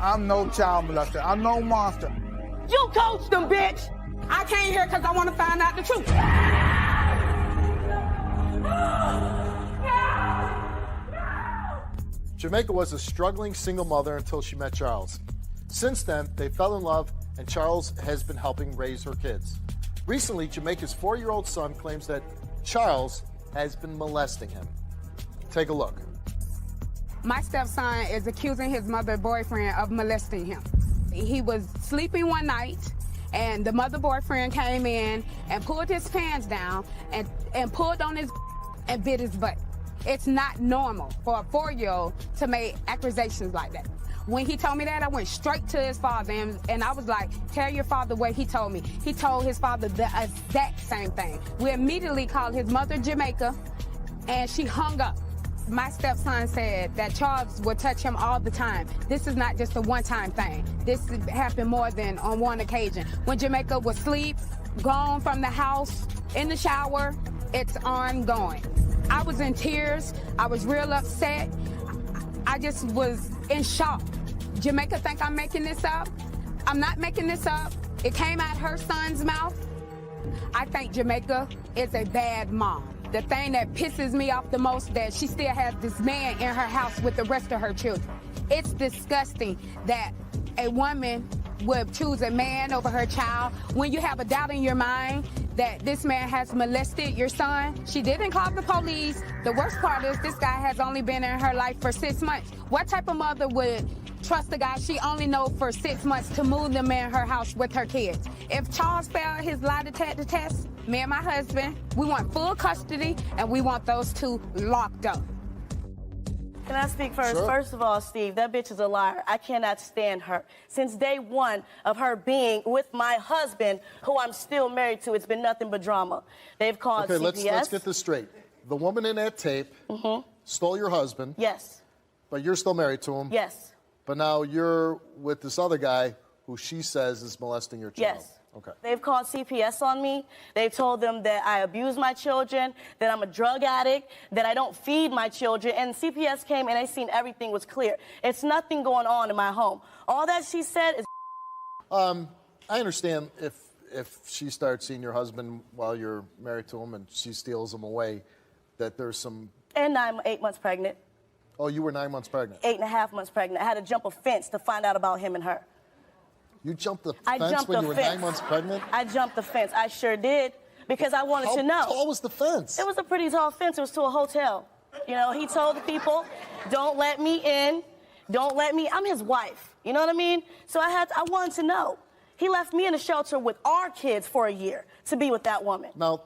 I'm no child molester. I'm no monster. You coached them, bitch. I came here because I want to find out the truth. Jamaica was a struggling single mother until she met Charles. Since then, they fell in love, and Charles has been helping raise her kids. Recently, Jamaica's 4-year-old son claims that Charles has been molesting him. Take a look. My stepson is accusing his mother boyfriend of molesting him. He was sleeping one night, and the mother boyfriend came in and pulled his pants down and pulled on his and bit his butt. It's not normal for a 4-year-old to make accusations like that. When he told me that, I went straight to his father, and I was like, tell your father what he told me. He told his father the exact same thing. We immediately called his mother, Jamaica, and she hung up. My stepson said that Charles would touch him all the time. This is not just a one-time thing. This happened more than on one occasion. When Jamaica was asleep, gone from the house, in the shower, it's ongoing. I was in tears. I was real upset. I just was in shock. Jamaica think I'm making this up. I'm not making this up. It came out her son's mouth. I think Jamaica is a bad mom. The thing that pisses me off the most, that she still has this man in her house with the rest of her children. It's disgusting that a woman would choose a man over her child when you have a doubt in your mind that this man has molested your son. She didn't call the police. The worst part is this guy has only been in her life for 6 months. What type of mother would trust a guy she only knows for 6 months to move them in her house with her kids? If Charles failed his lie detector test, me and my husband, we want full custody, and we want those two locked up. Can I speak first? Sure. First of all, Steve, that bitch is a liar. I cannot stand her. Since day one of her being with my husband, who I'm still married to, it's been nothing but drama. They've called Okay, CPS. let's get this straight. The woman in that tape stole your husband. Yes. But you're still married to him. Yes. But now you're with this other guy who she says is molesting your child. Yes. Okay. They've called CPS on me. They've told them that I abuse my children, that I'm a drug addict, that I don't feed my children. And CPS came and they seen everything was clear. It's nothing going on in my home. All that she said is... I understand if she starts seeing your husband while you're married to him and she steals him away, that there's some... And 8 months pregnant. Oh, you were 9 months pregnant? 8.5 months pregnant. I had to jump a fence to find out about him and her. You jumped the fence when you were 9 months pregnant? I jumped the fence. I sure did, because I wanted to know. How tall was the fence? It was a pretty tall fence. It was to a hotel. You know, he told the people, don't let me in. Don't let me. I'm his wife. You know what I mean? So I wanted to know. He left me in a shelter with our kids for a year to be with that woman. Now,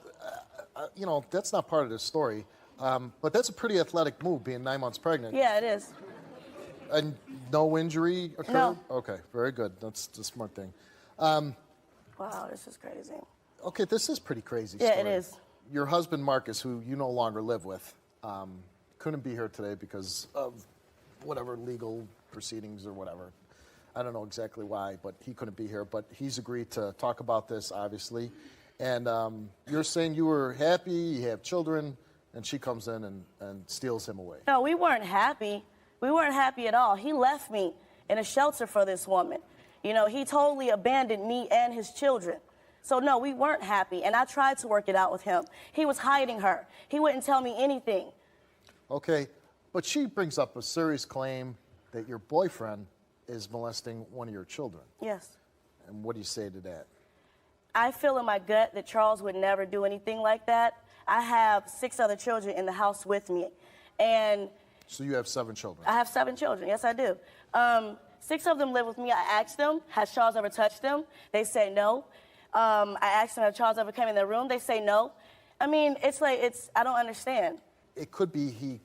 you know, that's not part of this story, but that's a pretty athletic move, being 9 months pregnant. Yeah, it is. And no injury occurred? No. Okay, very good. That's the smart thing. Wow, this is crazy. Okay, this is pretty crazy Yeah, story. it is. Your husband, Marcus, who you no longer live with, couldn't be here today because of whatever legal proceedings or whatever. I don't know exactly why, but he couldn't be here. But he's agreed to talk about this, obviously. And you're saying you were happy, you have children, and she comes in and steals him away. No, we weren't happy. We weren't happy at all. He left me in a shelter for this woman. You know, he totally abandoned me and his children. So, no, we weren't happy, and I tried to work it out with him. He was hiding her. He wouldn't tell me anything. Okay, but she brings up a serious claim that your boyfriend is molesting one of your children. Yes. And what do you say to that? I feel in my gut that Charles would never do anything like that. I have 6 other children in the house with me, and... So you have 7 children? I have 7 children. Yes, I do. 6 of them live with me. I asked them, has Charles ever touched them? They say no. I asked them, has Charles ever come in their room? They say no. I mean, it's like, I don't understand. It could be he,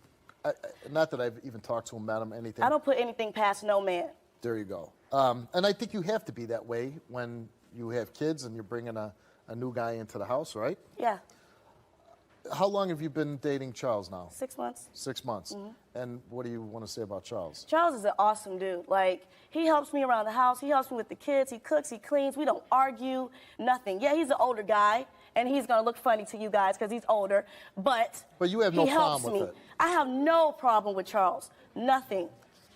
not that I've even talked to him, met him, anything. I don't put anything past no man. There you go. And I think you have to be that way when you have kids and you're bringing a new guy into the house, right? Yeah. How long have you been dating Charles now? 6 months. 6 months. And what do you want to say about Charles? Charles is an awesome dude. Like, he helps me around the house. He helps me with the kids. He cooks. He cleans. We don't argue. Nothing. Yeah, he's an older guy, and he's going to look funny to you guys because he's older. But you have no he helps problem me. with it. I have no problem with Charles. Nothing.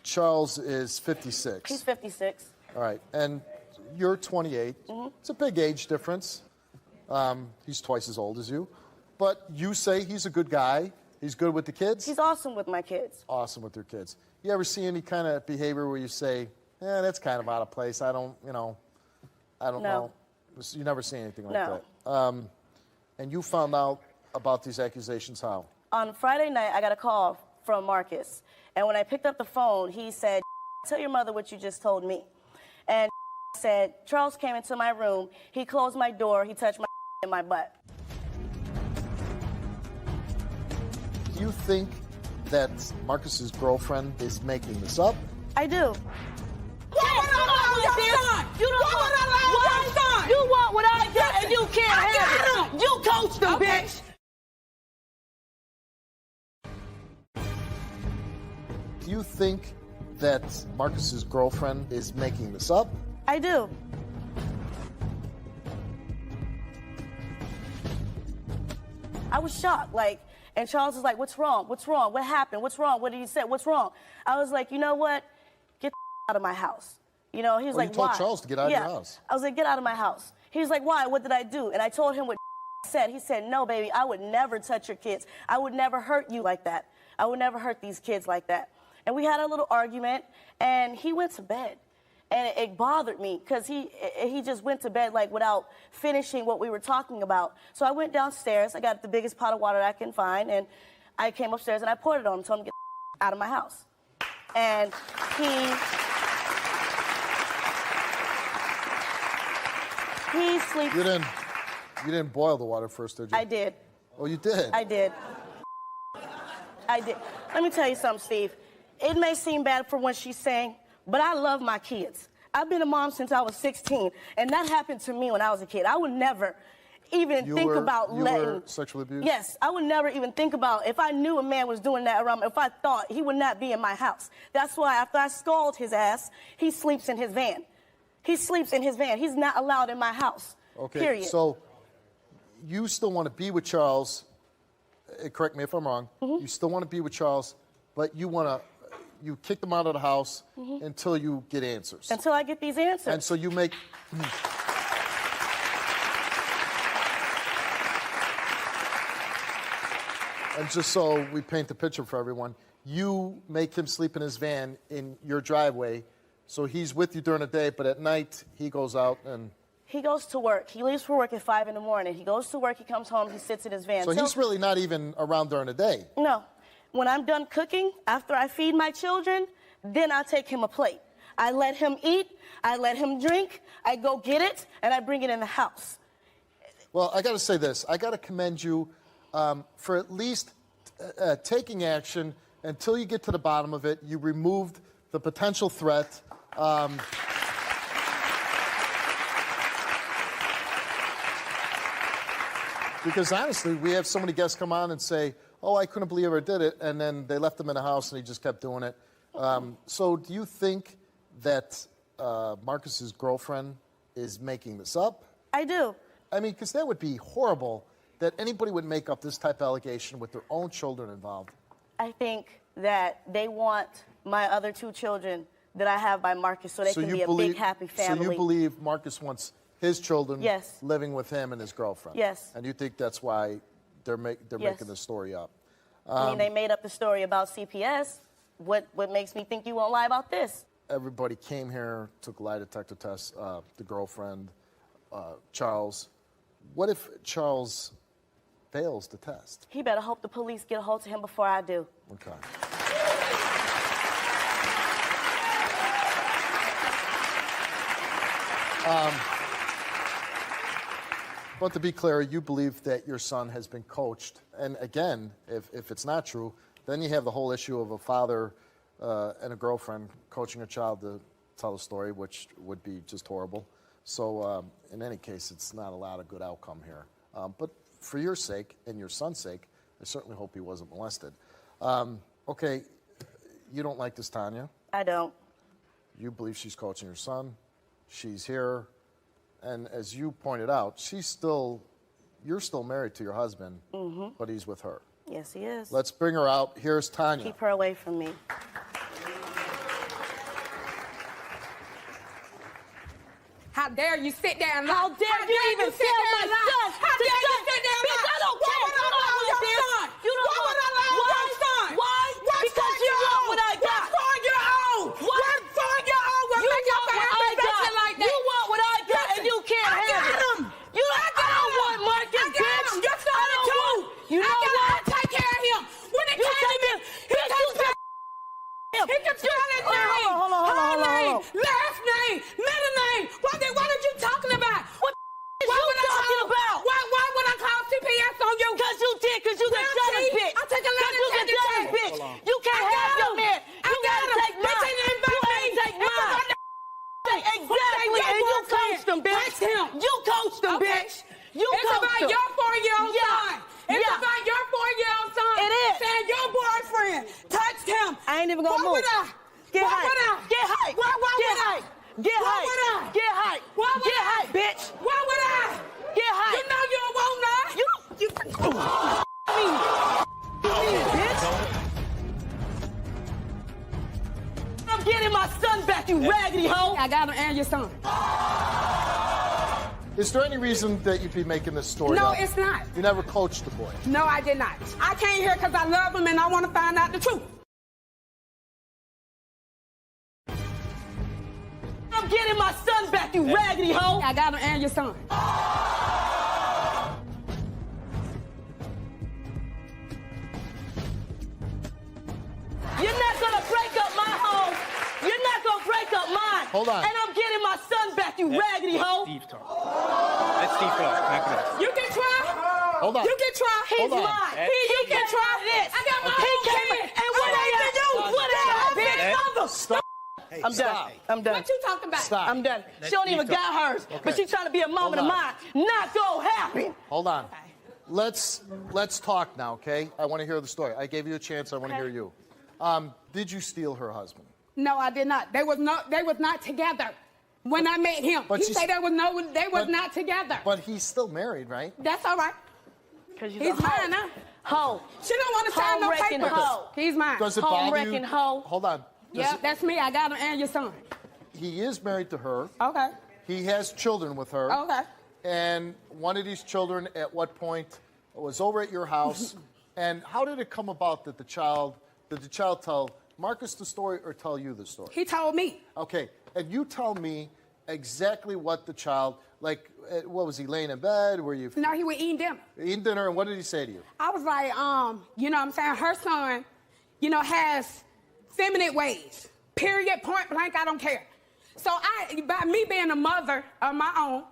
Charles is 56. He's 56. All right, and you're 28. It's a big age difference. He's twice as old as you. But you say he's a good guy. He's good with the kids? He's awesome with my kids. Awesome with your kids. You ever see any kind of behavior where you say, that's kind of out of place. I don't know. You never see anything like that. And you found out about these accusations how? On Friday night, I got a call from Marcus. And when I picked up the phone, he said, tell your mother what you just told me. And said, Charles came into my room. He closed my door. He touched my in my butt. Do you think that Marcus's girlfriend is making this up? I do. You don't want You want what I got and you can't have it. You coached them, bitch. Do you think that Marcus's girlfriend is making this up? I do. I was shocked, and Charles was like, what's wrong? What's wrong? What happened? What's wrong? What did he say? What's wrong? I was like, you know what? Get the out of my house. He was like, you told why? Charles to get out of your house. I was like, get out of my house. He was like, why? What did I do? And I told him what said. He said, no, baby, I would never touch your kids. I would never hurt you like that. I would never hurt these kids like that. And we had a little argument, and he went to bed. And it bothered me because he just went to bed without finishing what we were talking about. So I went downstairs. I got the biggest pot of water I can find, and I came upstairs and I poured it on him, told him to get out of my house. And he sleeps. You didn't boil the water first, did you? I did. Oh, you did? I did. Let me tell you something, Steve. It may seem bad for what she's saying, but I love my kids. I've been a mom since I was 16, and that happened to me when I was a kid. I would never even think about letting... You were sexually abused? Yes, I would never even think about if I knew a man was doing that around me, if I thought he would not be in my house. That's why after I scold his ass, he sleeps in his van. He sleeps in his van. He's not allowed in my house, period. So you still want to be with Charles, correct me if I'm wrong, you still want to be with Charles, but you kick them out of the house until you get answers. Until I get these answers. And so you make... And just so we paint the picture for everyone, you make him sleep in his van in your driveway, so he's with you during the day, but at night he goes out and... He goes to work. He leaves for work at 5 in the morning. He goes to work, he comes home, he sits in his van. So he's really not even around during the day? No. When I'm done cooking, after I feed my children, then I take him a plate. I let him eat, I let him drink, I go get it, and I bring it in the house. Well, I got to say this. I got to commend you for at least taking action until you get to the bottom of it. You removed the potential threat. Because honestly, we have so many guests come on and say, oh, I couldn't believe I did it, and then they left him in the house and he just kept doing it. So do you think that Marcus's girlfriend is making this up? I do. I mean, because that would be horrible that anybody would make up this type of allegation with their own children involved. I think that they want my other 2 children that I have by Marcus so they can be a big, happy family. So you believe Marcus wants his children living with him and his girlfriend? Yes. And you think that's why they're making this story up? I mean, they made up the story about CPS. What makes me think you won't lie about this? Everybody came here, took a lie detector test, the girlfriend, Charles. What if Charles fails the test? He better hope the police get a hold of him before I do. Okay. But to be clear, you believe that your son has been coached. And again, if it's not true, then you have the whole issue of a father and a girlfriend coaching a child to tell a story, which would be just horrible. So in any case, it's not a lot of good outcome here. But for your sake and your son's sake, I certainly hope he wasn't molested. Okay, you don't like this, Tanya? I don't. You believe she's coaching your son. She's here. And as you pointed out, you're still married to your husband, but he's with her. Yes, he is. Let's bring her out. Here's Tanya. Keep her away from me. How dare you sit there and lie? How dare you even tell my son? How dare you sit there and lie? Bitch, I don't care. Why would I lie on your son? You don't Why would I lie on Why? your son? Why? Because you want what I got. What's for your own? What's for your own? Will You make your want what I family got. bitching like that. You want what I got, and you can't I have got it. him. You don't. I don't want Marcus, bitch. Your son I don't too. want- You know I what? gotta take care of him. When it You came to take me, him. he Bitch, you can spell his name. Hold on. Whole name, last name, middle name. What are you talking about? What is Why you would I talking call- about? Why would I call CPS on you? Because you did, because you the Well, jealous see, bitch. I take a lot Because of you the attention. jealous bitch. Hold on. You can't I have got your him. man. I You got gotta him. take Bitch, mine. ain't nothing about You me. ain't take It's mine. about the Exactly, your and you boyfriend. coached him, bitch. That's him. You coached him, Okay. bitch. You It's coached about him. your 4-year-old Yeah. son. It's Yeah. about your 4-year-old son. It is. Saying your boyfriend touched him. I ain't even gonna Why move. would I? Get Why hype. would I? Get hype. Why Get would I? hype. Get Why hype. would I? Get hype. Why would Get I? hype, bitch. Why would I? Get hype. You know you won't lie. You bitch. I'm getting my son back, you raggedy hoe. I got him and your son. Is there any reason that you'd be making this story No, up? it's not. You never coached the boy. No, I did not. I came here because I love him and I want to find out the truth. I'm getting my son back, you raggedy hoe. I got him and your son. You're not gonna break up my home. You're not gonna break up mine. Hold on. And I'm getting my son back, you raggedy hoe. Steve talk. That's Steve talk. Back it up. You can try. Hold on. You can try. He's Hold on. mine. You can try this. I got my He own came kid. and what I I ain't do? What I bitch? Stop. I'm done. I'm done. What you talking about? Stop. I'm done. She don't even Steve got hers, but she trying to be a mama to Hold on. mine. Not gonna happen. Hold on. Let's talk now, okay? I want to hear the story. I gave you a chance. I want to hear you. Did you steal her husband? No, I did not. They was not together when I met him. But He she's- said they was not together. But he's still married, right? That's all right. Cause He's mine, huh? Hoe. She don't want to sign no Home-wrecking papers. hoe. He's mine. Does it Home bother you? wrecking hoe. Hold on. Does Yeah, it- that's me. I got him and your son. he is married to her. Okay. He has children with her. Okay. And one of these children, at what point, was over at your house? And how did it come about that the child tell Marcus the story or tell you the story? He told me. Okay, and you tell me exactly what the child, like, what was he, laying in bed? Were you No, he was eating dinner. eating dinner, and what did he say to you? I was like, you know what I'm saying? Her son, has feminine ways. Period, point blank, I don't care. So by me being a mother of my own,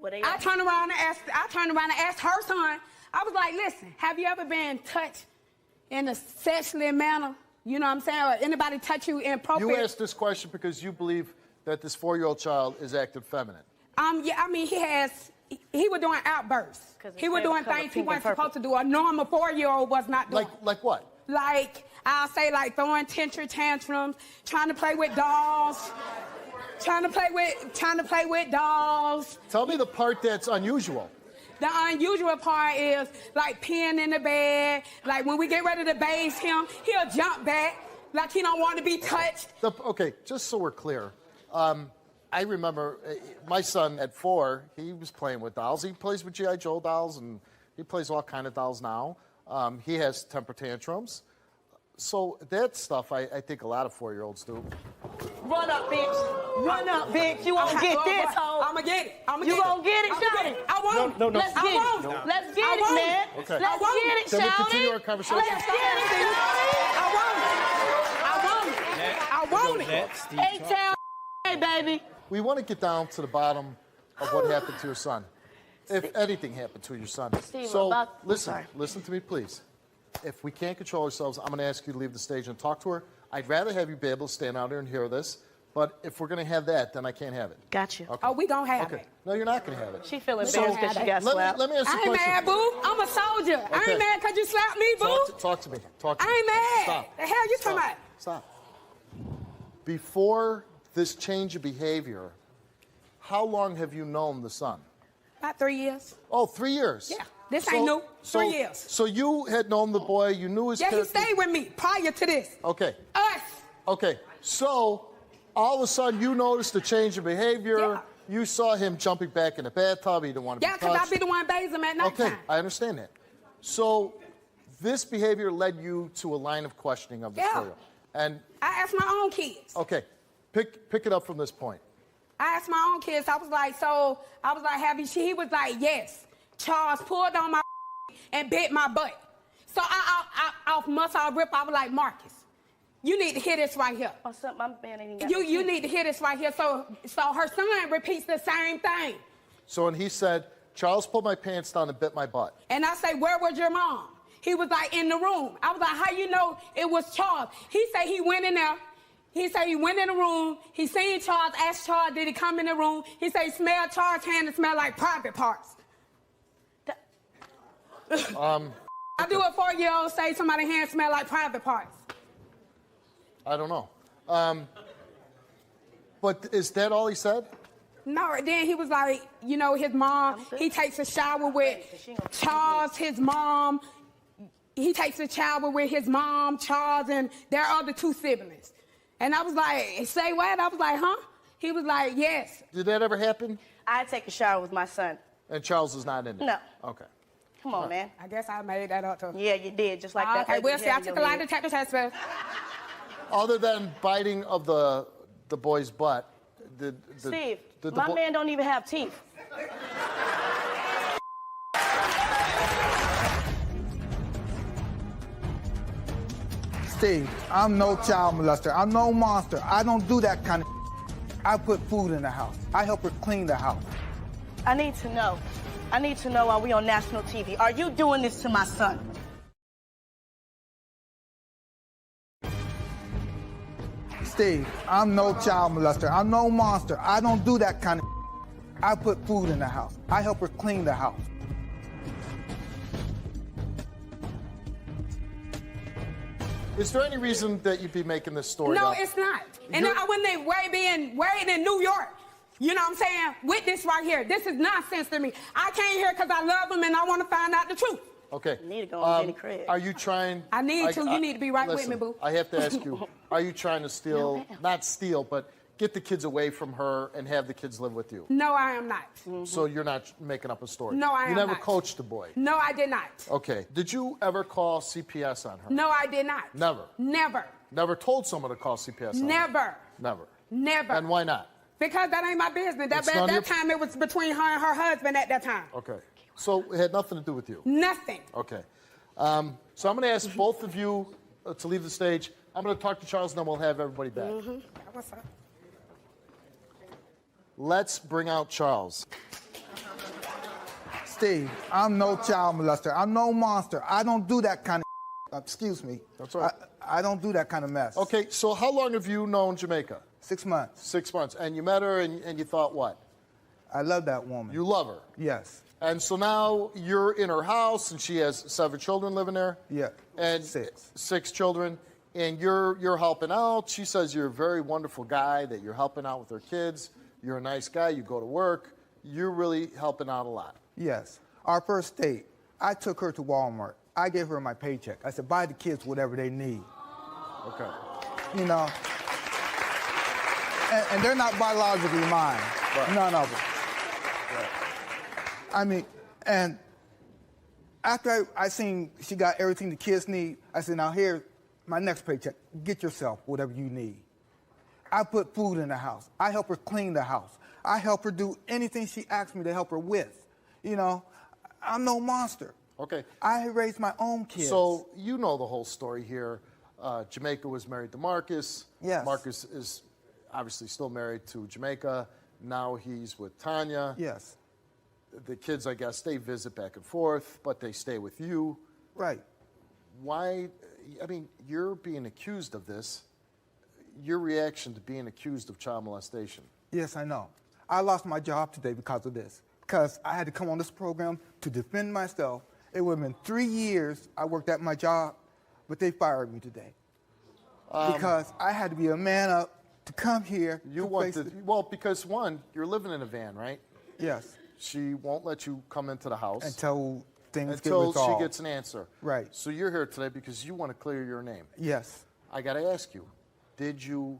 I turned around and asked her son, I was like, listen, have you ever been touched in a sexually manner? You know what I'm saying? Or anybody touch you inappropriate? You asked this question because you believe that this 4-year-old child is acting feminine. Yeah, I mean, he was doing outbursts. 'Cause his He was favorite doing color, things he pink and wasn't purple. supposed to do. A normal 4-year-old was not doing. Like what? Like, I'll say, like, throwing tantrums, trying to play with dolls, trying to play with dolls. Tell me the part that's unusual. The unusual part is, like, peeing in the bed. Like, when we get ready to bathe him, he'll jump back, like he don't want to be touched. Okay, just so we're clear, I remember my son at 4, he was playing with dolls. He plays with G.I. Joe dolls, and he plays all kind of dolls now. He has temper tantrums. So that stuff, I think a lot of 4-year-olds do. Run up, bitch. Run up, bitch. You won't get this, hoe. I'ma get it. You gonna get it, I'ma get shawty? it. I won't. No. Let's get it. No. Let's get I it, won't. man. Okay. Let's get it, Then we shawty. continue our conversation. Let's get it, shawty. I want it. Next, Steve talk. A-Town, hey, baby. We want to get down to the bottom of what happened to your son. If anything happened to your son. Steve, So I'm listen, sorry. listen to me, please. If we can't control ourselves, I'm going to ask you to leave the stage and talk to her. I'd rather have you be able to stand out here and hear this. But if we're going to have that, then I can't have it. Got you. Okay. Oh, we gonna have Okay. it. No, you're not going to have it. She feeling So, embarrassed because she got slapped. let me ask you I a ain't question. mad, boo. I'm a soldier. I Okay. ain't mad because you slapped me, boo. Talk to me. Talk to me. I ain't mad. Stop. The hell you talking Stop. about? Stop. Before this change of behavior, how long have you known the son? About 3 years. Oh, 3 years. Yeah. This ain't new. 3 years. So you had known the boy, you knew his Yeah, he character. stayed with me prior to this. Okay. Us. Okay. So all of a sudden you noticed a change of behavior. Yeah. you saw him jumping back in the bathtub. He didn't want to be Yeah, touched. because I be the one bathing him at nighttime. Okay, I understand that. So this behavior led you to a line of questioning of the Yeah. story. And, I asked my own kids. okay, pick it up from this point. I asked my own kids. I was like, have you? He was like, yes. Charles pulled on my and bit my butt. So I off muscle rip, I was like, Marcus, you need to hear this right here. My son, my man ain't even got You need to hear this right here. So her son repeats the same thing. So when he said, Charles pulled my pants down and bit my butt. And I say, where was your mom? He was like, in the room. I was like, how you know it was Charles? He said he went in there. He said he went in the room. He seen Charles, asked Charles, did he come in the room? He said he smelled Charles' hand and smelled like private parts. I do a 4-year-old say somebody's hand smell like private parts. I don't know. But is that all he said? No, then he was like, you know, his mom, he takes a shower with Charles, his mom. He takes a shower with his mom, Charles, and their other 2 siblings. And I was like, say what? I was like, huh? He was like, yes. Did that ever happen? I take a shower with my son. And Charles is not in it? No. Okay. Come on, man. I guess I made that up too. Yeah, you did, just like that. Okay, we'll see. I ugly took hair a lie in your detector test first. Other than biting of the boy's butt, Steve, the my man don't even have teeth. Steve, I'm no child molester. I'm no monster. I don't do that kind of. I put food in the house. I help her clean the house. I need to know. I need to know, are we on national TV? Are you doing this to my son? Steve, I'm no child molester. I'm no monster. I don't do that kind of. I put food in the house. I help her clean the house. Is there any reason that you'd be making this story No, up? it's not. And I wouldn't they waiting in New York. You know what I'm saying? With this right here. This is nonsense to me. I came here because I love him and I want to find out the truth. Okay. You need to go on Jenny Craig. Are you trying... I need to. You need to be right with me, boo. I have to ask you, are you trying to steal, No, ma'am. not steal, but get the kids away from her and have the kids live with you? No, I am not. So you're not making up a story? No, I am You never not. coached the boy? No, I did not. Okay. Did you ever call CPS on her? No, I did not. Never? Never. Never told someone to call CPS on her? Never. Never? Never. And why not? Because that ain't my business. That, It's none of that your- time it was between her and her husband at that time. Okay. So it had nothing to do with you? Nothing. Okay. So I'm going to ask both of you to leave the stage. I'm going to talk to Charles, and then we'll have everybody back. What's up? Let's bring out Charles. Steve, I'm no child molester. I'm no monster. I don't do that kind of. Excuse me. That's all right. I don't do that kind of mess. Okay, so how long have you known Jamaica? 6 months. 6 months. And you met her and you thought what? I love that woman. You love her. Yes. And so now you're in her house and she has 7 children living there? Yeah. And 6. 6 children. And you're helping out. She says you're a very wonderful guy, that you're helping out with her kids. You're a nice guy. You go to work. You're really helping out a lot. Yes. Our first date, I took her to Walmart. I gave her my paycheck. I said, buy the kids whatever they need. Okay. You know. And they're not biologically mine. Right. None of them. Right. I mean, and after I seen she got everything the kids need, I said, now here's my next paycheck. Get yourself whatever you need. I put food in the house. I help her clean the house. I help her do anything she asks me to help her with. You know, I'm no monster. Okay. I raised my own kids. So you know the whole story here. Jamaica was married to Marcus. Yes. Marcus is obviously still married to Jamaica. Now he's with Tanya. Yes. The kids, I guess, they visit back and forth, but they stay with you. Right. Why? I mean, you're being accused of this. Your reaction to being accused of child molestation. Yes, I know. I lost my job today because of this. Because I had to come on this program to defend myself. It would have been 3 years I worked at my job, but they fired me today. Because I had to be a man up to come here. You want to, well, because one, you're living in a van, right? Yes. She won't let you come into the house Until things get until resolved. she gets an answer. Right. So you're here today because you want to clear your name. Yes. I got to ask you, did you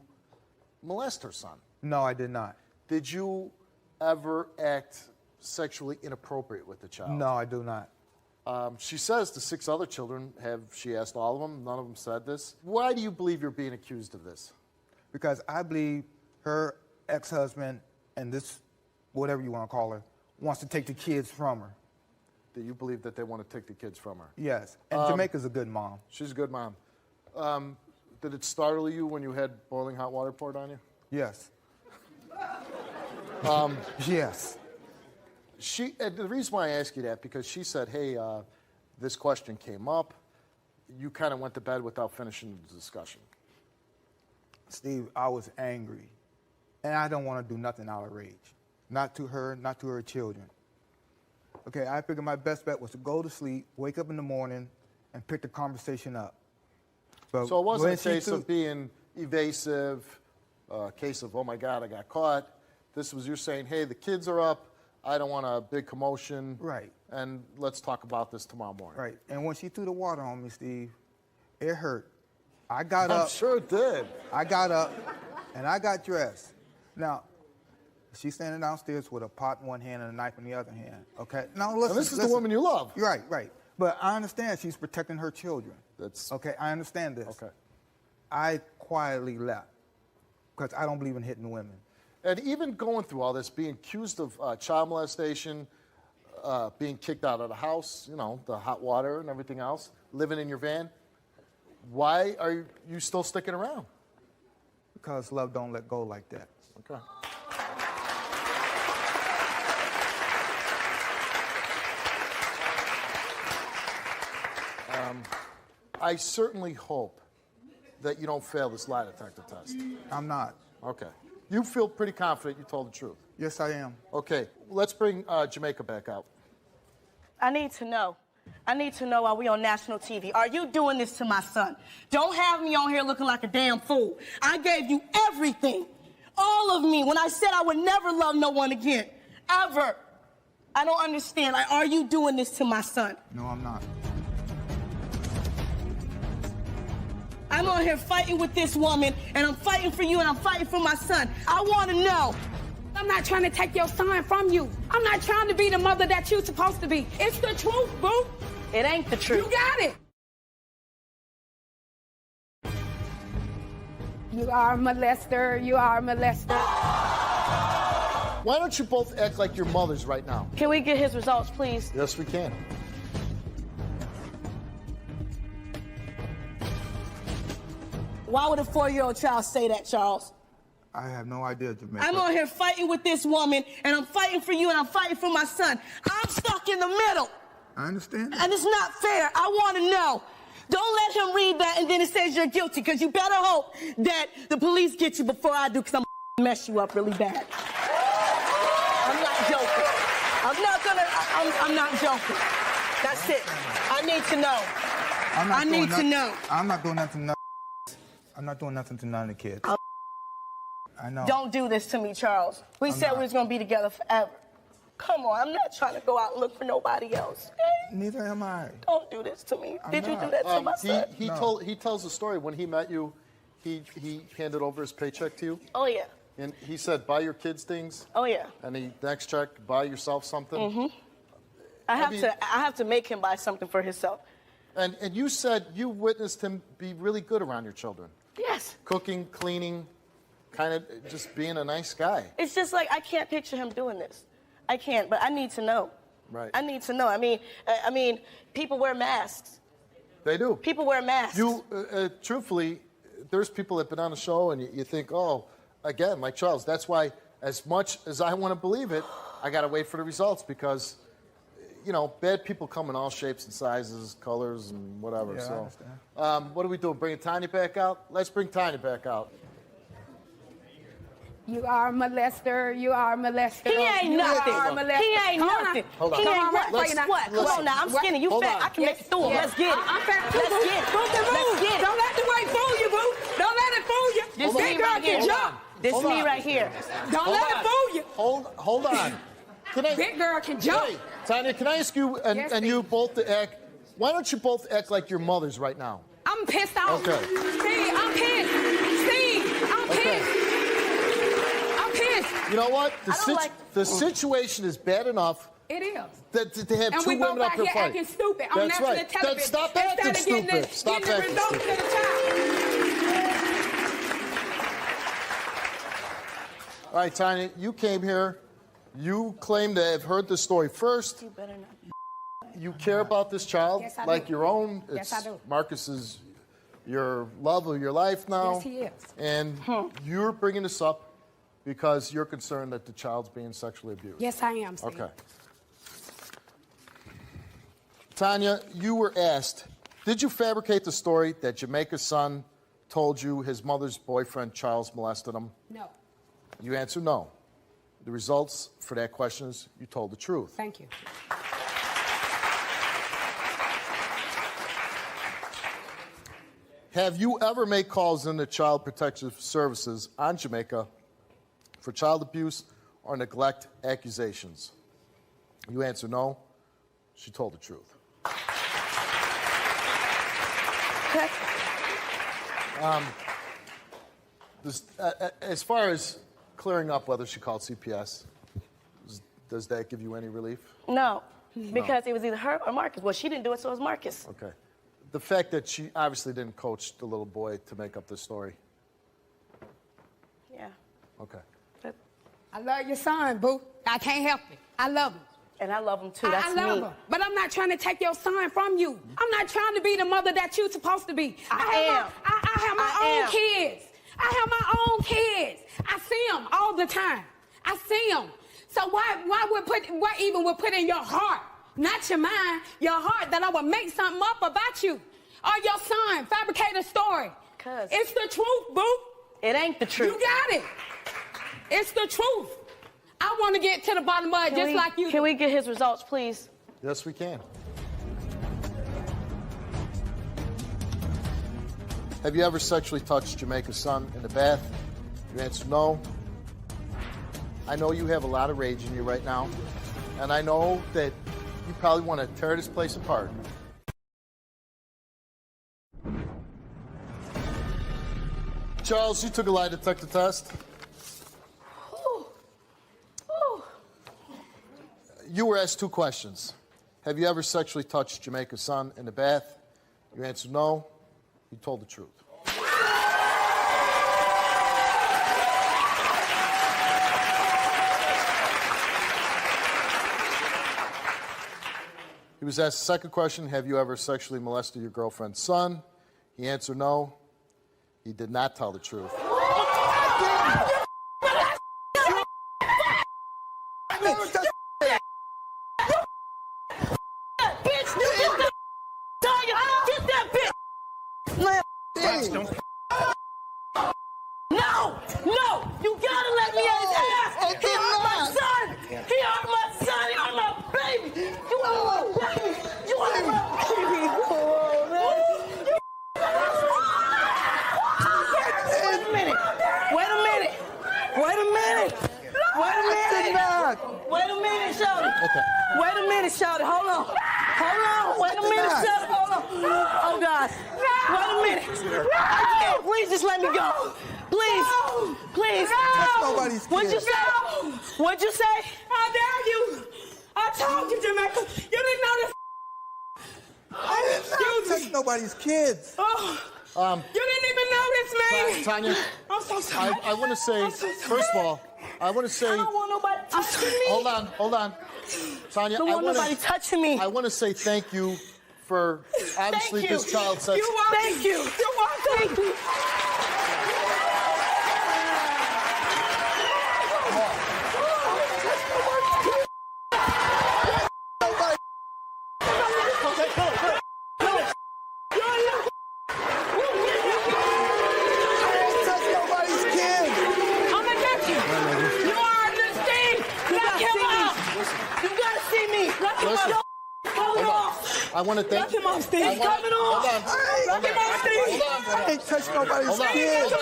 molest her son? No, I did not. Did you ever act sexually inappropriate with the child? No, I do not. She says the 6 other children she asked all of them, none of them said this. Why do you believe you're being accused of this? Because I believe her ex-husband and this, whatever you want to call her, wants to take the kids from her. Do you believe that they want to take the kids from her? Yes, and Jamaica's a good mom. She's a good mom. Did it startle you when you had boiling hot water poured on you? Yes. Yes. And the reason why I ask you that, because she said, hey, this question came up. You kind of went to bed without finishing the discussion. Steve, I was angry. And I don't want to do nothing out of rage. Not to her, not to her children. Okay, I figured my best bet was to go to sleep, wake up in the morning, and pick the conversation up. But So it wasn't when a she case took- of being evasive, a case of, oh my God, I got caught. This was you saying, hey, the kids are up. I don't want a big commotion. Right. And let's talk about this tomorrow morning. Right, and when she threw the water on me, Steve, it hurt. I got up. I'm sure it did. I got up, and I got dressed. Now, she's standing downstairs with a pot in one hand and a knife in the other hand. Okay. Now listen. And this is the listen. woman you love. Right, right. But I understand she's protecting her children. That's okay. I understand this. okay. I quietly left because I don't believe in hitting women. And even going through all this, being accused of child molestation, being kicked out of the house, you know, the hot water and everything else, living in your van, why are you still sticking around? Because love don't let go like that. Okay. I certainly hope that you don't fail this lie detector test. I'm not. Okay. You feel pretty confident you told the truth. Yes, I am. Okay, let's bring Jamaica back out. I need to know. I need to know while we on national TV. Are you doing this to my son? Don't have me on here looking like a damn fool. I gave you everything. All of me when I said I would never love no one again. Ever. I don't understand. Like, are you doing this to my son? No, I'm not. I'm on here fighting with this woman, and I'm fighting for you, and I'm fighting for my son. I want to know. I'm not trying to take your son from you. I'm not trying to be the mother that you're supposed to be. It's the truth, boo. It ain't the truth. You got it. You are a molester. You are a molester. Why don't you both act like your mothers right now? Can we get his results, please? Yes, we can. Why would a 4-year-old child say that, Charles? I have no idea, Jamaica. I'm on here fighting with this woman, and I'm fighting for you, and I'm fighting for my son. I'm stuck in the middle, I understand. and it's not fair. I want to know. Don't let him read that, and then it says you're guilty, because you better hope that the police get you before I do, because I'm gonna mess you up really bad. I'm not joking. I'm not joking. That's it. I need to know. I need to know. I'm not doing nothing. I'm not doing nothing to none of the kids. I know. Don't do this to me, Charles. We said we was gonna be together forever. Come on, I'm not trying to go out and look for nobody else. Okay? Neither am I. Don't do this to me. Did you not. do that to my son? He tells the story. When he met you, he handed over his paycheck to you, Oh yeah. and he said, "Buy your kids things." Oh yeah. And the next check, buy yourself something. Mm-hmm. I have to make him buy something for himself. And you said you witnessed him be really good around your children. Yes. Cooking, cleaning, kind of just being a nice guy. It's just like I can't picture him doing this. I can't, but I need to know. Right. I need to know. I mean, people wear masks. They do. People wear masks. You, truthfully, there's people that have been on the show and you think, oh, again, like Charles, that's why as much as I want to believe it, I got to wait for the results because, you know, bad people come in all shapes and sizes, colors, and whatever. Yeah, I so, understand. what are we doing? Bringing Tanya back out? Let's bring Tanya back out. You are a molester. You are a molester. He ain't nothing. You are a molester. He ain't Come on nothing. now. Hold on. He Come ain't on, what? right now. What? Come on now. I'm skinny. You Hold fat. on. I can make it through him. Let's get it. I'm fat too, Let's boo. get it. Boo, boo. Let's get it. Don't let the weight fool you, boo. Don't let it fool you. This Big me girl right here. can jump. This Hold me on. right here. Don't let it fool you. Hold on. Can I, Big girl can jump. Hey, Tanya, can I ask you and, Yes, and you Steve. both to act? Why don't you both act like your mothers right now? I'm pissed off. Okay. Steve, I'm pissed. Steve, I'm Okay. pissed. I'm pissed. You know what? The like- situation is bad enough. It is. That to have And two we both women up out here here fighting. acting stupid on That's national right. television. Stop acting Instead of stupid. Stop getting the acting results stupid. to the child. All right, Tanya, you came here. You claim to have heard the story first. You better not. You care about this child Yes, I like do. your own. Yes, I do. Marcus is your love of your life now. Yes, he is. And you're bringing this up because you're concerned that the child's being sexually abused. Yes, I am, Steve. Okay. Tanya, you were asked, did you fabricate the story that Jamaica's son told you his mother's boyfriend Charles molested him? No. You answered no. The results for that question is you told the truth. Thank you. Have you ever made calls into Child Protective Services on Jamaica for child abuse or neglect accusations? You answer no. She told the truth. Okay. As far as clearing up whether she called CPS, does that give you any relief? No, because it was either her or Marcus. Well, she didn't do it, so it was Marcus. Okay. The fact that she obviously didn't coach the little boy to make up this story. Yeah. Okay. But- I love your son, boo. I can't help it. I love him. And I love him too. That's I love me. him. But I'm not trying to take your son from you. I'm not trying to be the mother that you're supposed to be. I have my own kids. I have my own kids. I see them all the time. I see them. So why even would put in your heart, not your mind, your heart, that I would make something up about you or your son, fabricate a story? 'Cause it's the truth, boo. it ain't the truth. You got it. It's the truth. I want to get to the bottom of it just like you. Can we get his results, please? Yes, we can. Have you ever sexually touched Jamaica's son in the bath? You answer no. I know you have a lot of rage in you right now, and I know that you probably want to tear this place apart. Charles, you took a lie detector test. You were asked two questions. Have you ever sexually touched Jamaica's son in the bath? You answered no. You told the truth. He was asked the second question, have you ever sexually molested your girlfriend's son? He answered no. He did not tell the truth. No! You gotta let me at his ass! He hurt my son! He hurt my son! He hurt my baby! You hurt my baby! You hurt my baby! Wait a minute! Shawty! Okay. Wait a minute, Shawty! Hold on! Wait a minute, Shawty! Hold on! Oh, God! Wait a minute! I can't! Please just let me go! Please! Please! Nobody's What'd you kid. say? What'd you say? How dare you? I told you, Jamaica. You didn't know this. I did not touch nobody's kids. Oh, you didn't even know this, man. Tanya, I'm so sorry. I want to say, first of all, I want to say, I don't want nobody touching me. hold on. Tanya, I don't want nobody touching me. I want to say thank you for obviously Thank you. this child said. You are. Thank you. You're welcome. Thank you. Touch nobody's kids. I'm gonna get you. You are this thing. Knock him off. You gotta see me. Listen, Coming off. I want to thank. Knock him off, Steve. He's coming off. Hold on. Knock him off, Steve. I ain't touch nobody's Hold on. kids.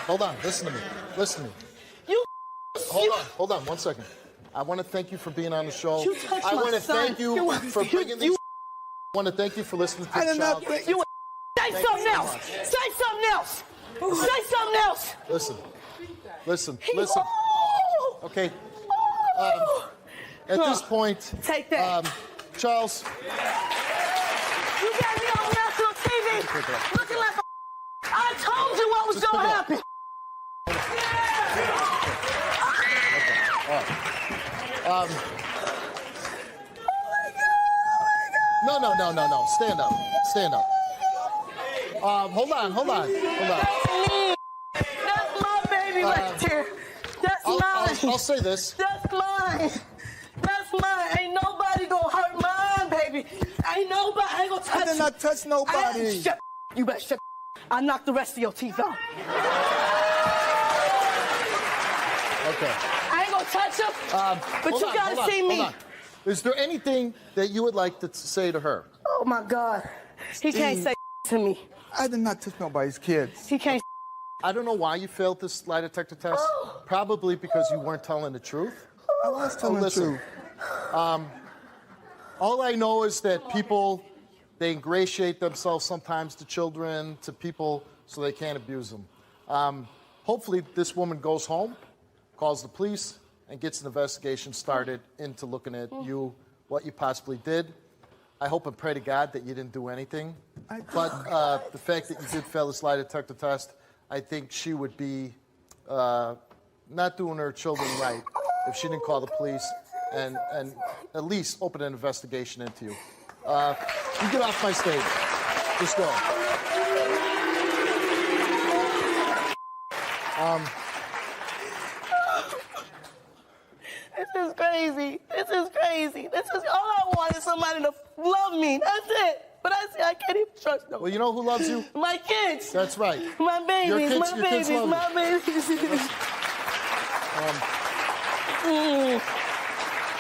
Hold on. Listen to me. You. Hold on. 1 second. I want to thank you for being on the show. You touched I my want to son. thank you for bringing these. I want to thank you for listening to I the did not child. bring. You. Say something else. Say something else. Say something else. Listen. He- Oh! Okay. At this point, Take that. Charles. You got me on national TV looking like a I told you what was Just going to pick it happen. No. Stand up. Hold on. That's my baby right there. That's mine. I'll say this. That's mine. Ain't nobody gonna hurt mine, baby. Ain't gonna touch I did not touch nobody. Shut. You better shut. I knocked the rest of your teeth out. Okay. I ain't gonna touch them, but you gotta see me. Hold on. Is there anything that you would like to say to her? Oh my God. He can't say to me. I did not touch nobody's kids. He can't. I don't know why you failed this lie detector test. Probably because you weren't telling the truth. I was telling the truth. All I know is that people, they ingratiate themselves sometimes to children, to people, so they can't abuse them. Hopefully this woman goes home, calls the police, and gets an investigation started into looking at you, what you possibly did. I hope and pray to God that you didn't do anything. But the fact that you did fail this lie detector test, I think she would be not doing her children right if she didn't call the police and at least open an investigation into you. You get off my stage. Just go. This is crazy. This is all I want is somebody to love me. That's it. But I can't even trust them. Well, you know who loves you? My kids. That's right. My babies. Your kids love My babies.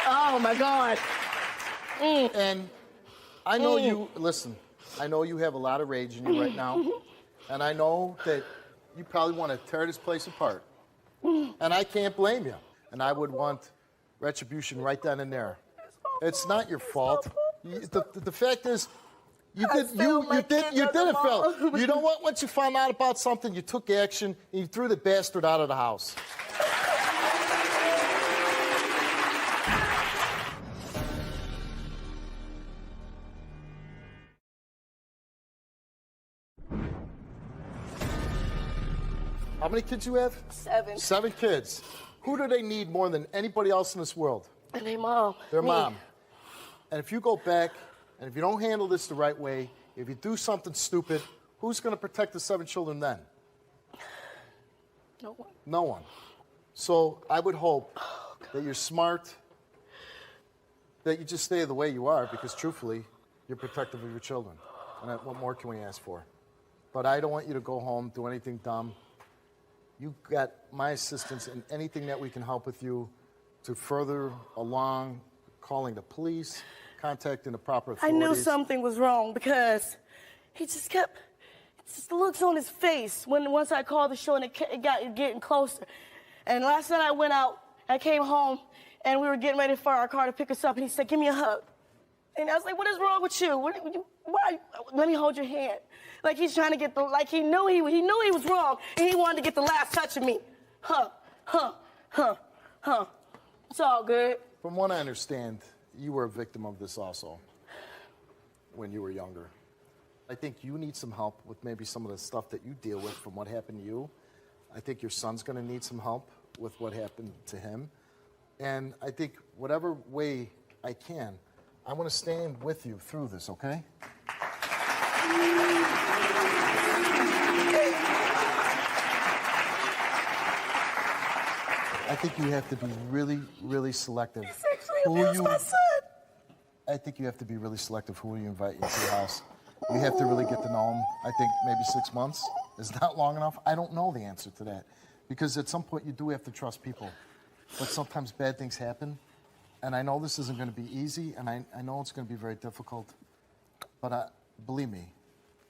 Oh my God. And I know you, listen, I know you have a lot of rage in you right now. And I know that you probably want to tear this place apart. And I can't blame you. And I would want retribution right then and there. It's not your fault. The fact is, you didn't fail. You know what? Once you found out about something, you took action and you threw the bastard out of the house. How many kids you have? 7. 7 kids. Who do they need more than anybody else in this world? And their mom. Their Me. mom. And if you go back, and if you don't handle this the right way, if you do something stupid, who's going to protect the 7 children then? No one. No one. So I would hope that you're smart, that you just stay the way you are, because truthfully, you're protective of your children. And what more can we ask for? But I don't want you to go home, do anything dumb. You got my assistance in anything that we can help with you to further along, calling the police, contacting the proper I authorities. knew something was wrong because he just kept, just the looks on his face once I called the show and it got getting closer. And last night I went out, I came home, and we were getting ready for our car to pick us up, and he said, "Give me a hug." And I was like, "What is wrong with you? Why? Let me hold your hand." Like he's trying to get he knew he was wrong, and he wanted to get the last touch of me. It's all good. From what I understand, you were a victim of this also when you were younger. I think you need some help with maybe some of the stuff that you deal with from what happened to you. I think your son's going to need some help with what happened to him. And I think whatever way I can, I want to stand with you through this, okay? I think you have to be really, really selective. My son. I think you have to be really selective who you invite into your house. You have to really get to know him. I think maybe 6 months is not long enough. I don't know the answer to that. Because at some point you do have to trust people. But sometimes bad things happen. And I know this isn't going to be easy, and I know it's going to be very difficult. But believe me,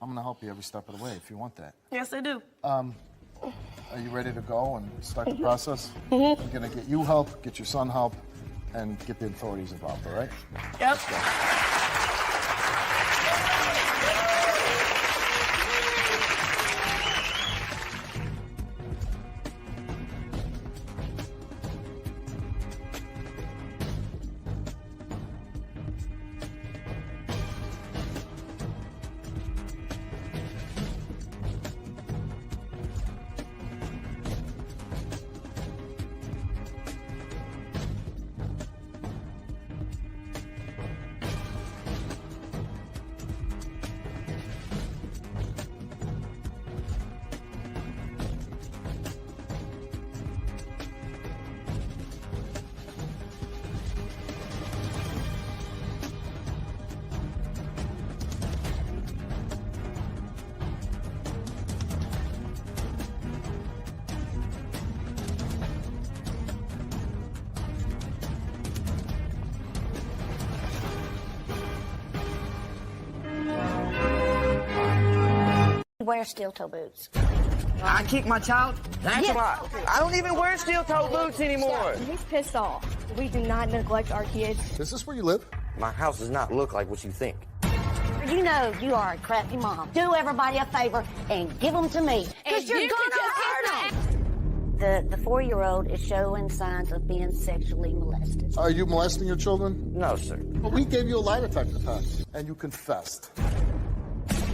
I'm going to help you every step of the way if you want that. Yes, I do. Are you ready to go and start the process? I'm going to get you help, get your son help, and get the authorities involved, all right? Yep. Let's go. Wear steel-toe boots. I kicked my child? That's a lie. I don't even wear steel-toe boots anymore. He's pissed off. We do not neglect our kids. Is this where you live? My house does not look like what you think. You know you are a crappy mom. Do everybody a favor and give them to me. Because you're gonna hurt them. The 4-year-old is showing signs of being sexually molested. Are you molesting your children? No, sir. Well, we gave you a lie detector test, and you confessed.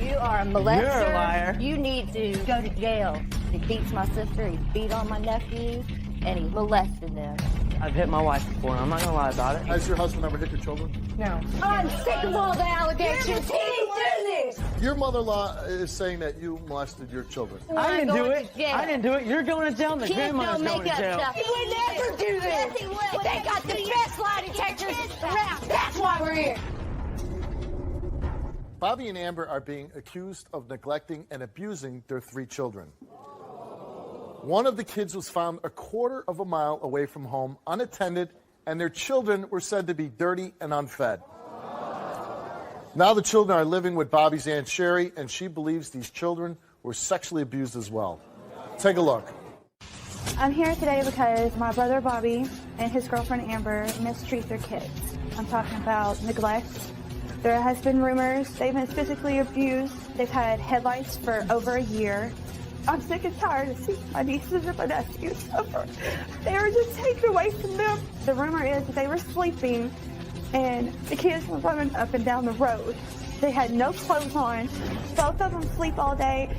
You are a molester. You're a liar. You need to go to jail. He beats my sister, he beat on my nephews, and he molested them. I've hit my wife before, and I'm not gonna lie about it. Has your husband ever hit your children? No. I'm sick of all the allegations. He didn't do this. Your mother-in-law is saying that you molested your children. I didn't do going it. to jail. I didn't do it. You're going to jail, and the Kids grandmother's don't going make to up jail. stuff. He would never do this. They got the best lie detectors around. That's why we're here. Bobby and Amber are being accused of neglecting and abusing their 3 children. One of the kids was found a quarter of a mile away from home, unattended, and their children were said to be dirty and unfed. Now the children are living with Bobby's Aunt Sherry, and she believes these children were sexually abused as well. Take a look. I'm here today because my brother Bobby and his girlfriend Amber mistreat their kids. I'm talking about neglect. There has been rumors they've been physically abused. They've had head lice for over a year. I'm sick and tired of seeing my nieces and my nephews suffer. They were just taken away from them. The rumor is that they were sleeping and the kids were running up and down the road. They had no clothes on. Both of them sleep all day.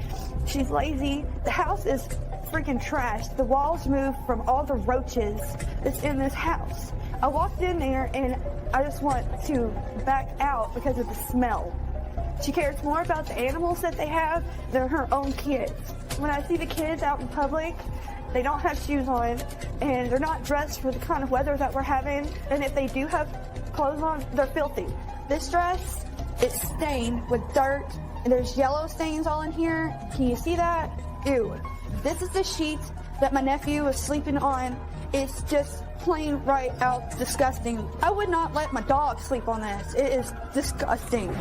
She's lazy. The house is freaking trash. The walls moved from all the roaches that's in this house. I walked in there and I just want to back out because of the smell. She cares more about the animals that they have than her own kids. When I see the kids out in public, they don't have shoes on and they're not dressed for the kind of weather that we're having. And if they do have clothes on, they're filthy. This dress is stained with dirt and there's yellow stains all in here. Can you see that? Ew. This is the sheet that my nephew was sleeping on. It's just plain right out disgusting. I would not let my dog sleep on this. It is disgusting.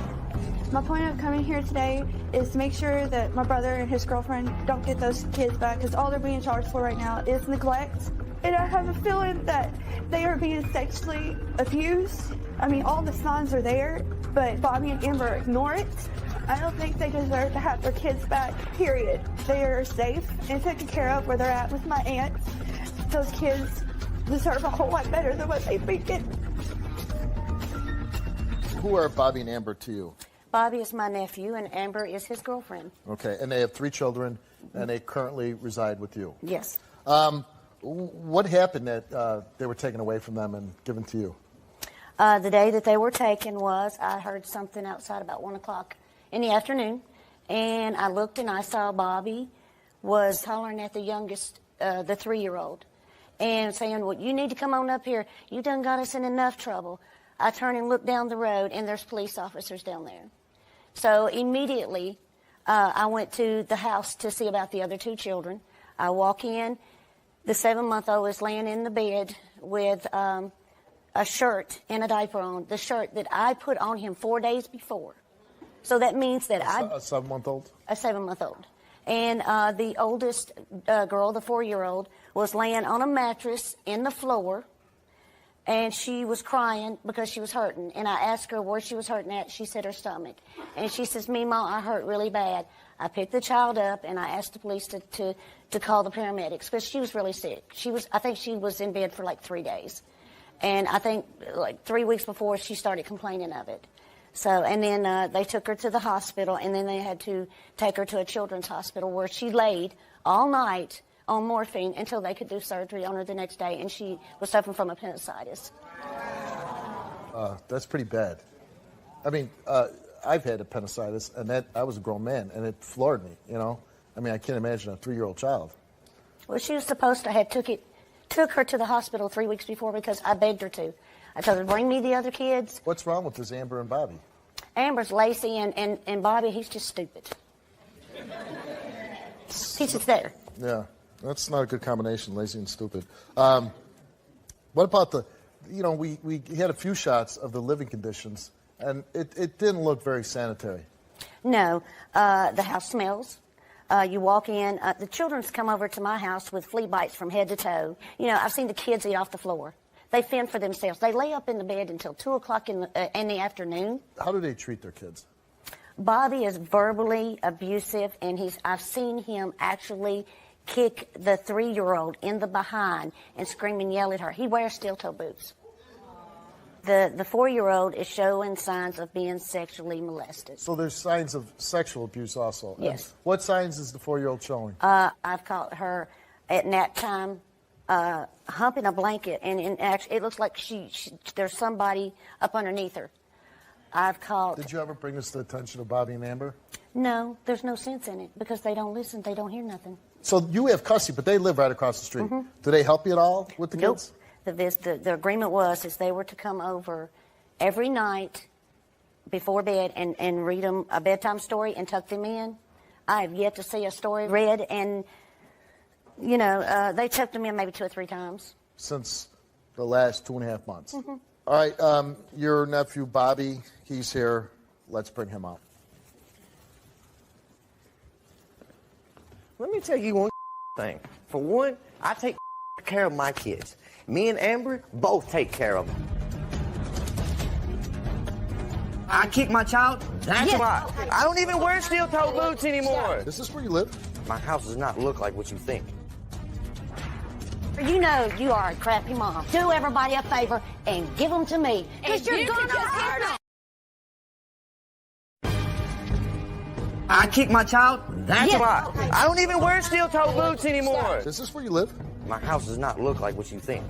My point of coming here today is to make sure that my brother and his girlfriend don't get those kids back because all they're being charged for right now is neglect. And I have a feeling that they are being sexually abused. I mean, all the signs are there, but Bobby and Amber ignore it. I don't think they deserve to have their kids back, period. They are safe and taken care of where they're at with my aunt. Those kids deserve a whole lot better than what they've been getting. Who are Bobby and Amber to you? Bobby is my nephew, and Amber is his girlfriend. Okay, and they have 3 children, and they currently reside with you. Yes. What happened that they were taken away from them and given to you? The day that they were taken was, I heard something outside about 1 o'clock in the afternoon, and I looked and I saw Bobby was hollering at the youngest, the 3-year-old, and saying, well, you need to come on up here. You done got us in enough trouble. I turn and look down the road, and there's police officers down there. So immediately, I went to the house to see about the other 2 children. I walk in. The 7-month-old is laying in the bed with a shirt and a diaper on, the shirt that I put on him 4 days before. So that means that A 7-month-old? A 7-month-old. And the oldest girl, the 4-year-old, was laying on a mattress in the floor, and she was crying because she was hurting. And I asked her where she was hurting at. She said her stomach. And she says, Meemaw, I hurt really bad. I picked the child up, and I asked the police to call the paramedics because she was really sick. I think she was in bed for like 3 days. And I think like 3 weeks before she started complaining of it. So, and then they took her to the hospital, and then they had to take her to a children's hospital where she laid all night on morphine until they could do surgery on her the next day, and she was suffering from appendicitis. That's pretty bad. I mean, I've had appendicitis, and I was a grown man, and it floored me, you know? I mean, I can't imagine a 3-year-old child. Well, she was supposed to have took her to the hospital 3 weeks before because I begged her to. I told her, bring me the other kids. What's wrong with this Amber and Bobby? Amber's lazy, and Bobby, he's just stupid. He's just there. Yeah, that's not a good combination, lazy and stupid. What about we had a few shots of the living conditions, and it didn't look very sanitary. No, the house smells. You walk in, the children's come over to my house with flea bites from head to toe. You know, I've seen the kids eat off the floor. They fend for themselves. They lay up in the bed until 2 o'clock in the afternoon. How do they treat their kids? Bobby is verbally abusive, and I've seen him actually kick the 3-year-old in the behind and scream and yell at her. He wears steel-toe boots. The 4-year-old is showing signs of being sexually molested. So there's signs of sexual abuse also? Yes. And what signs is the 4-year-old showing? I've caught her at nap time humping a blanket, and actually it looks like there's somebody up underneath her. I've caught... Did you ever bring this to the attention of Bobby and Amber? No, there's no sense in it because they don't listen. They don't hear nothing. So you have custody, but they live right across the street. Mm-hmm. Do they help you at all with the kids? The agreement was they were to come over every night before bed and read them a bedtime story and tuck them in. I have yet to see a story read, and, you know, they tucked them in maybe 2 or 3 times. Since the last 2.5 months. Mm-hmm. All right, your nephew, Bobby, he's here. Let's bring him out. Let me tell you one thing. For one, I take care of my kids. Me and Amber both take care of them. I kick my child. That's why. I don't even wear steel-toe boots anymore. This is where you live? My house does not look like what you think. You know you are a crappy mom. Do everybody a favor and give them to me. Because you're gonna hurt them. I kick my child. That's why. I don't even wear steel-toe boots anymore. This is where you live? My house does not look like what you think.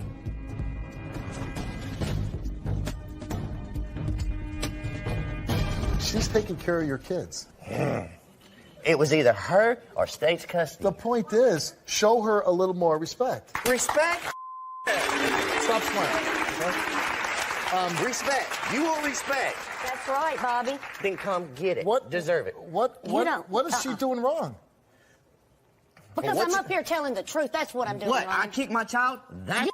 She's taking care of your kids. It was either her or state's custody. The point is, show her a little more respect. Respect? Stop smiling. Okay? Respect. You want respect. That's right, Bobby. Then come get it. What? Deserve it. What is she doing wrong? Because I'm up here telling the truth. That's what I'm doing What? wrong. I kick my child? That's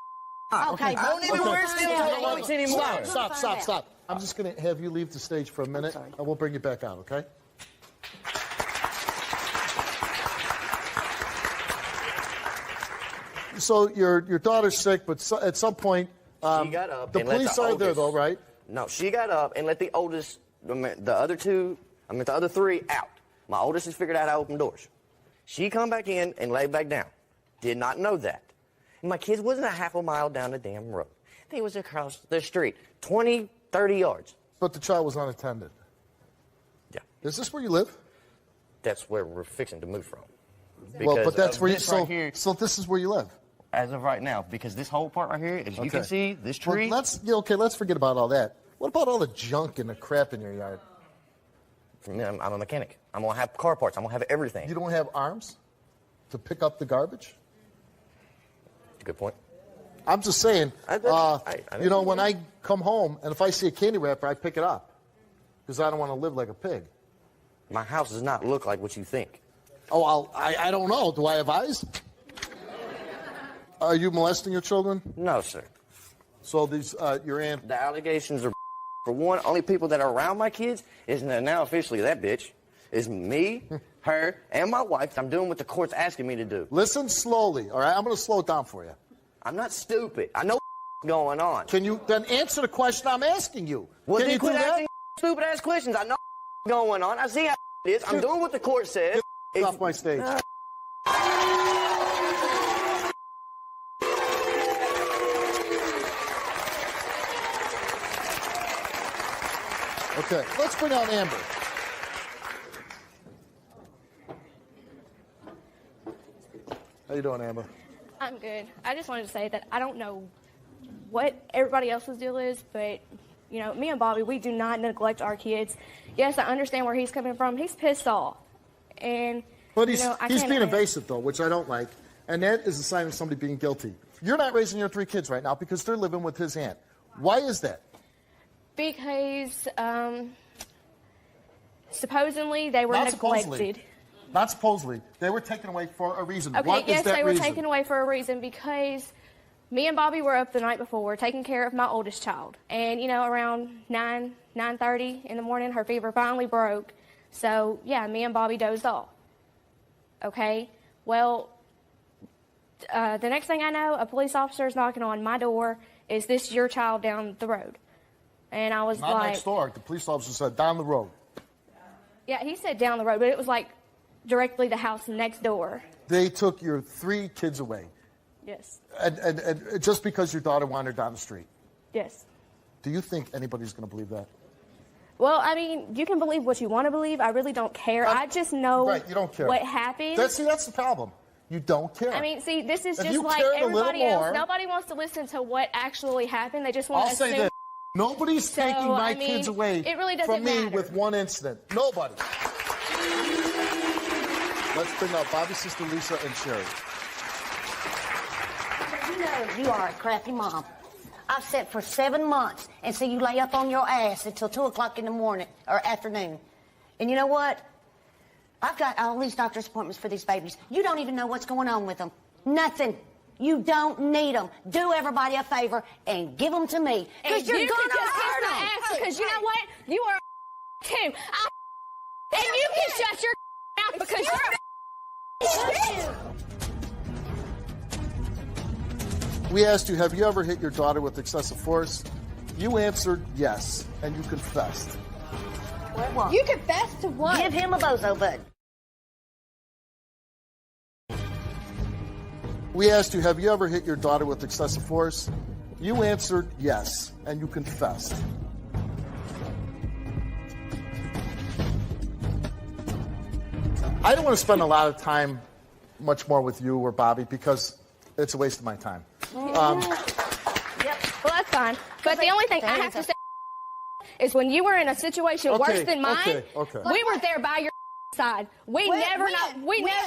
Okay, I don't even wear steel-toe boots anymore. Stop. I'm just going to have you leave the stage for a minute, and we'll bring you back out, okay? So your daughter's sick, but at some point, she got up. The and let police the are there, oldest- though, right? No, she got up and let the oldest, the other 3 out. My oldest has figured out how to open doors. She come back in and lay back down. Did not know that. And my kids wasn't a half a mile down the damn road. They was across the street, 20, 30 yards. But the child was unattended. Yeah. Is this where you live? That's where we're fixing to move from. Well, but that's where you, this right here, so this is where you live. as of right now, because this whole part right here, as you can see, this tree. Well, let's forget about all that. What about all the junk and the crap in your yard? I'm a mechanic. I'm gonna have car parts. I'm gonna have everything. You don't have arms to pick up the garbage? Good point. I'm just saying, when I come home and if I see a candy wrapper, I pick it up because I don't want to live like a pig. My house does not look like what you think. Oh, I don't know. Do I have eyes? Are you molesting your children? No, sir. So these, your aunt... The allegations are, for one, only people that are around my kids is now officially that bitch. Is me, her, and my wife. I'm doing what the court's asking me to do. Listen slowly, all right? I'm going to slow it down for you. I'm not stupid. I know going on. Can you then answer the question I'm asking you? Well, Can then you do quit that? asking stupid-ass questions. I know going on. I see how it is. I'm doing what the court says. Get off my stage. Okay, let's bring out Amber. How you doing, Amber? I'm good. I just wanted to say that I don't know what everybody else's deal is, but, you know, me and Bobby, we do not neglect our kids. Yes, I understand where he's coming from. He's pissed off. And, But he's I being can't- evasive, though, which I don't like. And that is a sign of somebody being guilty. You're not raising your 3 kids right now because they're living with his aunt. Why is that? Because supposedly they were Not neglected. supposedly. Not supposedly. They were taken away for a reason. Okay, What is yes, that they were reason? taken away for a reason because me and Bobby were up the night before taking care of my oldest child. And, you know, around 9:30 in the morning, her fever finally broke. So, yeah, me and Bobby dozed off. Okay? Well, the next thing I know, a police officer is knocking on my door. Is this your child down the road? And I was Not like... next door. The police officer said down the road. Yeah, he said down the road, but it was like directly the house next door. They took your 3 kids away. Yes. And just because your daughter wandered down the street. Yes. Do you think anybody's going to believe that? Well, I mean, you can believe what you want to believe. I really don't care. I just know right, you don't care. what happened. That's the problem. You don't care. I mean, see, this is If just you like cared a little everybody else. more- Nobody wants to listen to what actually happened. They just want I'll to say assume. this. Nobody's So, taking my I mean, kids away it really doesn't from me matter. with one incident. Nobody. Let's bring up Bobby's sister Lisa and Sherry. You know you are a crappy mom. I've sat for 7 months and see you lay up on your ass until 2 o'clock in the morning or afternoon. And you know what? I've got all these doctor's appointments for these babies. You don't even know what's going on with them. Nothing. You don't need them. Do everybody a favor and give them to me. Because you're going to hurt them. Because you know what? You are too. And you can shut your mouth because you're We asked you, have you ever hit your daughter with excessive force? You answered yes, and you confessed. What? You confessed to what? Give him a bozo bud. We asked you, have you ever hit your daughter with excessive force? You answered yes, and you confessed. I don't want to spend a lot of time much more with you or Bobby because it's a waste of my time. Yep. Well, that's fine. But the only thing I have to say is when you were in a situation worse than mine, we were there by your side. We never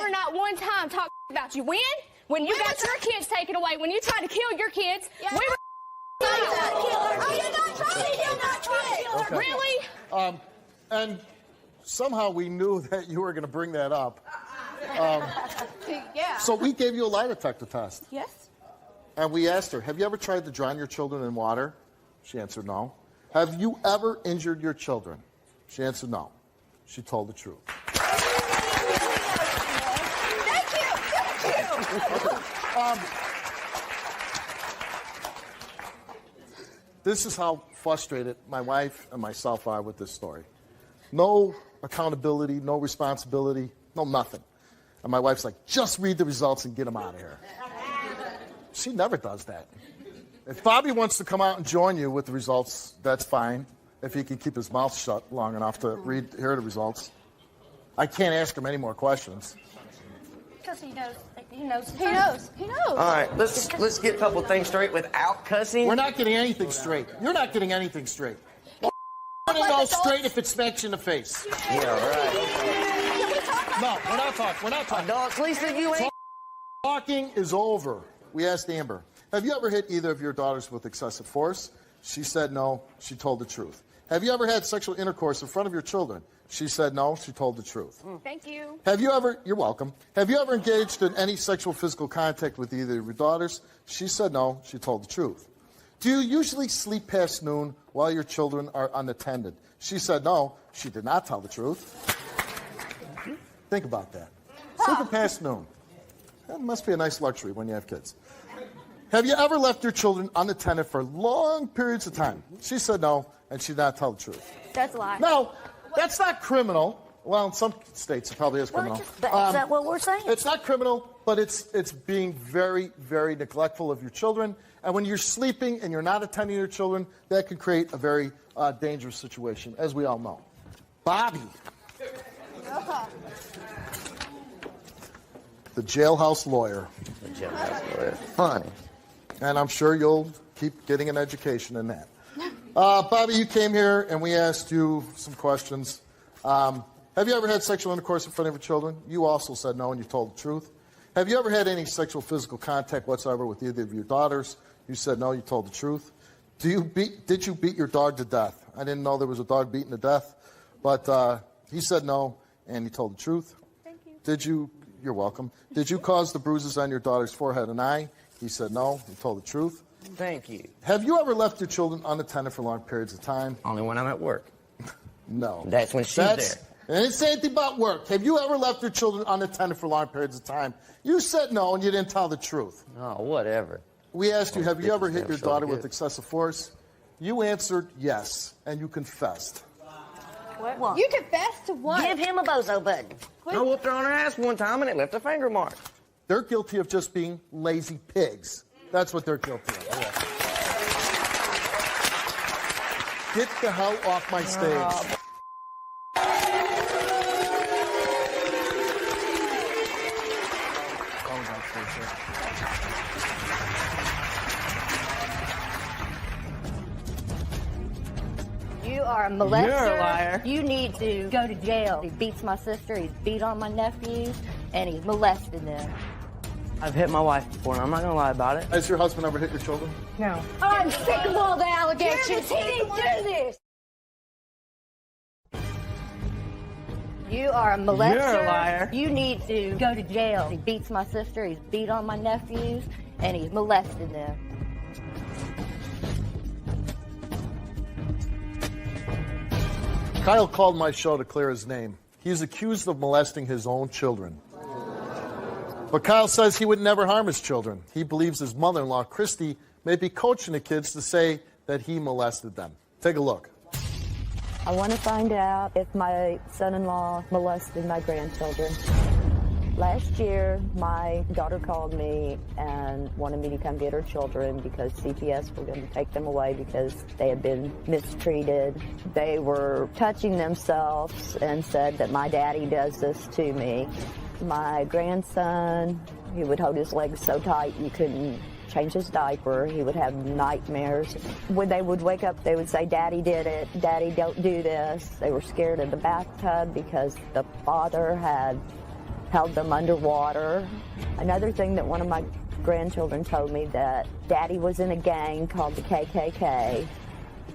not one time talked about you. When you got your kids taken away, when you tried to kill your kids, we were You're not trying. Really? And somehow we knew that you were going to bring that up. Yeah. So we gave you a lie detector test. Yes. And we asked her, have you ever tried to drown your children in water? She answered no. Have you ever injured your children? She answered no. She told the truth. This is how frustrated my wife and myself are with this story. No accountability, no responsibility, no nothing. And my wife's like, just read the results and get them out of here. She never does that. If Bobby wants to come out and join you with the results, that's fine. If he can keep his mouth shut long enough to hear the results. I can't ask him any more questions. Because he knows. He knows. He knows. He knows. All right, let's get a couple things straight without cussing. We're not getting anything straight. You're not getting anything straight. I want to know straight if it smacks you in the face. Yeah, right. No, we're not talking. We're not talking. Adults, Lisa, you ain't. Talking is over. We asked Amber, have you ever hit either of your daughters with excessive force? She said no. She told the truth. Have you ever had sexual intercourse in front of your children? She said no. She told the truth. Thank you. Have you ever, you're welcome, have you ever engaged in any sexual physical contact with either of your daughters? She said no. She told the truth. Do you usually sleep past noon while your children are unattended? She said no. She did not tell the truth. Think about that. Sleeping past noon. That must be a nice luxury when you have kids. Have you ever left your children unattended for long periods of time? She said no, and she did not tell the truth. That's a lie. No, that's not criminal. Well, in some states it probably is criminal. Is that what we're saying? It's not criminal, but it's being very, very neglectful of your children. And when you're sleeping and you're not attending your children, that can create a very dangerous situation, as we all know. Bobby. The jailhouse lawyer. The jailhouse lawyer. Funny. And I'm sure you'll keep getting an education in that. Bobby, you came here and we asked you some questions. Have you ever had sexual intercourse in front of your children? You also said no, and you told the truth. Have you ever had any sexual physical contact whatsoever with either of your daughters? You said no, you told the truth. Did you beat your dog to death? I didn't know there was a dog beaten to death, but he said no, and he told the truth. Thank you. You're welcome. Did you cause the bruises on your daughter's forehead and eye? He said no, he told the truth. Thank you. Have you ever left your children unattended for long periods of time? Only when I'm at work. No. That's when she's there. And I didn't say anything about work. Have you ever left your children unattended for long periods of time? You said no, and you didn't tell the truth. Oh, whatever. We asked you, have you ever hit your so daughter good. with excessive force? You answered yes, and you confessed. What? You confessed to what? Give him a bozo button. I whooped her on her ass one time, and it left a finger mark. They're guilty of just being lazy pigs. That's what they're guilty of. Yeah. Get the hell off my stage. You are a molester. You're a liar. You need to go to jail. He beats my sister. He's beat on my nephews, and he's molested them. I've hit my wife before, and I'm not gonna lie about it. Has your husband ever hit your children? No. I'm sick of all the allegations. He didn't do this. You are a molester. You're a liar. You need to go to jail. He beats my sister. He's beat on my nephews, and he's molested them. Kyle called my show to clear his name. He's accused of molesting his own children. But Kyle says he would never harm his children. He believes his mother-in-law, Christy, may be coaching the kids to say that he molested them. Take a look. I want to find out if my son-in-law molested my grandchildren. Last year, my daughter called me and wanted me to come get her children because CPS were going to take them away because they had been mistreated. They were touching themselves and said that my daddy does this to me. My grandson, he would hold his legs so tight you couldn't change his diaper. He would have nightmares. When they would wake up, they would say, "Daddy did it. Daddy, don't do this." They were scared of the bathtub because the father had held them underwater. Another thing that one of my grandchildren told me, that Daddy was in a gang called the KKK.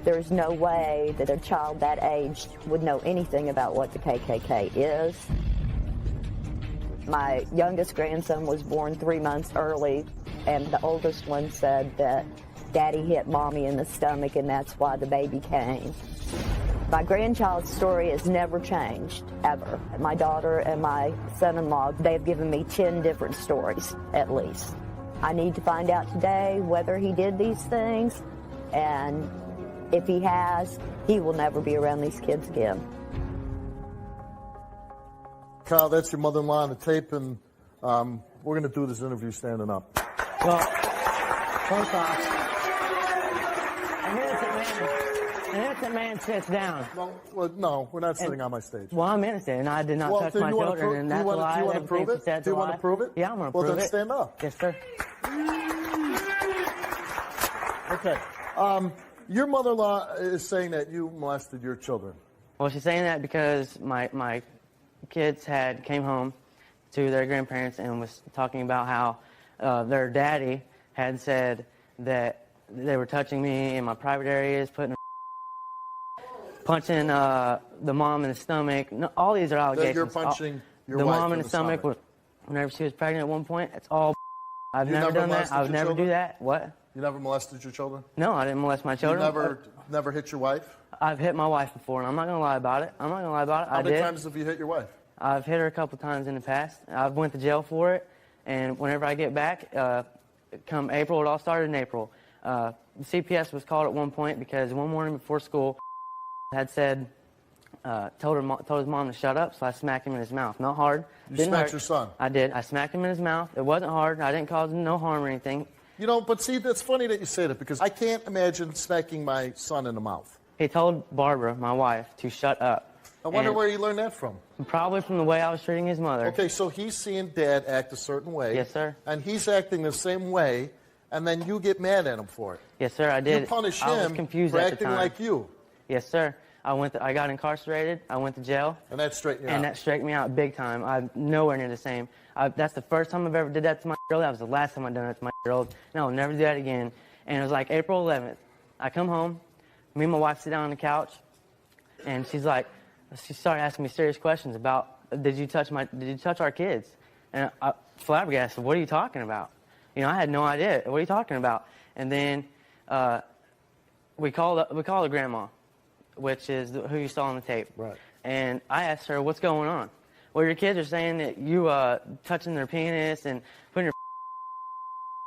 There's no way that a child that age would know anything about what the KKK is. My youngest grandson was born 3 months early, and the oldest one said that Daddy hit Mommy in the stomach, and that's why the baby came. My grandchild's story has never changed, ever. My daughter and my son-in-law, they've given me 10 different stories, at least. I need to find out today whether he did these things, and if he has, he will never be around these kids again. Kyle, that's your mother-in-law on the tape, and we're going to do this interview standing up. Well, first off, an innocent man sits down. No, we're not sitting on my stage. Well, I'm innocent, and I did not touch my children, and that's a lie. Do you want to prove it? Do you want to prove it? Yeah, I'm going to Well, prove then it. stand up. Yes, sir. Okay. Your mother-in-law is saying that you molested your children. Well, she's saying that because my kids came home to their grandparents and was talking about how their daddy had said that they were touching me in my private areas, punching the mom in the stomach. No, all these are allegations. That you're punching your the wife mom in in the stomach. Whenever she was pregnant at one point, it's all. I've You never never done that. molested I would your never children? do that. What? You never molested your children? No, I didn't molest my children. You never hit your wife? I've hit my wife before, and I'm not going to lie about it. I'm not going to lie about it. How many times have you hit your wife? I've hit her a couple times in the past. I've went to jail for it, and whenever I get back, come April, it all started in April. CPS was called at one point because one morning before school, had said, told his mom to shut up, so I smacked him in his mouth. Not hard. You smacked your son? I did. I smacked him in his mouth. It wasn't hard. I didn't cause him no harm or anything. You know, but see, that's funny that you say that because I can't imagine smacking my son in the mouth. He told Barbara, my wife, to shut up. I wonder where you learned that from. Probably from the way I was treating his mother. Okay, so he's seeing Dad act a certain way. Yes, sir. And he's acting the same way, and then you get mad at him for it. Yes, sir, I did. You punish I was him confused for at the acting time. like you. Yes, sir. I got incarcerated. I went to jail. And that straightened you out. And that straightened me out big time. I'm nowhere near the same. That's the first time I've ever did that to my girl. That was the last time I've done it to my girl. And I will never do that again. And it was like April 11th. I come home. Me and my wife sit down on the couch. And she started asking me serious questions about, did you touch our kids? And I flabbergasted, what are you talking about? You know, I had no idea. What are you talking about? And then we called the grandma, which is who you saw on the tape. Right. and I asked her, what's going on? Well, your kids are saying that you touching their penis and putting your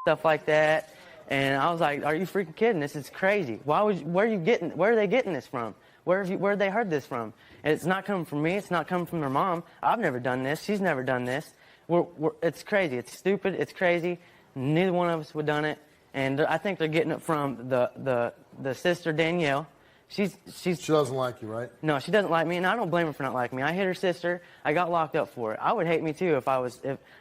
stuff like that. And I was like, are you freaking kidding? This is crazy. Where are they getting this from? Where have they heard this from? And it's not coming from me. It's not coming from their mom. I've never done this. She's never done this. It's crazy. It's stupid. It's crazy. Neither one of us would have done it. And I think they're getting it from the sister, Danielle. She doesn't like you, right? No, she doesn't like me, and I don't blame her for not liking me. I hit her sister. I got locked up for it. I would hate me too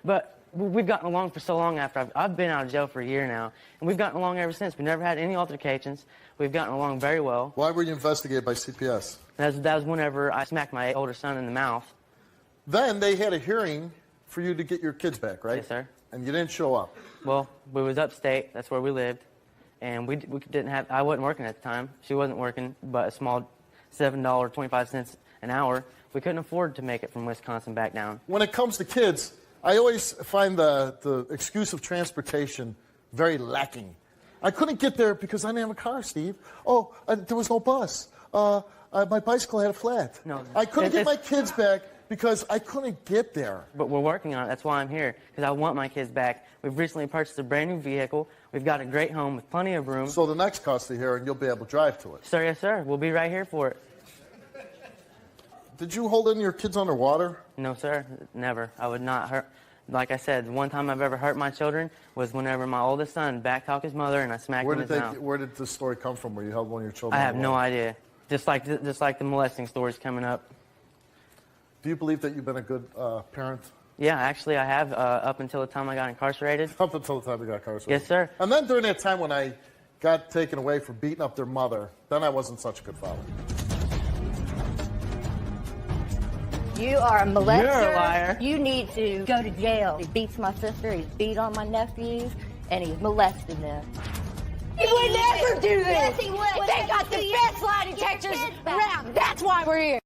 but we've gotten along for so long after I've been out of jail for a year now, and we've gotten along ever since. We never had any altercations. We've gotten along very well. Why were you investigated by CPS? That was whenever I smacked my older son in the mouth. Then they had a hearing for you to get your kids back, right? Yes, sir. And you didn't show up. Well, we was upstate. That's where we lived. And we didn't have, I wasn't working at the time. She wasn't working, but a small $7.25 an hour. We couldn't afford to make it from Wisconsin back down. When it comes to kids, I always find the excuse of transportation very lacking. I couldn't get there because I didn't have a car, Steve. There was no bus. My bicycle had a flat. No, I couldn't get my kids back because I couldn't get there. But we're working on it. That's why I'm here, because I want my kids back. We've recently purchased a brand new vehicle. We've got a great home with plenty of room. So the next custody hearing, you'll be able to drive to it. Sir, yes, sir. We'll be right here for it. Did you hold any of your kids underwater? No, sir. Never. I would not hurt. Like I said, the one time I've ever hurt my children was whenever my oldest son backtalked his mother and I smacked him in his mouth. Where did this story come from where you held one of your children I have underwater? no idea. Just like the molesting stories coming up. Do you believe that you've been a good parent? Yeah, actually I have up until the time I got incarcerated. Up until the time you got incarcerated? Yes, sir. And then during that time when I got taken away for beating up their mother, then I wasn't such a good father. You are a molester. You're a liar. You need to go to jail. He beats my sister. He's beat on my nephews, and he's molested them. He would never do this. Yes, he would. They got the best lie detectors around. That's why we're here.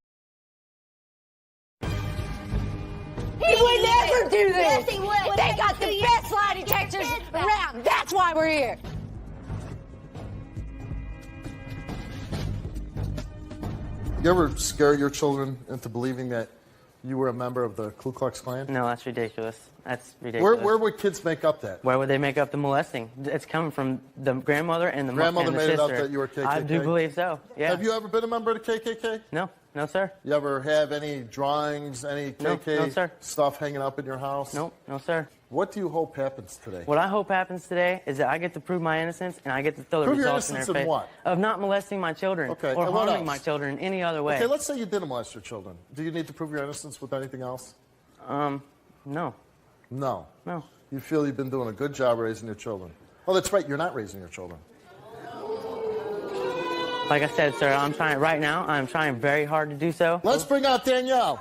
He would never do this. Yes, he would. They got the best lie detectors around. That's why we're here. You ever scare your children into believing that you were a member of the Ku Klux Klan? No, that's ridiculous. That's ridiculous. Where would kids make up that? Where would they make up the molesting? It's coming from the grandmother and the grandmother and the made sister. it up that you were KKK? I do believe so, yeah. Have you ever been a member of the KKK? No, sir. You ever have any drawings, any KK no, sir. stuff hanging up in your house? No, sir. What do you hope happens today? What I hope happens today is that I get to prove my innocence and I get to throw the Prove your results in their innocence in face. what? Of not molesting my children Okay, or and what harming else? my children in any other way. Okay, let's say you didn't molest your children. Do you need to prove your innocence with anything else? No. No. No. You feel you've been doing a good job raising your children. Oh, that's right. You're not raising your children. Like I said, sir, I'm trying very hard to do so. Let's bring out Danielle.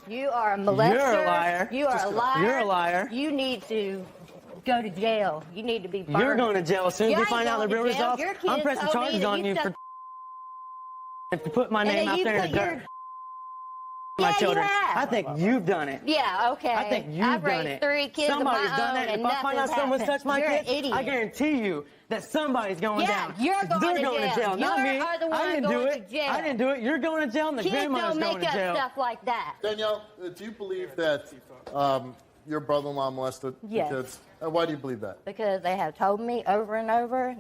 You are a molester. You're a liar. You are a liar. You're a liar. You need to go to jail. You need to be burned. You're going to jail as soon as You you ain't find out the going real to jail. results. Your kids I'm pressing told me charges that on you stuck- to put my name out there in the dirt. My Yeah, children. you have. I think you've done it. Yeah, okay. I think you've I've done raised it. 3 kids Somebody's of my done own, that. and If I find out nothing's someone's happened. touched my You're kids, an idiot. I guarantee you that somebody's going Yeah, down. you're going They're to going to jail. jail, not You me. are the one I didn't do going it. to jail. I didn't do it. You're going to jail, and the Kids grandmother's don't going make to up jail. stuff like that. Danielle, do you believe that your brother-in-law molested Yes. the kids? Why do you believe that? Because they have told me over and over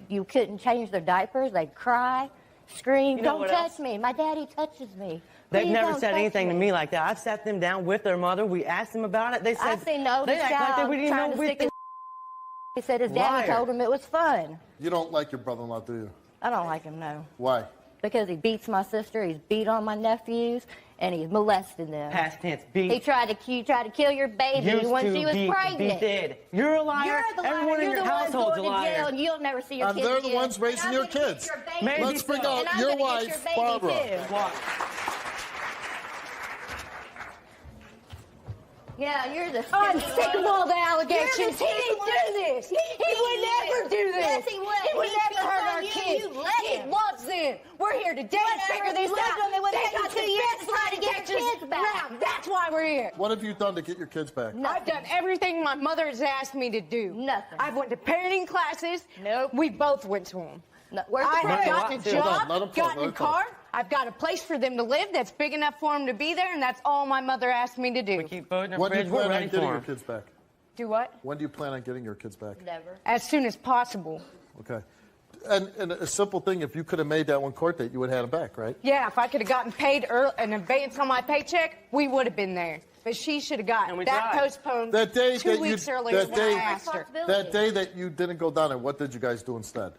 you couldn't change their diapers. They'd cry, scream, You know don't what touch else? me. My daddy touches me. They've Please never don't said touch anything me. to me like that. I've sat them down with their mother. We asked them about it. They said I've seen the oldest they act like child they didn't trying know to we stick his He said his daddy Liar. told him it was fun. You don't like your brother-in-law, do you? I don't like him, no. Why? Because he beats my sister, he's beat on my nephews, and he's molested them. Past tense, beat. He tried to kill your baby Used when to she was be pregnant. dead. You're a liar. You're the liar. Everyone in You're your the one household's going a liar. to jail, and you'll never see your And kids they're the again. ones raising And your I'm gonna kids. get your baby Maybe Let's bring too. out And I'm your gonna wife, get your baby Barbara. too. What? Yeah, you're the I'm sick of all the allegations. You're the He didn't do this. He would never do this. Yes, he would. He would He's never never hurt our kids. He loves them. We're here today to figure this out. They got 2 years to try to get your kids back. That's why we're here. What have you done to get your kids back? I've done everything my mother has asked me to do. Nothing. I've went to parenting classes. Nope. We both went to them. No, where's the I proof? have gotten a Hold on, let job, him talk, gotten let a him talk. car. I've got a place for them to live that's big enough for them to be there, and that's all my mother asked me to do. We keep food in our When do you fridge. We're plan on ready getting for your 'em. kids back? Do what? When do you plan on getting your kids back? Never. As soon as possible. Okay. And a simple thing, if you could have made that one court date, you would have had them back, right? Yeah, if I could have gotten paid early, in advance on my paycheck, we would have been there. But she should have gotten we that tried. postponed That day 2 that weeks you, earlier that than I day, asked her. that day that you didn't go down there, what did you guys do instead?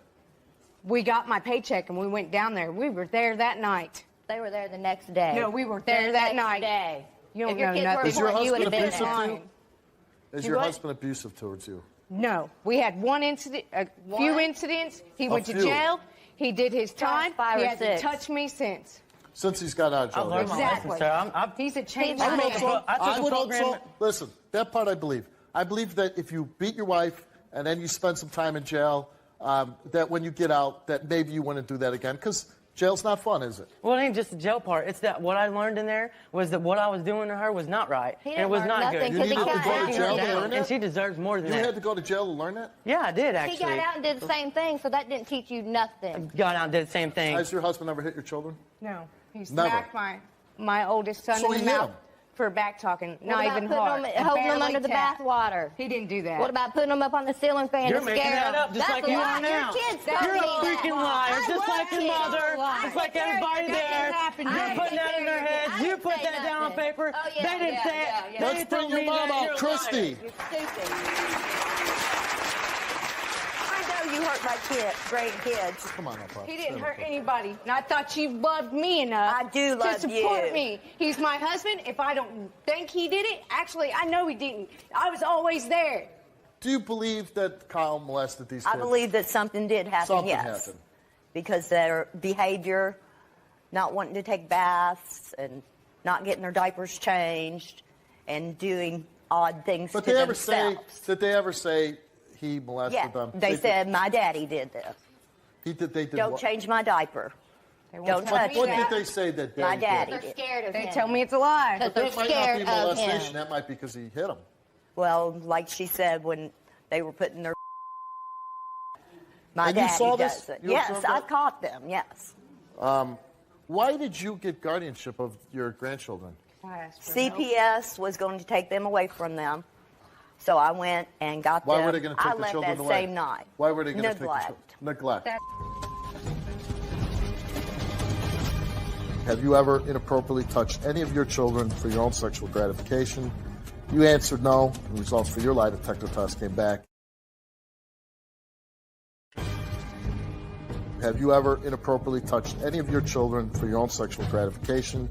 We got my paycheck and we went down there. We were there that night. They were there the next day. No, we were there that night. Day. You don't If your know kids nothing. were Is your born, you would husband have been abusive there. to you? Is You your what? husband abusive towards you? No, we had one incident, a few One? incidents. He went to few. jail. He did his time. 5 he or hasn't 6. touched me since. Since he's got out of I've jail. learned my Exactly. lesson, sir. He's a change I I would would man. also, I took I a would program- also, listen, that part I believe. I believe that if you beat your wife and then you spend some time in jail, that when you get out, that maybe you wouldn't do that again. Because jail's not fun, is it? Well, it ain't just the jail part. It's that what I learned in there was that what I was doing to her was not right. He And it didn't was learn not nothing good. You 'cause he needed to got go to out. jail to learn And that? she deserves more than You that. had to go to jail to learn that? Yeah, I did He actually. got out and did the same thing, so that didn't teach you nothing. Got out and did the same thing. Has your husband ever hit your children? No, he Never. smacked my oldest son So in he the hit mouth him. for back talking. What Not about even putting hard. them, and holding them barely under the tapped. bath water? He didn't do that. What about putting them up on the ceiling fan You're to making scare that them? up just That's like a you lie. are now. Your kids You're a told me freaking that. liar, I just was like your kidding. mother, just like everybody there. You're putting that in their heads. You put that down on paper. Oh, yeah, They didn't say it. yeah. They Let's bring told your me mom that. out, You're a Christy. You're stupid. I know you hurt my grandkids. Come on up, Pop. He didn't Stand hurt up. anymore. And I thought you loved me enough I do love to support you. me. He's my husband. If I don't think he did it, actually, I know he didn't. I was always there. Do you believe that Kyle molested these kids? I believe that something did happen, Something yes. happened. Because their behavior, not wanting to take baths and not getting their diapers changed and doing odd things But to did themselves. they ever say he molested Yeah, them? they said, my daddy did this. He did. They did. Don't what? change my diaper. Don't touch What me. did they say that My daddy daddy did? They're did. scared of They him. tell me it's a lie. But That they're might not scared be of molestation. him. That might be because he hit them. Well, like she said, when they were putting their... My And you daddy saw this? does it. You Yes, observed I that? caught them, yes. Why did you get guardianship of your grandchildren? CPS was going to take them away from them. So I went and got Why them. were they going to take I the left children that away? same night. Why were they going to take the Neglect. children? Neglect. Have you ever inappropriately touched any of your children for your own sexual gratification? You answered no. The results for your lie detector test came back. Have you ever inappropriately touched any of your children for your own sexual gratification?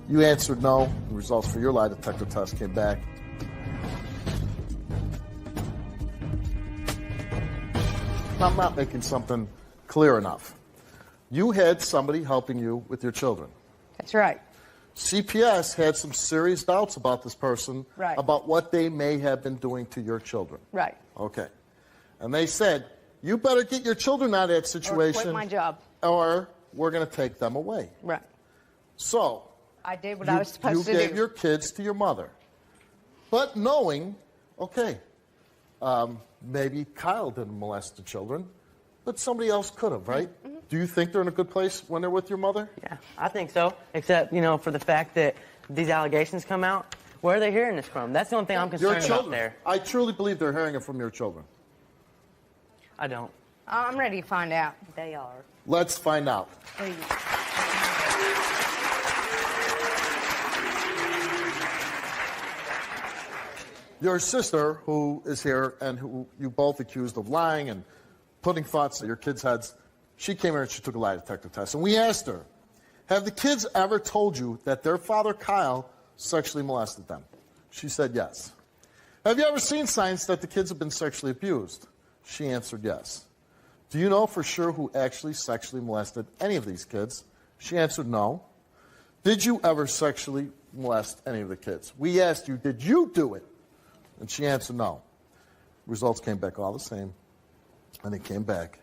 You answered no. The results for your lie detector test came back. I'm not making something clear enough. You had somebody helping you with your children. That's right. CPS had some serious doubts about this person, Right. about what they may have been doing to your children. Right. Okay. And they said, you better get your children out of that situation. Or quit my job. Or we're going to take them away. Right. So, I did what I was supposed to you gave do. your kids to your mother. But knowing, okay, maybe Kyle didn't molest the children, but somebody else could have, right? Mm-hmm. Do you think they're in a good place when they're with your mother? Yeah, I think so. Except, for the fact that these allegations come out. Where are they hearing this from? That's the only thing I'm Your concerned about children. there. I truly believe they're hearing it from your children. I don't. I'm ready to find out. They are. Let's find out. Your sister, who is here and who you both accused of lying and putting thoughts in your kids' heads, she came here and she took a lie detector test. And we asked her, have the kids ever told you that their father, Kyle, sexually molested them? She said yes. Have you ever seen signs that the kids have been sexually abused? She answered yes. Do you know for sure who actually sexually molested any of these kids? She answered no. Did you ever sexually molest any of the kids? We asked you, did you do it? And she answered no. Results came back all the same. And they came back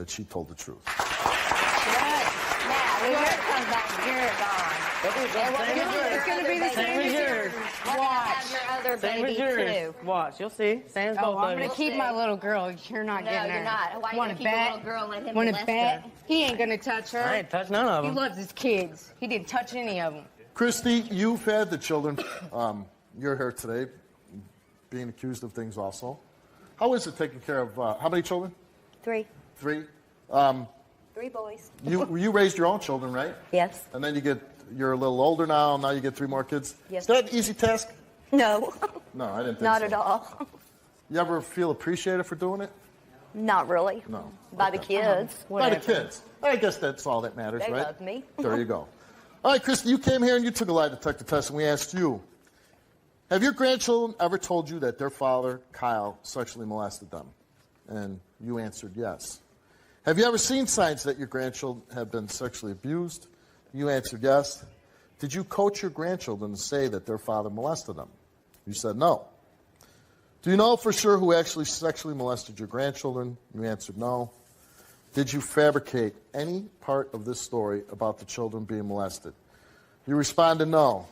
that she told the truth. Now, when yours comes back, you're gone. It's going to be the same as yours. Watch. Your other Same baby, as yours. too. Watch, you'll see. Same as both I'm of going you. to keep my little girl. You're not No, getting her. you're not. Why you Wanna gonna keep a bet? little girl and let him Wanna molest bet? her? He ain't going to touch her. I ain't touched none of He them. loves his kids. He didn't touch any of them. Christy, you've had the children. You're here today, being accused of things also. How is it taking care of, how many children? 3. 3? 3 boys. You raised your own children, right? Yes. And then you're a little older now you get 3 more kids? Yes. Is that an easy task? No. No, I didn't think Not so. at all. You ever feel appreciated for doing it? Not really. No. By the kids. By the kids. I guess that's all that matters, They right? love me. There you go. All right, Christy, you came here and you took a lie detector test, and we asked you, have your grandchildren ever told you that their father, Kyle, sexually molested them? And you answered yes. Have you ever seen signs that your grandchildren have been sexually abused? You answered yes. Did you coach your grandchildren to say that their father molested them? You said no. Do you know for sure who actually sexually molested your grandchildren? You answered no. Did you fabricate any part of this story about the children being molested? You responded no.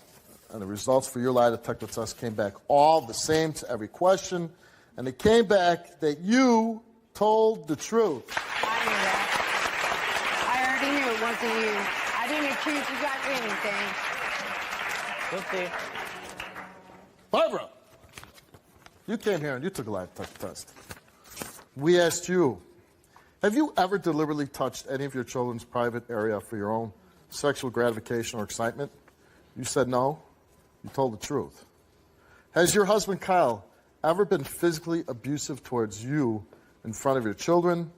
And the results for your lie detector test came back all the same to every question. And it came back that you told the truth. I knew that. I already knew it wasn't you. I didn't accuse you guys of anything. You'll see. Barbara, you came here and you took a lie detector test. We asked you, have you ever deliberately touched any of your children's private area for your own sexual gratification or excitement? You said no. You told the truth. Has your husband, Kyle, ever been physically abusive towards you in front of your children?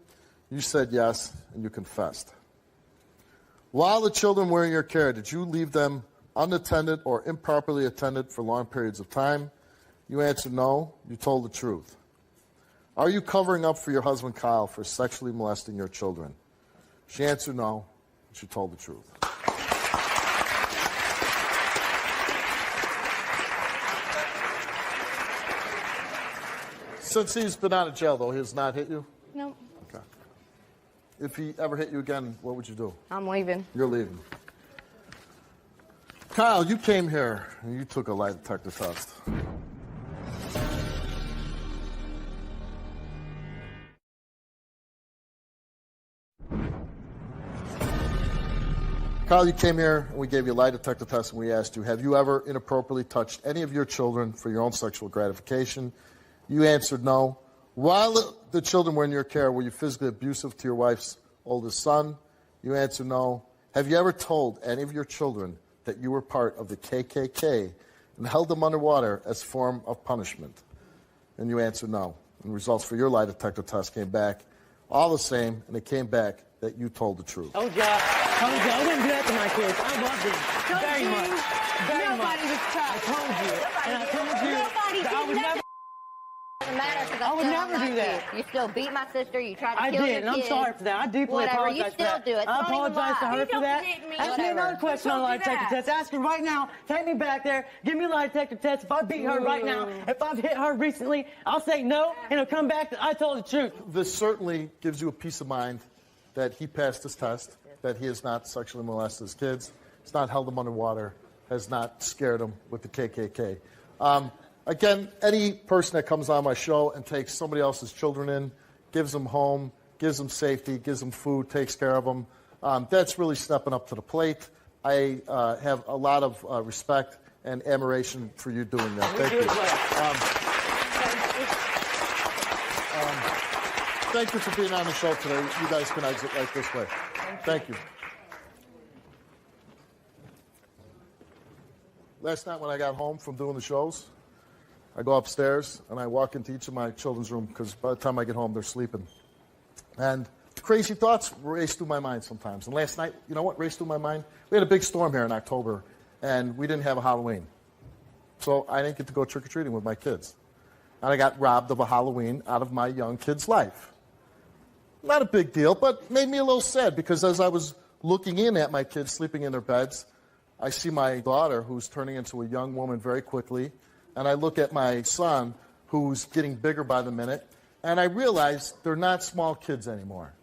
You said yes, and you confessed. While the children were in your care, did you leave them unattended or improperly attended for long periods of time? You answered no. You told the truth. Are you covering up for your husband, Kyle, for sexually molesting your children? She answered no. She told the truth. Since he's been out of jail, though, he has not hit you? No. Okay. If he ever hit you again, what would you do? I'm leaving. You're leaving. Kyle, you came here and you took a lie detector test. Kyle, you came here and we gave you a lie detector test and we asked you, have you ever inappropriately touched any of your children for your own sexual gratification? You answered no. While the children were in your care, were you physically abusive to your wife's oldest son? You answered no. Have you ever told any of your children that you were part of the KKK and held them underwater as a form of punishment? And you answered no. And the results for your lie detector test came back all the same, and it came back that you told the truth. Oh, God. I wouldn't do that to my kids. I love them very much. Very Nobody much. was touched. I told you. And I told you that I would never. Doesn't matter because I would still never don't do like that. You still beat my sister. You tried to I kill did, your and I'm kids. sorry for that. I deeply Whatever. apologize You for still that. do it. I Don't even apologize to lie. her You for don't that. hit me. Ask me Whatever. another question on lie detector test. Ask her right now. Take me back there. Give me a lie detector test. If I beat her right now, if I've hit her recently, I'll say no, and it'll come back that I told the truth. This certainly gives you a peace of mind that he passed his test, that he has not sexually molested his kids, has not held them underwater, has not scared them with the KKK. Again, any person that comes on my show and takes somebody else's children in, gives them home, gives them safety, gives them food, takes care of them, that's really stepping up to the plate. I have a lot of respect and admiration for you doing that. Thank you. Thank you for being on the show today. You guys can exit right this way. Thank you. Last night when I got home from doing the shows, I go upstairs and I walk into each of my children's room because by the time I get home, they're sleeping. And crazy thoughts race through my mind sometimes. And last night, you know what raced through my mind? We had a big storm here in October, and we didn't have a Halloween. So I didn't get to go trick-or-treating with my kids. And I got robbed of a Halloween out of my young kid's life. Not a big deal, but made me a little sad because as I was looking in at my kids sleeping in their beds, I see my daughter who's turning into a young woman very quickly, and I look at my son who's getting bigger by the minute, and I realize they're not small kids anymore.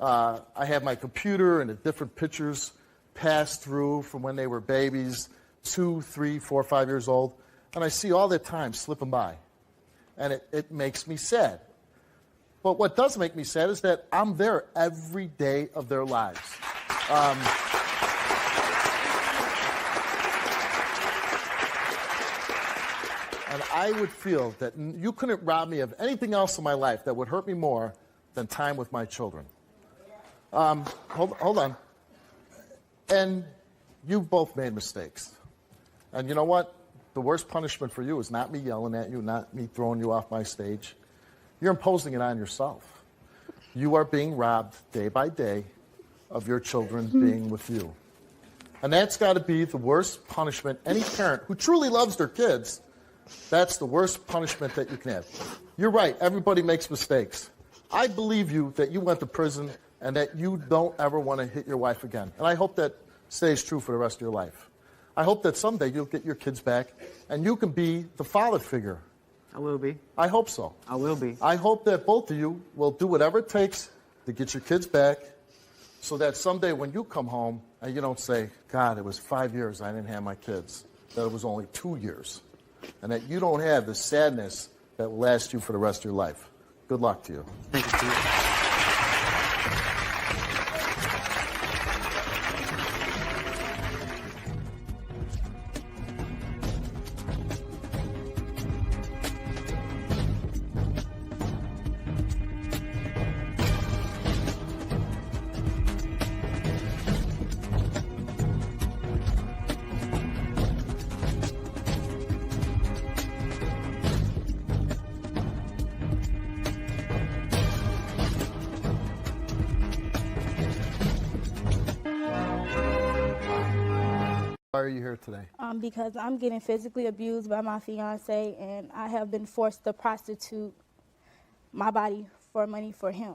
I have my computer and the different pictures passed through from when they were babies, 2, 3, 4, 5 years old, and I see all that time slipping by. And it makes me sad. But what does make me sad is that I'm there every day of their lives. And I would feel that you couldn't rob me of anything else in my life that would hurt me more than time with my children. Hold on. And you've both made mistakes. And you know what? The worst punishment for you is not me yelling at you, not me throwing you off my stage. You're imposing it on yourself. You are being robbed day by day of your children being with you. And that's got to be the worst punishment. Any parent who truly loves their kids, that's the worst punishment that you can have. You're right. Everybody makes mistakes. I believe you that you went to prison and that you don't ever want to hit your wife again. And I hope that stays true for the rest of your life. I hope that someday you'll get your kids back and you can be the father figure. I will be. I hope so. I will be. I hope that both of you will do whatever it takes to get your kids back so that someday when you come home and you don't say, God, it was 5 years I didn't have my kids, that it was only 2 years, and that you don't have the sadness that will last you for the rest of your life. Good luck to you. Thank you, Steve. Why are you here today? Because I'm getting physically abused by my fiance, and I have been forced to prostitute my body for money for him.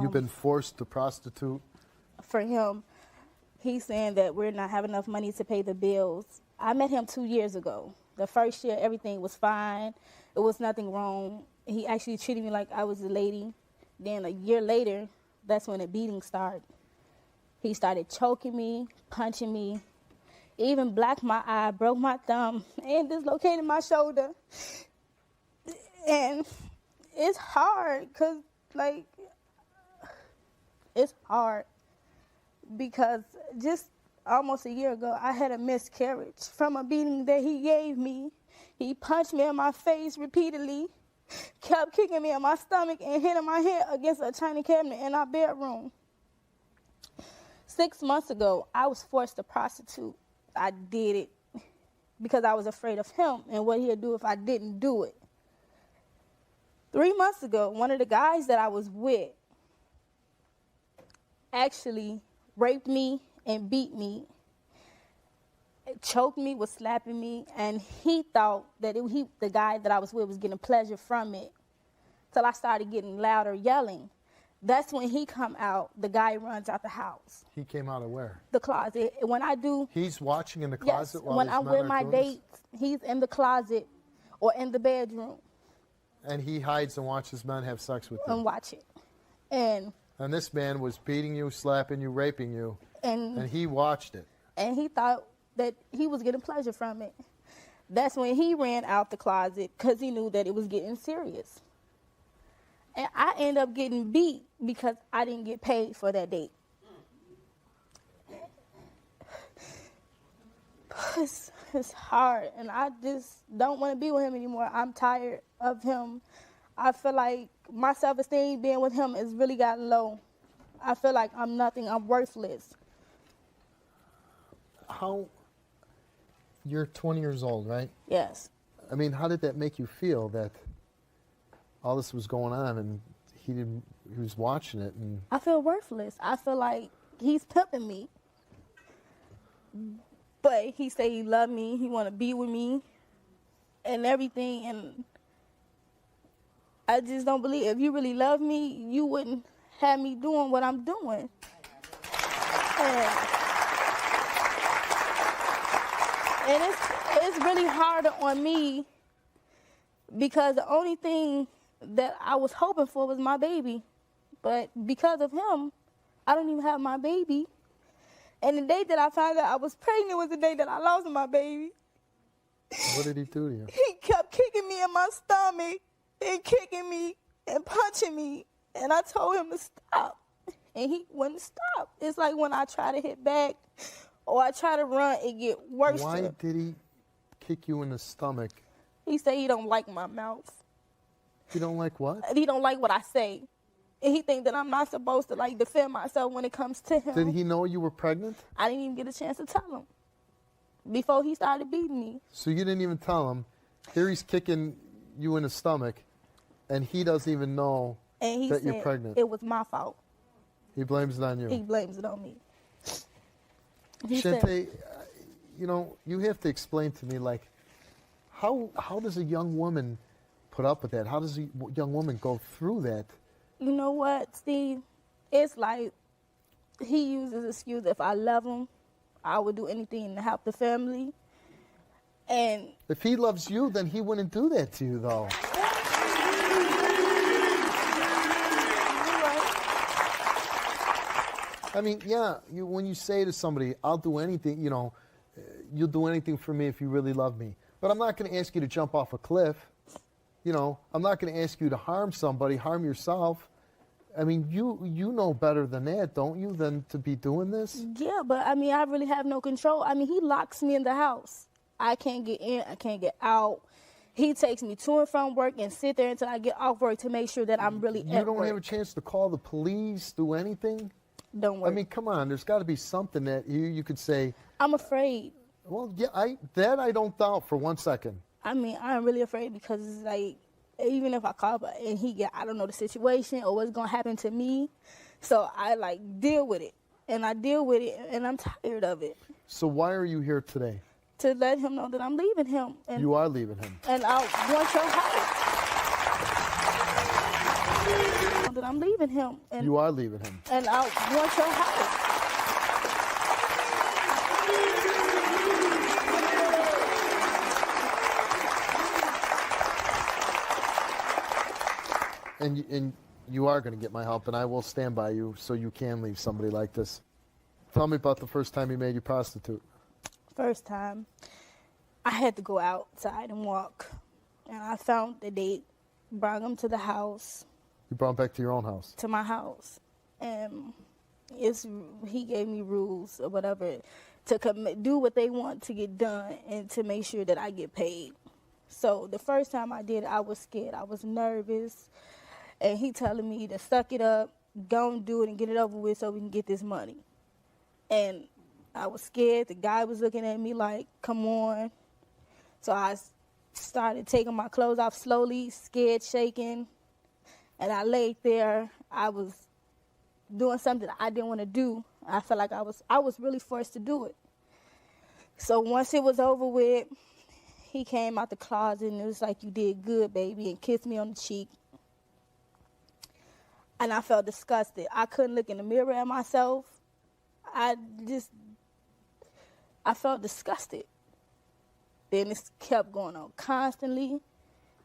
You've been forced to prostitute? For him. He's saying that we're not having enough money to pay the bills. I met him 2 years ago. The first year, everything was fine. It was nothing wrong. He actually treated me like I was a lady. Then a year later, that's when the beating started. He started choking me, punching me, even blacked my eye, broke my thumb, and dislocated my shoulder. And it's hard, because, it's hard. Because just almost a year ago, I had a miscarriage from a beating that he gave me. He punched me in my face repeatedly, kept kicking me in my stomach, and hitting my head against a china cabinet in our bedroom. 6 months ago, I was forced to prostitute. I did it because I was afraid of him and what he'd do if I didn't do it. 3 months ago, one of the guys that I was with actually raped me and beat me, choked me, was slapping me, and he thought that the guy that I was with was getting pleasure from it, till I started getting louder yelling. That's when he come out, the guy runs out the house. He came out of where? The closet. When I do... He's watching in the closet while when these I'm men with are my doing this? dates, he's in the closet or in the bedroom. And he hides and watches men have sex with you? And watch it. And this man was beating you, slapping you, raping you, and he watched it. And he thought that he was getting pleasure from it. That's when he ran out the closet because he knew that it was getting serious. And I ended up getting beat because I didn't get paid for that date. It's hard, and I just don't want to be with him anymore. I'm tired of him. I feel like my self-esteem being with him has really got low. I feel like I'm nothing. I'm worthless. You're 20 years old, right? Yes. I mean, how did that make you feel that all this was going on and he was watching it? And I feel worthless. I feel like he's pimping me. But he say he love me, he want to be with me and everything, and I just don't believe if you really love me, you wouldn't have me doing what I'm doing. And it's really harder on me because the only thing that I was hoping for was my baby. But because of him, I don't even have my baby. And the day that I found out I was pregnant was the day that I lost my baby. What did he do to you? He kept kicking me in my stomach and kicking me and punching me. And I told him to stop. And he wouldn't stop. It's like when I try to hit back or I try to run, it get worse. Why did he kick you in the stomach? He said he don't like my mouth. He don't like what? He don't like what I say. And he think that I'm not supposed to like defend myself when it comes to him. Did he know you were pregnant? I didn't even get a chance to tell him before he started beating me. So you didn't even tell him. Here he's kicking you in the stomach, and he doesn't even know And he that said you're pregnant. it was my fault. He blames it on you. He blames it on me. He Shante, said, you know, you have to explain to me, like, how does a young woman put up with that? How does a young woman go through that? you know what, Steve? It's like he uses excuse. If I love him, I would do anything to help the family. And If he loves you, then he wouldn't do that to you, though. I mean, yeah, when you say to somebody, I'll do anything, you know, you'll do anything for me if you really love me. But I'm not going to ask you to jump off a cliff. You know, I'm not going to ask you to harm somebody, harm yourself. I mean, you know better than that, don't you, than to be doing this? yeah, but I mean, I really have no control. I mean, he locks me in the house. I can't get in, I can't get out. He takes me to and from work and sit there until I get off work to make sure that I'm really You at don't work. have a chance to call the police, do anything? Don't worry. I mean, come on, there's got to be something that you could say. I'm afraid. Well, yeah, I don't doubt for 1 second. I mean, I'm really afraid because it's like, even if I call and I don't know the situation or what's going to happen to me. So I like deal with it. And I deal with it and I'm tired of it. So why are you here today? To let him know that I'm leaving him. And, You are leaving him. And I want your house. That I'm leaving him. And, You are leaving him. And I want your house. And you are going to get my help, and I will stand by you so you can leave somebody like this. Tell me about the first time you made you prostitute. First time, I had to go outside and walk. And I found that they brought him to the house. You brought him back to your own house. To my house. And he gave me rules or whatever to do what they want to get done and to make sure that I get paid. So the first time I did it, I was scared. I was nervous. And he telling me to suck it up, go and do it and get it over with so we can get this money. And I was scared. The guy was looking at me like, come on. So I started taking my clothes off slowly, scared, shaking. And I laid there. I was doing something I didn't want to do. I felt like I was really forced to do it. So once it was over with, he came out the closet and it was like, you did good, baby, and kissed me on the cheek. And I felt disgusted. I couldn't look in the mirror at myself. I felt disgusted. Then it kept going on constantly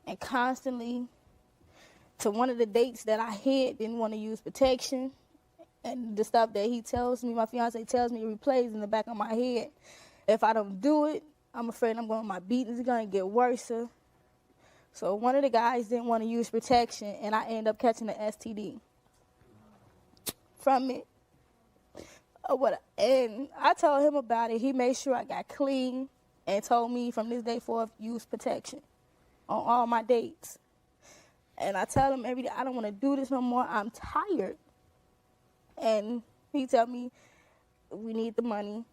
and constantly. To one of the dates that I had, didn't want to use protection. And the stuff that he tells me, my fiance tells me, it replays in the back of my head. If I don't do it, I'm afraid my beating is going to get worse. So one of the guys didn't want to use protection, and I ended up catching an STD from it. And I told him about it. He made sure I got clean and told me from this day forth, use protection on all my dates. And I tell him every day, I don't want to do this no more. I'm tired. And he tell me, we need the money.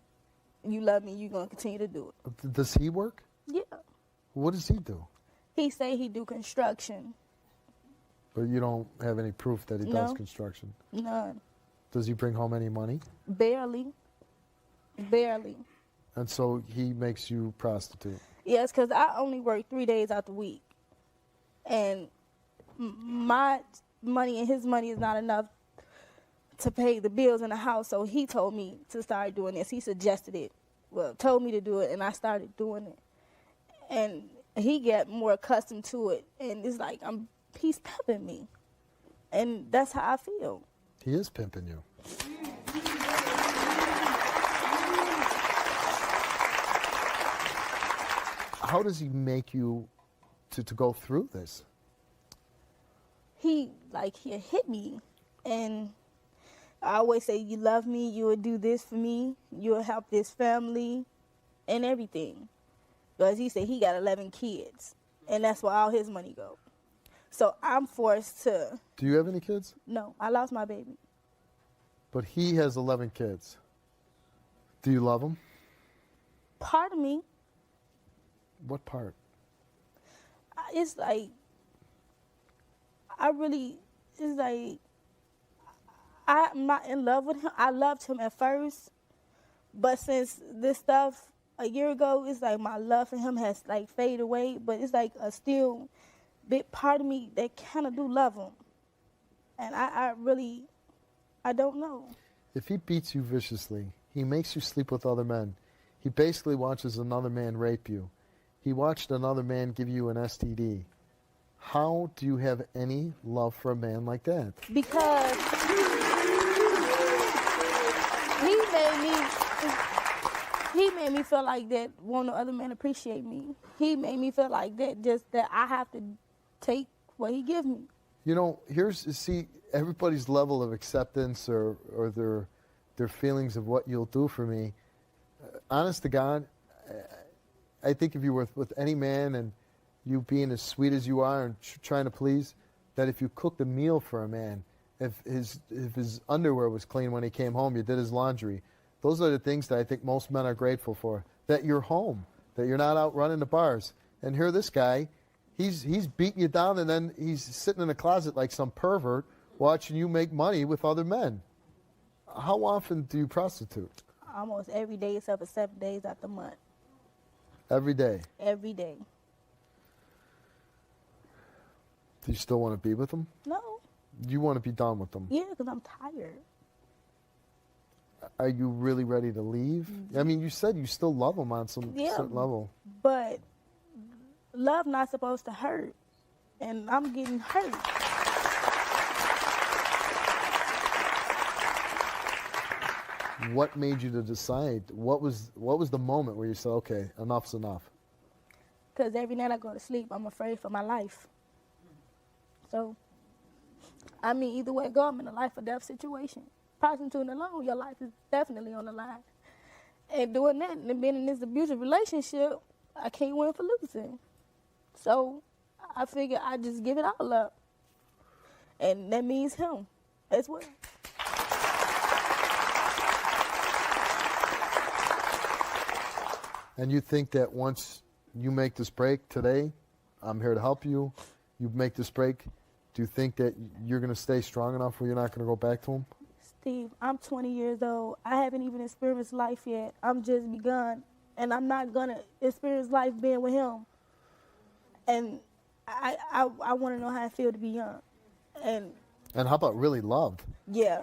You love me. You're going to continue to do it. Does he work? Yeah. What does he do? He say he do construction. But you don't have any proof that he does construction? None. Does he bring home any money? Barely. Barely. And so he makes you prostitute? Yes, because I only work 3 days out the week. And my money and his money is not enough to pay the bills in the house. So he told me to start doing this. He suggested it. Well, told me to do it, and I started doing it. And he got more accustomed to it. And it's like, he's pimping me. And that's how I feel. He is pimping you. How does he make you to go through this? He hit me, and I always say, you love me, you would do this for me, you will help this family and everything. Because he said he got 11 kids, and that's where all his money go. So I'm forced to... Do you have any kids? No, I lost my baby. But he has 11 kids. Do you love him? Part of me, What part? it's like, I'm not in love with him. I loved him at first, but since this stuff a year ago, it's like my love for him has like faded away, but it's like a still big part of me that kind of do love him. And I don't know. If he beats you viciously, he makes you sleep with other men, he basically watches another man rape you, he watched another man give you an STD, how do you have any love for a man like that? Because he made me feel like that won't no other man appreciate me. He made me feel like that, just that I have to take what he give me. You know, everybody's level of acceptance or their feelings of what you'll do for me. Honest to God, I think if you were with any man and you being as sweet as you are and trying to please, that if you cooked a meal for a man, if his underwear was clean when he came home, you did his laundry. Those are the things that I think most men are grateful for. That you're home, that you're not out running the bars. And here this guy, he's beating you down, and then he's sitting in a closet like some pervert watching you make money with other men. How often do you prostitute? Almost every day except for 7 days out the month. Every day? Every day. Do you still want to be with them? No. You want to be done with them? Yeah, because I'm tired. Are you really ready to leave? I mean, you said you still love them on some certain level. But love not supposed to hurt, and I'm getting hurt. What made you to decide? What was the moment where you said, okay, enough's enough? Because every night I go to sleep, I'm afraid for my life. So, I mean, either way it go, I'm in a life or death situation. Prostituting alone, your life is definitely on the line. And doing that and being in this abusive relationship, I can't win for losing. So, I figure I just give it all up. And that means him as well. And you think that once you make this break today, I'm here to help you, you make this break, do you think that you're going to stay strong enough where you're not going to go back to him? Steve, I'm 20 years old. I haven't even experienced life yet. I'm just begun. And I'm not going to experience life being with him. And I want to know how I feel to be young. And how about really loved? Yeah.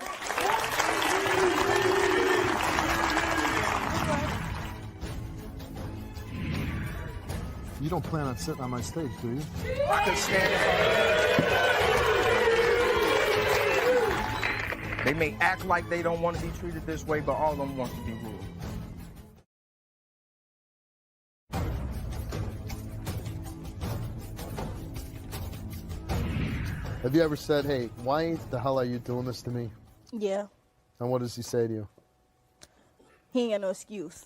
You don't plan on sitting on my stage, do you? I can stand it. They may act like they don't want to be treated this way, but all of them want to be ruled. Have you ever said, hey, why the hell are you doing this to me? Yeah. And what does he say to you? He ain't got no excuse.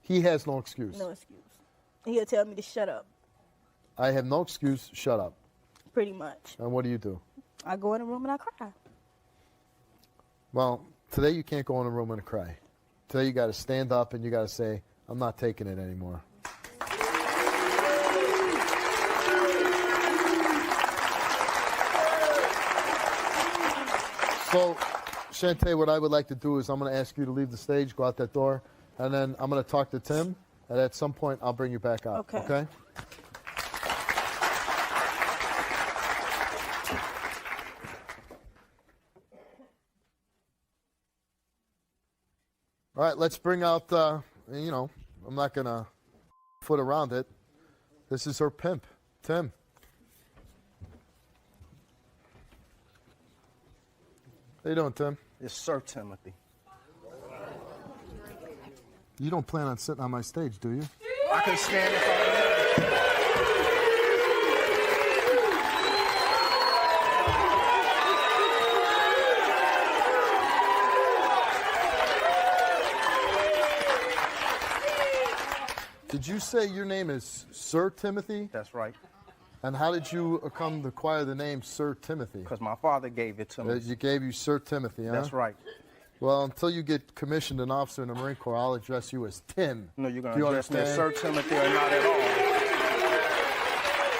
He has no excuse. No excuse. He'll tell me to shut up. I have no excuse, shut up. Pretty much. And what do you do? I go in the room and I cry. Well, today you can't go in a room and cry. Today you got to stand up and you got to say, I'm not taking it anymore. So, Shantae, what I would like to do is I'm going to ask you to leave the stage, go out that door, and then I'm going to talk to Tim, and at some point I'll bring you back up. Okay? All right, let's bring out, I'm not going to foot around it. This is her pimp, Tim. How you doing, Tim? It's Sir Timothy. You don't plan on sitting on my stage, do you? I can stand if I want. Did you say your name is Sir Timothy? That's right. And how did you come to acquire the name Sir Timothy? Because my father gave it to me. You gave you Sir Timothy, huh? That's right. Well, until you get commissioned an officer in the Marine Corps, I'll address you as Tim. No, you're going to address me as Sir Timothy or not at all.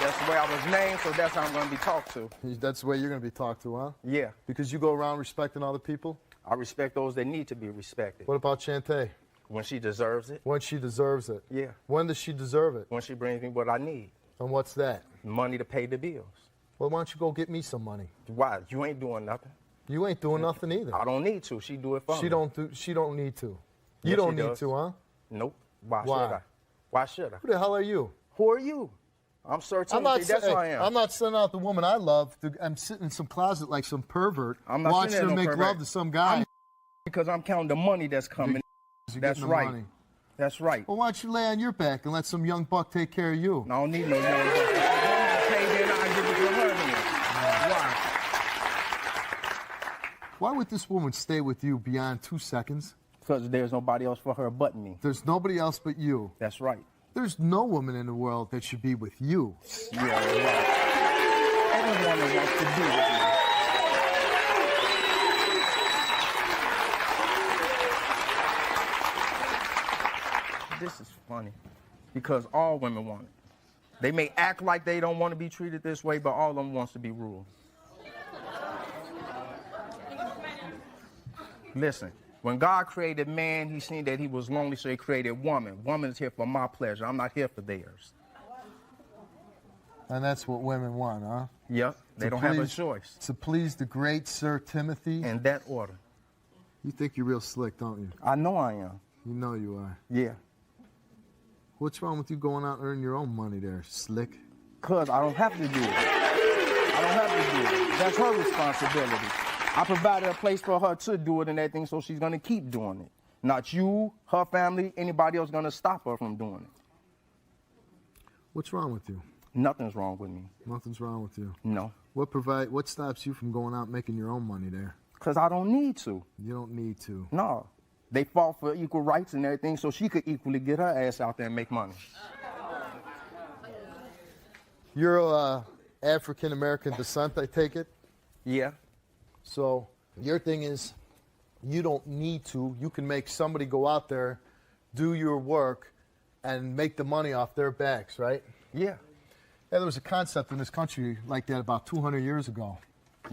That's the way I was named, so that's how I'm going to be talked to. That's the way you're going to be talked to, huh? Yeah. Because you go around respecting other people? I respect those that need to be respected. What about Shantae? When she deserves it. When she deserves it? Yeah. When does she deserve it? When she brings me what I need. And what's that? Money to pay the bills. Well, why don't you go get me some money? Why? You ain't doing nothing. You ain't doing nothing either. I don't need to. She do it for me. She don't need to. You Yes, don't she need does. to, huh? Nope. Why should I? Why should I? Who the hell are you? Who are you? I'm Sir Timothy. That's who I am. I'm not sending out the woman I love. I'm sitting in some closet like some pervert, I'm not watching her sitting there, make no pervert. love to some guy. Because I'm counting the money that's coming. That's right. Money. That's right. Well, why don't you lay on your back and let some young buck take care of you? I don't need no young buck. Pay then I give it to her then. Why? Why would this woman stay with you beyond 2 seconds? Because there's nobody else for her but me. There's nobody else but you. That's right. There's no woman in the world that should be with you. Yeah, right. Everyone that wants to be with me. This is funny because all women want it. They may act like they don't want to be treated this way, but all of them wants to be ruled. Listen, when God created man, he seen that he was lonely, so he created woman. Woman is here for my pleasure. I'm not here for theirs. And that's what women want, huh? Yep, they don't have a choice. To please the great Sir Timothy? In that order. You think you're real slick, don't you? I know I am. You know you are. Yeah. What's wrong with you going out and earning your own money there, slick? Because I don't have to do it. I don't have to do it. That's her responsibility. I provided a place for her to do it and everything, so she's going to keep doing it. Not you, her family, anybody else going to stop her from doing it. What's wrong with you? Nothing's wrong with me. Nothing's wrong with you? No. What stops you from going out and making your own money there? Because I don't need to. You don't need to? No. They fought for equal rights and everything so she could equally get her ass out there and make money. You're African-American descent, I take it? Yeah. So your thing is you don't need to. You can make somebody go out there, do your work, and make the money off their backs, right? Yeah. Yeah, there was a concept in this country like that about 200 years ago.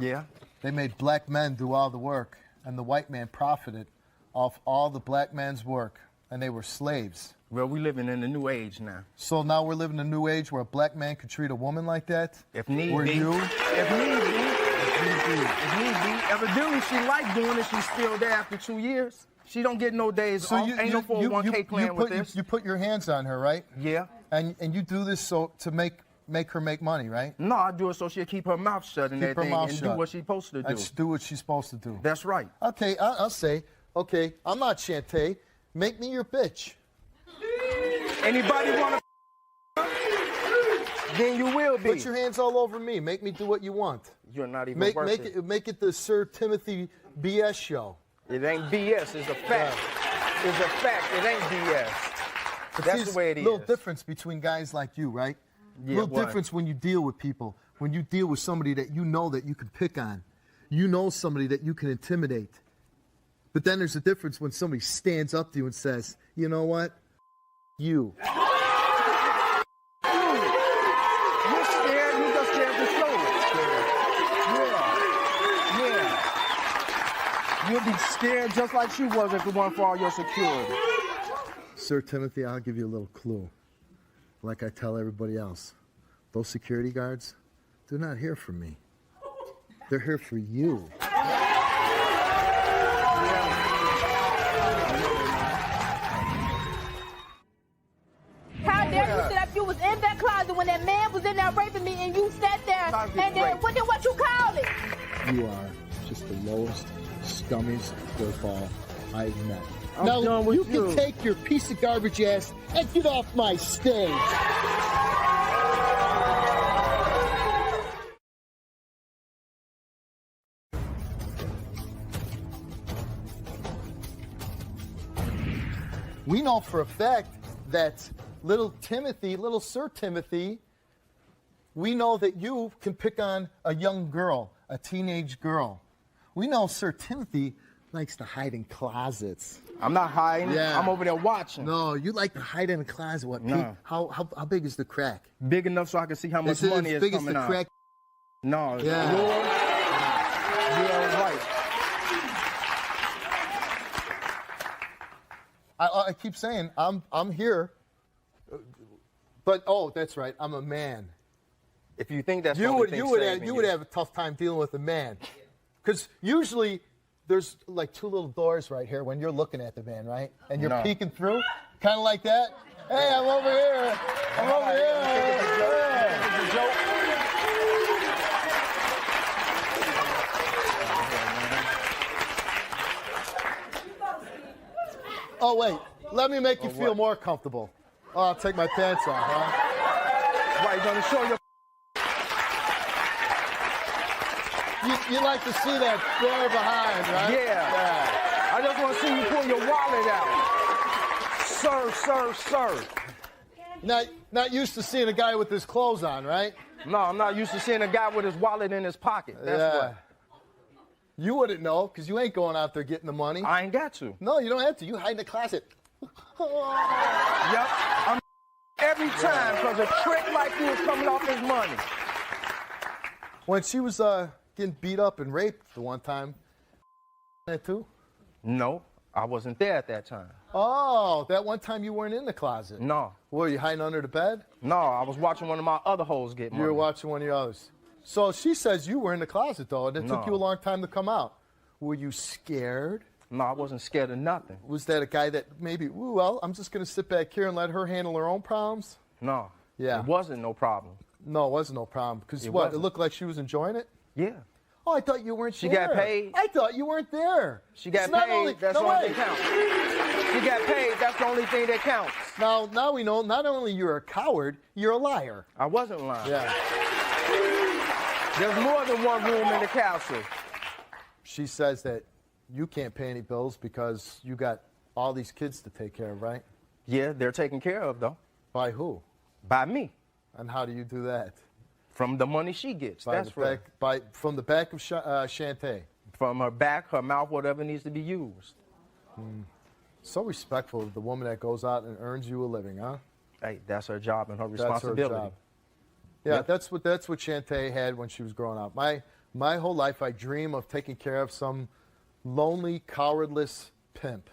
Yeah. They made black men do all the work, and the white man profited off all the black men's work, and they were slaves. Well, we're living in a new age now. So now we're living in a new age where a black man could treat a woman like that? If need Where be. you? If need be. If need be. Evidently, she liked doing it. She's still there after 2 years. She don't get no days off. Ain't no 401k plan with this. You put your hands on her, right? Yeah. And you do this so to make her make money, right? No, I do it so she'll keep her mouth shut and everything and do what she's supposed to do. And do what she's supposed to do. That's right. Okay, I'll say, okay, I'm not Shantae. Make me your bitch. Anybody want to then you will be. Put your hands all over me. Make me do what you want. You're not even make worth it. Make it the Sir Timothy BS show. It ain't BS. It's a fact. Yeah. It's a fact. It ain't BS. But that's the way it is. Little difference between guys like you, right? Yeah, little difference when you deal with people. When you deal with somebody that you know that you can pick on. You know somebody that you can intimidate. But then there's a difference when somebody stands up to you and says, you know what? You. You're scared. You just scared to show it. Yeah. You'll be scared just like she was if it weren't for all your security. Sir Timothy, I'll give you a little clue. Like I tell everybody else, those security guards, they're not here for me. They're here for you. How dare you sit up? You was in that closet when that man was in there raping me and you sat there and then what you call it? You are just the lowest scummiest dirtball I've met. I'm now, done with you you. can take your piece of garbage ass and get off my stage. We know for a fact that little Sir Timothy, we know that you can pick on a young girl, a teenage girl. We know Sir Timothy likes to hide in closets. I'm not hiding. Yeah. I'm over there watching. No, you like to hide in a closet. What? No. Pete? How big is the crack? Big enough so I can see how much Is it money as is big as coming the out. crack? No. Yeah. You're right. I keep saying I'm here, but that's right. I'm a man. If you think that's you what would they you think would saving have you would have a tough time dealing with a man, because usually there's like two little doors right here when you're looking at the man, right? And you're No. peeking through, kind of like that. Hey, I'm over here. I'm over here. Oh wait, let me make you feel more comfortable. Oh, I'll take my pants off, huh? Why, you gonna show your You like to see that there behind, right? Yeah. I just want to see you pull your wallet out. Sir. Not used to seeing a guy with his clothes on, right? No, I'm not used to seeing a guy with his wallet in his pocket. That's what. You wouldn't know, because you ain't going out there getting the money. I ain't got to. No, you don't have to. You hide in the closet. Yep. I'm every time, because a trick like you is coming off his money. When she was getting beat up and raped the one time, that too? No, I wasn't there at that time. Oh, that one time you weren't in the closet? No. Were you hiding under the bed? No, I was watching one of my other hoes get money. You were watching one of the others. So she says you were in the closet, though, and it took No. you a long time to come out. Were you scared? No, I wasn't scared of nothing. Was that a guy that maybe, well, I'm just going to sit back here and let her handle her own problems? No. Yeah. It wasn't no problem. No, it wasn't no problem. Because It what? wasn't. It looked like she was enjoying it? Yeah. Oh, I thought you weren't She there. got paid. I thought you weren't there. She got It's not paid. only- That's no, the only wait. thing counts. She got paid. That's the only thing that counts. Now we know not only you're a coward, you're a liar. I wasn't lying. Yeah. There's more than one room in the castle. She says that you can't pay any bills because you got all these kids to take care of, right? Yeah, they're taken care of, though. By who? By me. And how do you do that? From the money she gets. That's right. From the back of Shantae. From her back, her mouth, whatever needs to be used. So respectful of the woman that goes out and earns you a living, huh? Hey, that's her job and her That's her responsibility. job. Yeah, Yep. that's what Shantae had when she was growing up. My whole life, I dream of taking care of some lonely, cowardless pimp.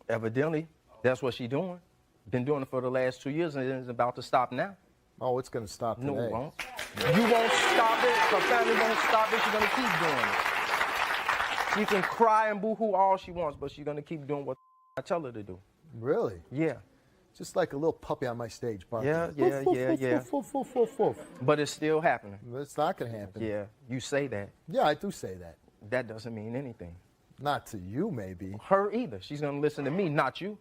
Evidently, that's what she's doing. Been doing it for the last 2 years, and it's about to stop now. Oh, it's going to stop today. No, it won't. You won't stop it. Her family won't stop it. She's going to keep doing it. She can cry and boo-hoo all she wants, but she's going to keep doing what I tell her to do. Really? Yeah. Just like a little puppy on my stage, barking. Yeah. But it's still happening. It's not going to happen. Yeah, you say that. Yeah, I do say that. That doesn't mean anything. Not to you, maybe. Her either. She's going to listen to me, not you.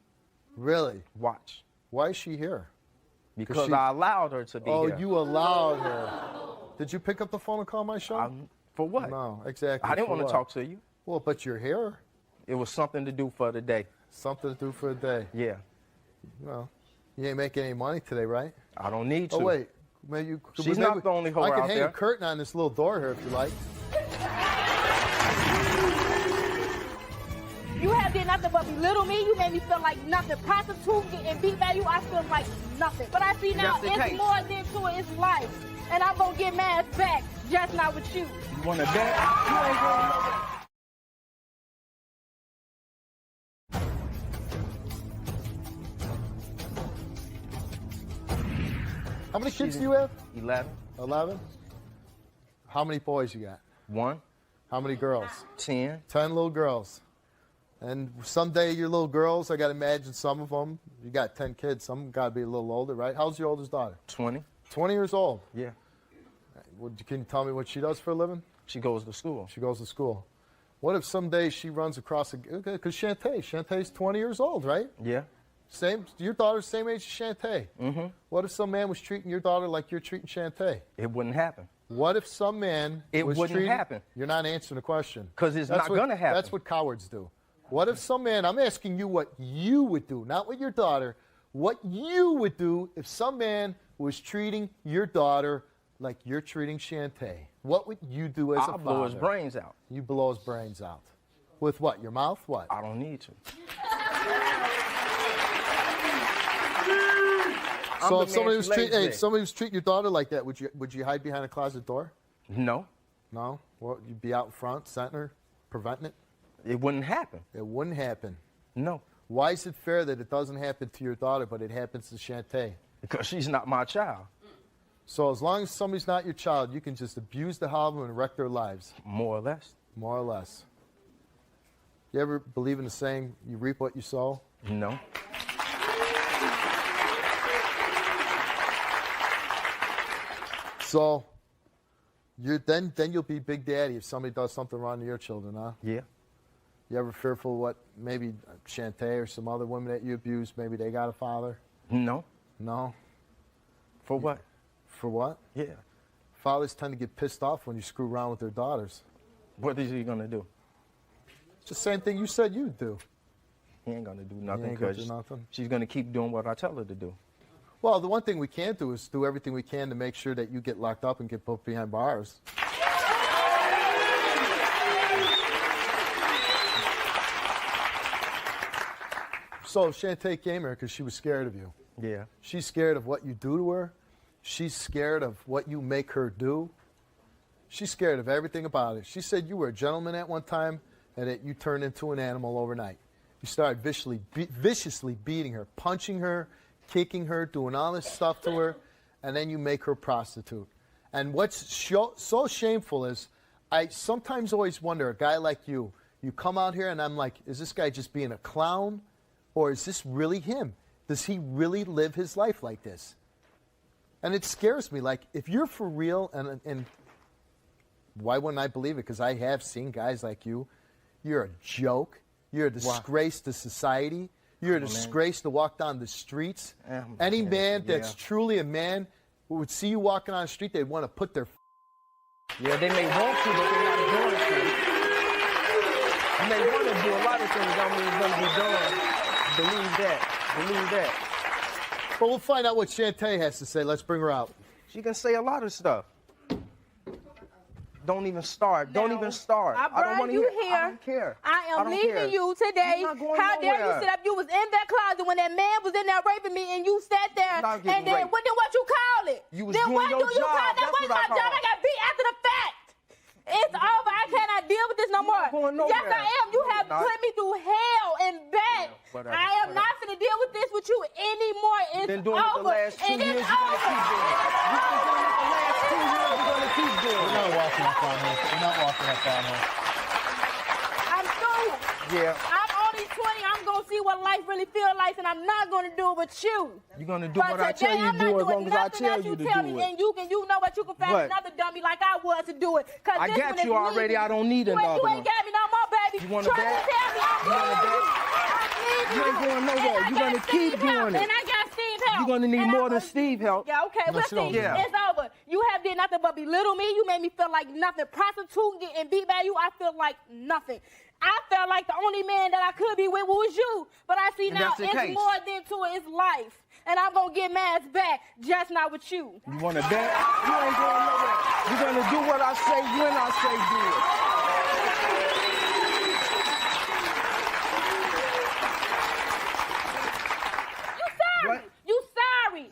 Really? Watch. Why is she here? Because I allowed her to be here. Oh, you allowed her. Did you pick up the phone and call my show? For what? No, exactly. I didn't For want to what? talk to you. Well, but you're here. It was something to do for the day. Something to do for a day. Yeah. Well, you ain't making any money today, right? I don't need to. Oh, wait. Maybe you, She's not the only hoe I can out hang there. a curtain on this little door here if you like. You have did nothing but belittle me. You made me feel like nothing. Prostitute and beat value, I feel like nothing. But I see now Just in it's case. more than to it. It's life. And I'm going to get mad back, just not with you. You want to bet? You ain't going nowhere. How many kids do you have? 11. 11? How many boys you got? 1. How many girls? 10. 10 little girls. And someday your little girls, I got to imagine some of them, you got 10 kids, some got to be a little older, right? How's your oldest daughter? 20. 20 years old. Yeah. Can you tell me what she does for a living? She goes to school. She goes to school. What if someday she runs across because Shantae's 20 years old, right? Yeah. Your daughter's same age as Shantae. Mm-hmm. What if some man was treating your daughter like you're treating Shantae? It wouldn't happen. What if some man was wouldn't treating... happen. You're not answering the question. Because it's not going to happen. That's what cowards do. What if some man... I'm asking you what you would do, not with your daughter. What you would do if some man was treating your daughter like you're treating Shantae. What would you do as a father? I'll blow his brains out. You blow his brains out. With what? Your mouth? What? I don't need to. So if somebody was treating your daughter like that, would you hide behind a closet door? No. No? Well, you'd be out in front, setting her, preventing it? It wouldn't happen. It wouldn't happen. No. Why is it fair that it doesn't happen to your daughter, but it happens to Shantae? Because she's not my child. So as long as somebody's not your child, you can just abuse the hell of them and wreck their lives. More or less. More or less. You ever believe in the saying, you reap what you sow? No. So, then you'll be Big Daddy if somebody does something wrong to your children, huh? Yeah. You ever fearful what maybe Shantae or some other women that you abuse, maybe they got a father? No. No? For what? For what? Yeah. Fathers tend to get pissed off when you screw around with their daughters. What is he going to do? It's the same thing you said you'd do. He ain't going to do nothing ain't gonna do because nothing? she's going to keep doing what I tell her to do. Well, the one thing we can do is do everything we can to make sure that you get locked up and get put behind bars. So Shantae came here because she was scared of you. Yeah. She's scared of what you do to her. She's scared of what you make her do. She's scared of everything about it. She said you were a gentleman at one time and that you turned into an animal overnight. You started viciously beating her, punching her, kicking her, doing all this stuff to her, and then you make her a prostitute. And what's so shameful is I sometimes always wonder, a guy like you come out here and I'm like, is this guy just being a clown? Or is this really him? Does he really live his life like this? And it scares me. Like, if you're for real, and why wouldn't I believe it? Because I have seen guys like you. You're a joke. You're a disgrace to society. You're a disgrace to walk down the streets. Any man that's truly a man who would see you walking on the street, they'd want to put their... Yeah, they may want to, but they're not doing it. And they want to do a lot of things don't mean it's going to be done. Believe that. Believe that. But we'll find out what Shantae has to say. Let's bring her out. She can say a lot of stuff. Don't even start. Don't even start. I don't want to hear. I don't care. I am leaving you today. How dare you sit up? You was in that closet when that man was in there raping me, and you sat there. And then what you call it? You was doing your job. That was my job. I got beat after the fact. It's over. I cannot deal with this no more. Yes, I am. You have put me through hell and back. I am not going to deal with this with you anymore. It's been doing it the last 2 years. You're going to keep doing it. We're not walking up on her. We're not walking up on her. I'm through. Yeah. I'm only 20. I'm going to see what life really feels like, and I'm not going to do it with you. You're going to do what I tell you to do as long as I tell you to do it. And you know what? You can find another dummy like I was to do it. I got you already. I don't need another one. You ain't got me no more, baby. You want to bet? You ain't going nowhere. You're going to keep doing it. And I got Steve help. You're going to need more than Steve help. Yeah, okay. Well, Steve, it's over. You have did nothing but belittle me. You made me feel like nothing. Prostitute and beat by you, I feel like nothing. I felt like the only man that I could be with was you. But I see now it's more than to it. It's life. And I'm going to get Mads back, just not with you. You want to bet? You ain't going nowhere. You're going to do what I say when I say do it.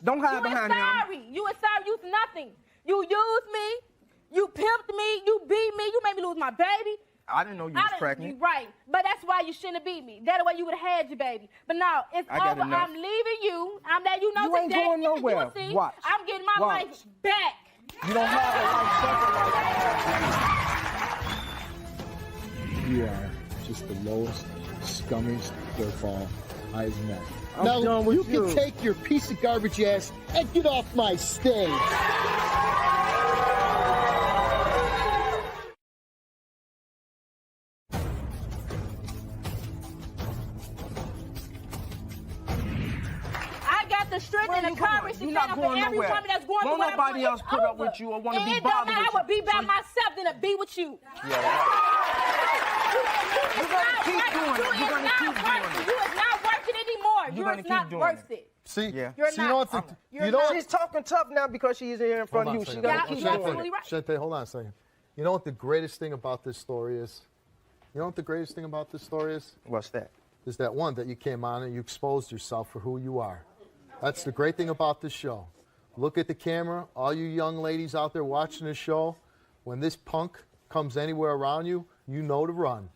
Don't hide behind him. You are sorry. You nothing. You used me. You pimped me. You beat me. You made me lose my baby. I didn't know you was pregnant. Right. But that's why you shouldn't have beat me. That way you would have had your baby. But now, it's over. Enough. I'm leaving you. I'm letting you know you today. You ain't going nowhere. See, watch. I'm getting my life back. You don't have a life You are just the lowest, scummiest dirtball I've met. I'm done with you can take your piece of garbage ass and get off my stage. and the courage to stand up for every woman that's going through what I'm nobody going else put up with you or want to be it don't bothered matter. with I would be by myself than to be with you. Yeah. You're gonna keep doing it. You're gonna keep doing it. You is not working anymore. You're You're not worth it. See, yeah. You're so not. you know She's talking tough now because she's here in front of you. She's gonna keep doing it. Shante, hold on a second. You know what the greatest thing about this story is? You know what the greatest thing about this story is? What's that? Is that one, that you came on and you exposed yourself for who you are. That's the great thing about this show. Look at the camera, all you young ladies out there watching this show. When this punk comes anywhere around you, you know to run.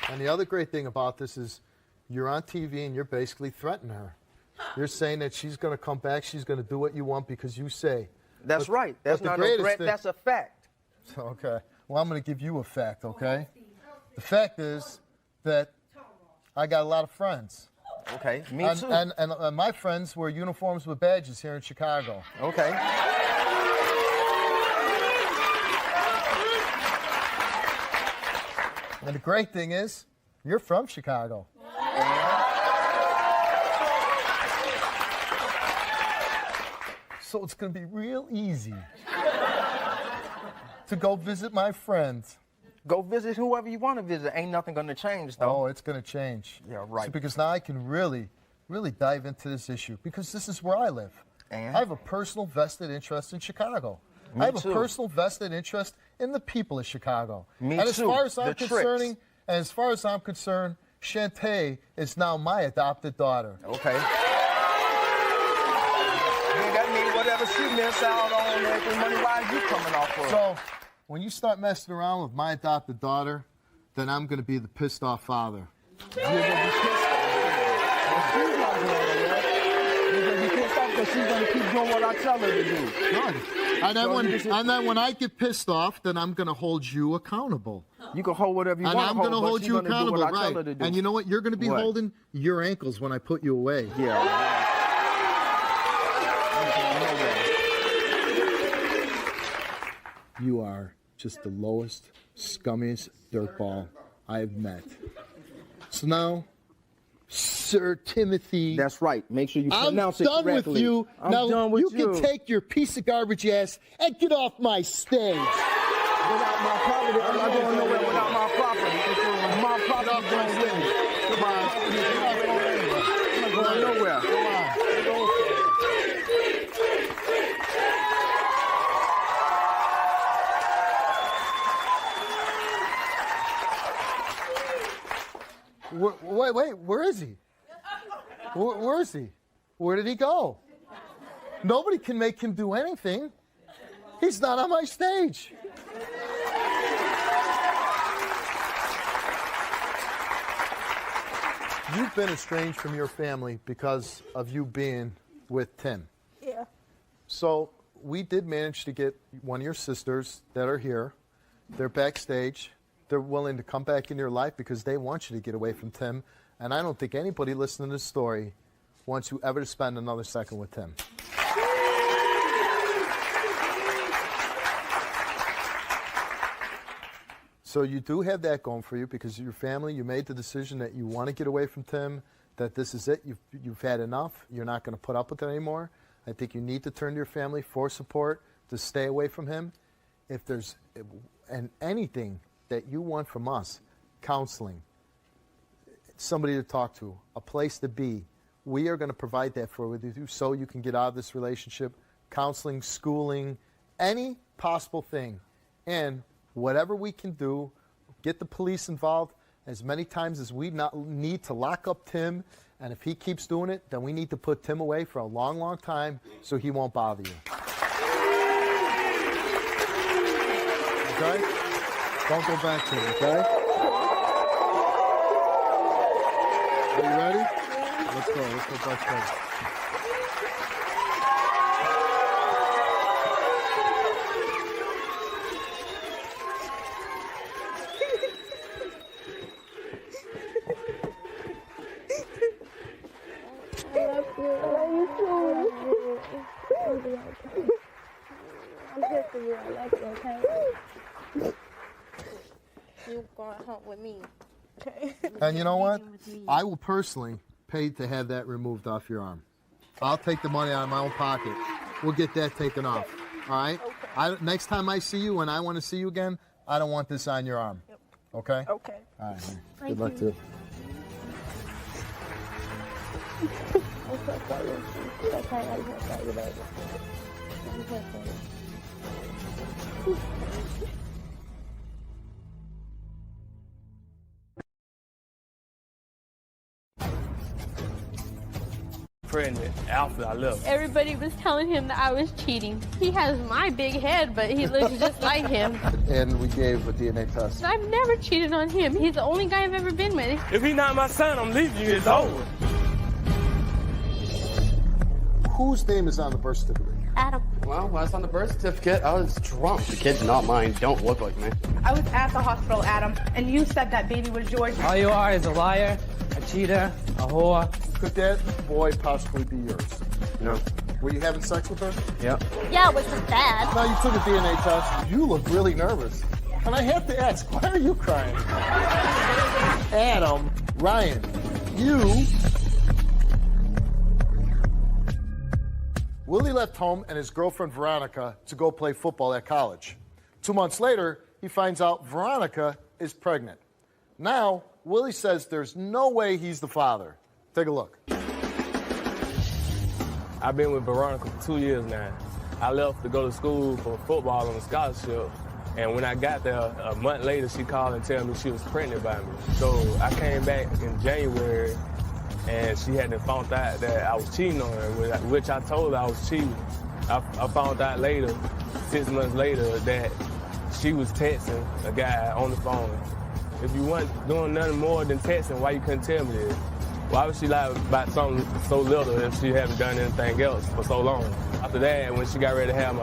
And the other great thing about this is you're on TV and you're basically threatening her. You're saying that she's going to come back, she's going to do what you want because you say. That's right. That's not a threat, that's a fact. Okay. Well, I'm going to give you a fact, okay? The fact is that I got a lot of friends. Okay, me too. And my friends wear uniforms with badges here in Chicago. Okay. And the great thing is, you're from Chicago. So it's going to be real easy to go visit my friends. Go visit whoever you want to visit. Ain't nothing going to change, though. Oh, it's going to change. Yeah, right. So because now I can really dive into this issue because this is where I live. And? I have a personal vested interest in Chicago. Me I have too. a personal vested interest in the people of Chicago. Me and as too. far as I'm The concerning, tricks. and as far as I'm concerned, Shantae is now my adopted daughter. Okay. That means whatever she missed out on, everything money-wise, you coming off of. So, when you start messing around with my adopted daughter, then I'm going to be the pissed off father. You're going to be pissed off. She's not going to You're going to be pissed off because she's going to keep doing what I tell her to do. Good. And then when I get pissed off, then I'm going to hold you accountable. You can hold whatever you want to hold. And I'm going to hold you accountable, right? And And you know what? You're going to be holding your ankles when I put you away. Yeah. You are just the lowest, scummiest dirtball I've met. So now, Sir Timothy. That's right. Make sure you pronounce I'm it done correctly. with you. I'm now done with you can take your piece of garbage ass and get off my stage. Without my property, I'm not going nowhere without my property. My property going with me. I'm not going nowhere. Wait, where is he? Where is he? Where did he go? Nobody can make him do anything. He's not on my stage. You've been estranged from your family because of you being with Tim. Yeah. So we did manage to get one of your sisters that are here. They're backstage. They're willing to come back into your life because they want you to get away from Tim. And I don't think anybody listening to this story wants you ever to spend another second with Tim. So you do have that going for you because your family, you made the decision that you want to get away from Tim, that this is it, you've had enough, you're not going to put up with it anymore. I think you need to turn to your family for support to stay away from him. If there's anything that you want from us, counseling, somebody to talk to, a place to be, we are going to provide that for you so you can get out of this relationship, counseling, schooling, any possible thing. And whatever we can do, get the police involved as many times as we need to lock up Tim. And if he keeps doing it, then we need to put Tim away for a long, long time so he won't bother you. Okay? Don't go back to it, okay? Are you ready? Let's go. Let's go backstage. I'm here for you. I love you, okay? You going home with me. Okay. And you know what? I will personally pay to have that removed off your arm. I'll take the money out of my own pocket. We'll get that taken off. All right? Okay. Next time I see you and I want to see you again, I don't want this on your arm. Yep. Okay? Okay. All right. Good luck to you. Pregnant after I left. Everybody was telling him that I was cheating. He has my big head, but he looks just like him. And we gave a DNA test. I've never cheated on him. He's the only guy I've ever been with. If he's not my son, I'm leaving you. It's over. Whose name is on the birth certificate? Adam. Well, when I was on the birth certificate, I was drunk. The kid's not mine. Don't look like me. I was at the hospital, Adam, and you said that baby was yours. All you are is a liar, a cheater, a whore. Could that boy possibly be yours? No. Were you having sex with her? Yep. Yeah, which was bad. No, you took a DNA test. You look really nervous. And I have to ask, why are you crying? Adam, Ryan, you... Willie left home and his girlfriend Veronica to go play football at college. 2 months later, he finds out Veronica is pregnant. Now, Willie says there's no way he's the father. Take a look. I've been with Veronica for 2 years now. I left to go to school for football on a scholarship. And when I got there, a month later, she called and told me she was pregnant by me. So I came back in January, and she hadn't found out that I was cheating on her, which I told her I was cheating. I found out later, 6 months later, that she was texting a guy on the phone. If you weren't doing nothing more than texting, why you couldn't tell me this? Why would she lie about something so little if she hadn't done anything else for so long? After that, when she got ready to have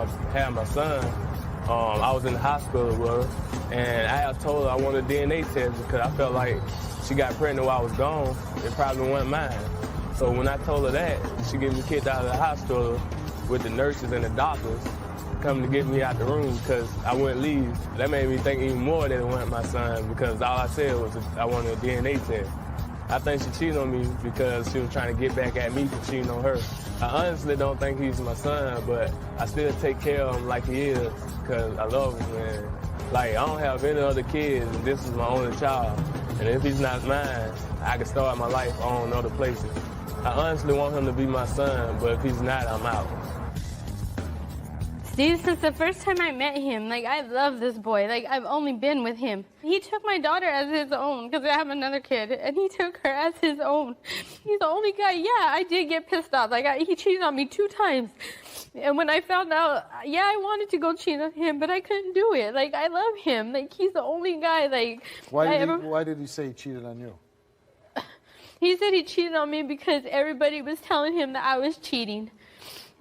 my son, I was in the hospital with her, and I had told her I wanted a DNA test because I felt like she got pregnant while I was gone. It probably wasn't mine. So when I told her that, she gave me kicked out of the hospital with the nurses and the doctors coming to get me out the room because I wouldn't leave. That made me think even more that it wasn't my son because all I said was I wanted a DNA test. I think she cheated on me because she was trying to get back at me for cheating on her. I honestly don't think he's my son, but I still take care of him like he is because I love him, man. Like, I don't have any other kids, and this is my only child. And if he's not mine, I can start my life on other places. I honestly want him to be my son, but if he's not, I'm out. See, since the first time I met him, like, I love this boy. Like, I've only been with him. He took my daughter as his own, because I have another kid, and he took her as his own. He's the only guy, yeah, I did get pissed off. Like, he cheated on me 2 times. And when I found out, yeah, I wanted to go cheat on him, but I couldn't do it. Like, I love him. Like, he's the only guy, like... Why did he say he cheated on you? He said he cheated on me because everybody was telling him that I was cheating.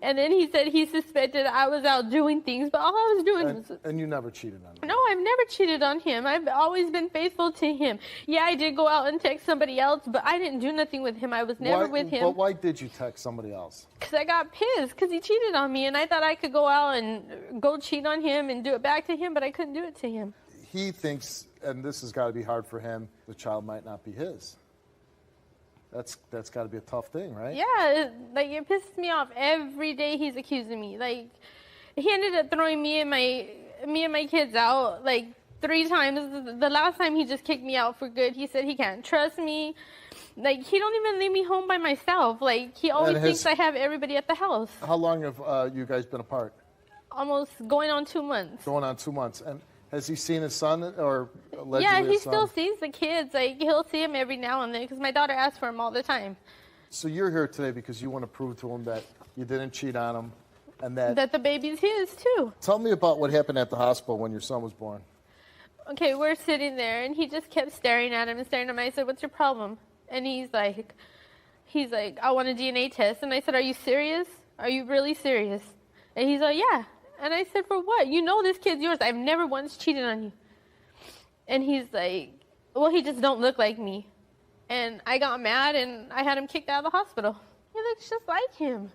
And then he said he suspected I was out doing things, but all I was doing was... And you never cheated on him? No, I've never cheated on him. I've always been faithful to him. Yeah, I did go out and text somebody else, but I didn't do nothing with him. I was never with him. But why did you text somebody else? Because I got pissed, because he cheated on me, and I thought I could go out and go cheat on him and do it back to him, but I couldn't do it to him. He thinks, and this has got to be hard for him, the child might not be his. That's got to be a tough thing, right? Yeah, it pisses me off every day he's accusing me. Like, he ended up throwing me and my kids out, like, 3 times. The last time he just kicked me out for good. He said he can't trust me. Like, he don't even leave me home by myself. Like, he always thinks I have everybody at the house. How long have you guys been apart? Almost going on 2 months. Going on 2 months. And has he seen his son or allegedly Yeah, he his son? still sees the kids. Like, he'll see him every now and then because my daughter asks for him all the time. So you're here today because you want to prove to him that you didn't cheat on him and that the baby's his, too. Tell me about what happened at the hospital when your son was born. Okay, we're sitting there, and he just kept staring at him and staring at me. I said, what's your problem? And he's like, I want a DNA test. And I said, are you serious? Are you really serious? And he's like, yeah. And I said, for what? You know this kid's yours. I've never once cheated on you. And he's like, well, he just don't look like me. And I got mad, and I had him kicked out of the hospital. He looks just like him.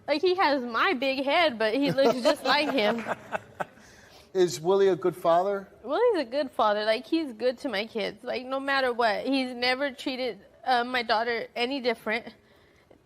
Like, he has my big head, but he looks just like him. Is Willie a good father? Willie's a good father. Like, he's good to my kids. Like, no matter what. He's never treated my daughter any different.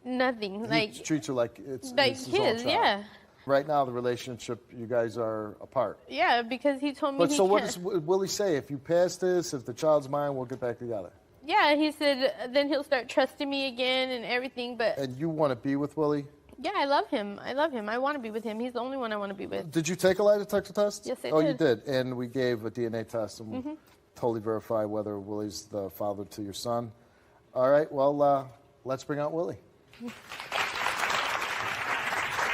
Nothing. He treats her like it's like his kids, own child. yeah. Right now, the relationship, you guys are apart. Yeah, because he told me But he so what can't. does Willie say? If you pass this, if the child's mine, we'll get back together. Yeah, he said then he'll start trusting me again and everything, but And you want to be with Willie? yeah, I love him. I love him. I want to be with him. He's the only one I want to be with. Did you take a lie detector test? Yes, I Oh, did. you did. And we gave a DNA test and Mhm. totally verify whether Willie's the father to your son. All right, well, let's bring out Willie.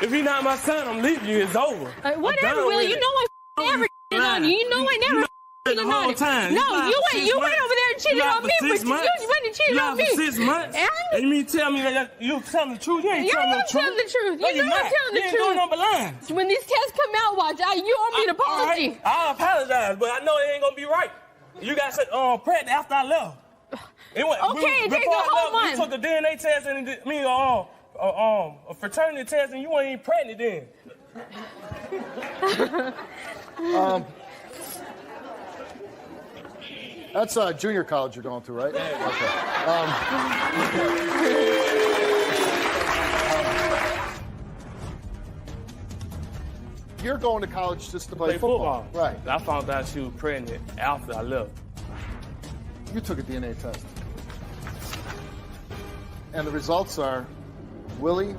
If you're not my son, I'm leaving you. It's over. Whatever, Willie. You know I never cheated on you. You know I never cheated the on whole you. time. No, lied you for went 6 you went months. over there and cheated You lied on for me, 6 but you months. went and cheated You on lied me. for 6 months. And you mean tell me that you telling the truth? You ain't Yeah, telling I'm the truth. telling the truth. No, You you're know I'm not. telling the You ain't truth. doing nothing but lying. When these tests come out, watch, you owe me an apology. All right, I'll apologize, but I know it ain't gonna be right. You got pregnant after I left. Okay, it takes a whole month. You took a DNA test and a fraternity test, and you weren't even pregnant then. That's junior college you're going to, right? Okay. You're going to college just to play football. Right. I found out she was pregnant after I left. You took a DNA test. And the results are Willie.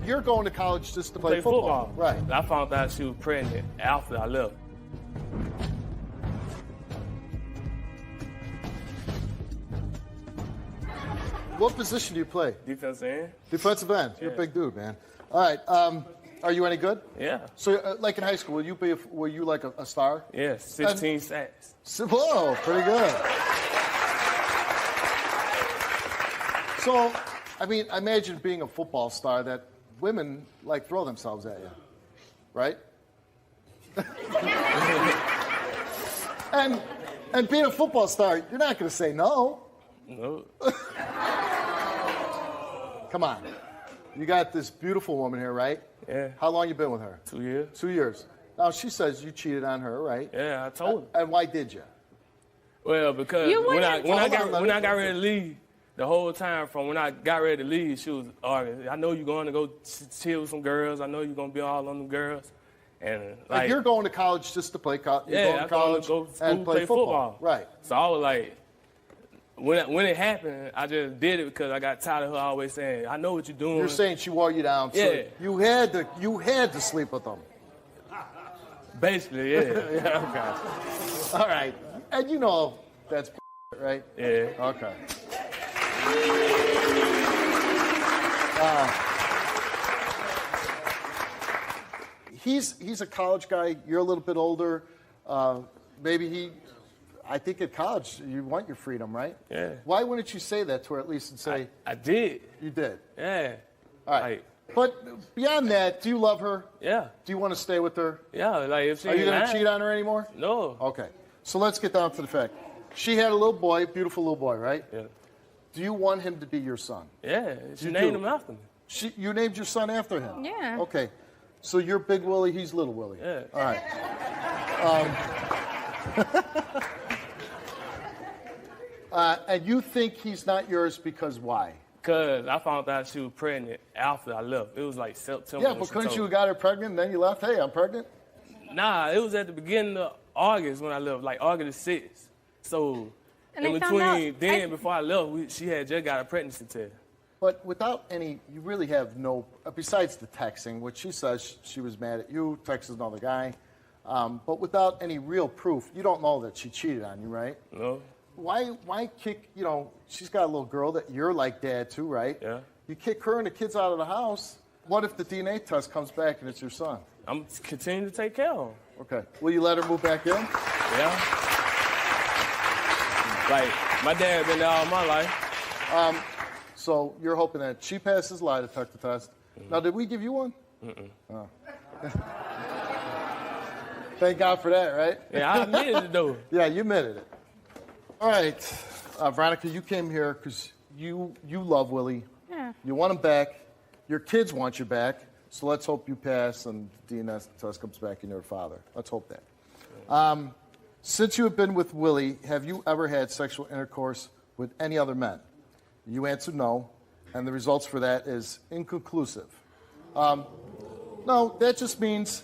You're going to college just to play football. Right. I found out she was pregnant after I left. What position do you play? Defensive end. Defensive end. You're a Yeah. big dude, man. All right. Are you any good? Yeah. So, like in high school, were you like a star? Yeah, 16 sacks. Whoa, pretty good. So, I mean, I imagine being a football star that women like throw themselves at you, right? and being a football star, you're not going to say no. No. Come on. You got this beautiful woman here, right? Yeah. How long you been with her? 2 years. 2 years. Now, she says you cheated on her, right? Yeah, I told her. And why did you? Well, because You when I wouldn't- got ready to leave, the whole time from when I got ready to leave, she was arguing. I know you're going to go chill with some girls. I know you're going to be all on them girls. And Like you're going to college just to play college. yeah, You're going I to college go to school, and play football. Right. So I was like, when it happened, I just did it because I got tired of her always saying, I know what you're doing. You're saying she wore you down. So Yeah. you had to sleep with them. Basically, yeah. Yeah, okay. All right. And you know that's right? Yeah. Okay. He's a college guy. You're a little bit older. I think at college you want your freedom, right? Yeah. Why wouldn't you say that to her at least and say? I did. You did. Yeah. All right. But beyond that, do you love her? Yeah. Do you want to stay with her? Yeah, like if she Are you ain't going to lying- cheat on her anymore? No. Okay. So let's get down to the fact. She had a little boy, beautiful little boy, right? Yeah. Do you want him to be your son? Yeah, she You named do. him after me. You named your son after him? Yeah. Okay. So you're Big Willie, he's Little Willie. Yeah. All right. And you think he's not yours because why? Because I found out she was pregnant after I left. It was like September. Yeah, when but she couldn't told you me. have got her pregnant and then you left? Hey, I'm pregnant? Nah, it was at the beginning of August when I left, like August 6th. So And in they found out- between then, before I left, she had just got a pregnancy test. But without any, you really have no, besides the texting, which she says she was mad at you, texted another guy, but without any real proof, you don't know that she cheated on you, right? No. Why kick, she's got a little girl that you're like dad too, right? Yeah. You kick her and the kids out of the house. What if the DNA test comes back and it's your son? I'm continuing to take care of him. Okay. Will you let her move back in? Yeah. Like, my dad been there all my life. So you're hoping that she passes lie detector test. Now, did we give you one? Mm-mm. Oh. Thank God for that, right? Yeah, I admitted it, though. Yeah, you admitted it. All right. Veronica, you came here because you love Willie. Yeah. You want him back. Your kids want you back, so let's hope you pass and DNA test comes back and you're a father. Let's hope that. Since you have been with Willie, have you ever had sexual intercourse with any other men? You answered no, and the results for that is inconclusive. No, that just means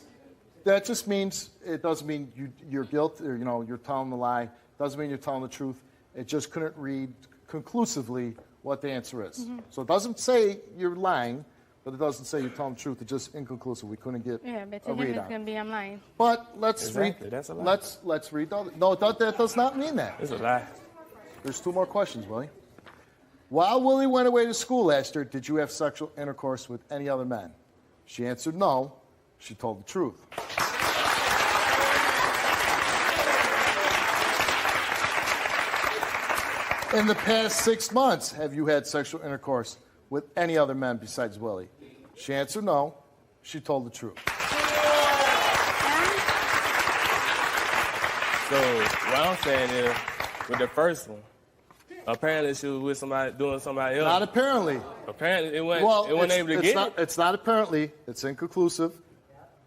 it doesn't mean you're guilty or you're telling the lie. Doesn't mean you're telling the truth. It just couldn't read conclusively what the answer is. Mhm. So it doesn't say you're lying, but it doesn't say you're telling the truth. It's just inconclusive. We couldn't get Yeah, but a to him read it's on it. gonna be I'm lying. But let's Exactly, read. that's a lie. Let's read. No, that does not mean that. It's a lie. There's 2 more questions, Willie. While Willie went away to school last year, did you have sexual intercourse with any other men? She answered no. She told the truth. In the past 6 months, have you had sexual intercourse with any other men besides Willie? She answered no. She told the truth. So what I'm saying is, with the first one, apparently she was with somebody doing somebody else. Not apparently. Apparently it wasn't able to get it. It's not apparently. It's inconclusive.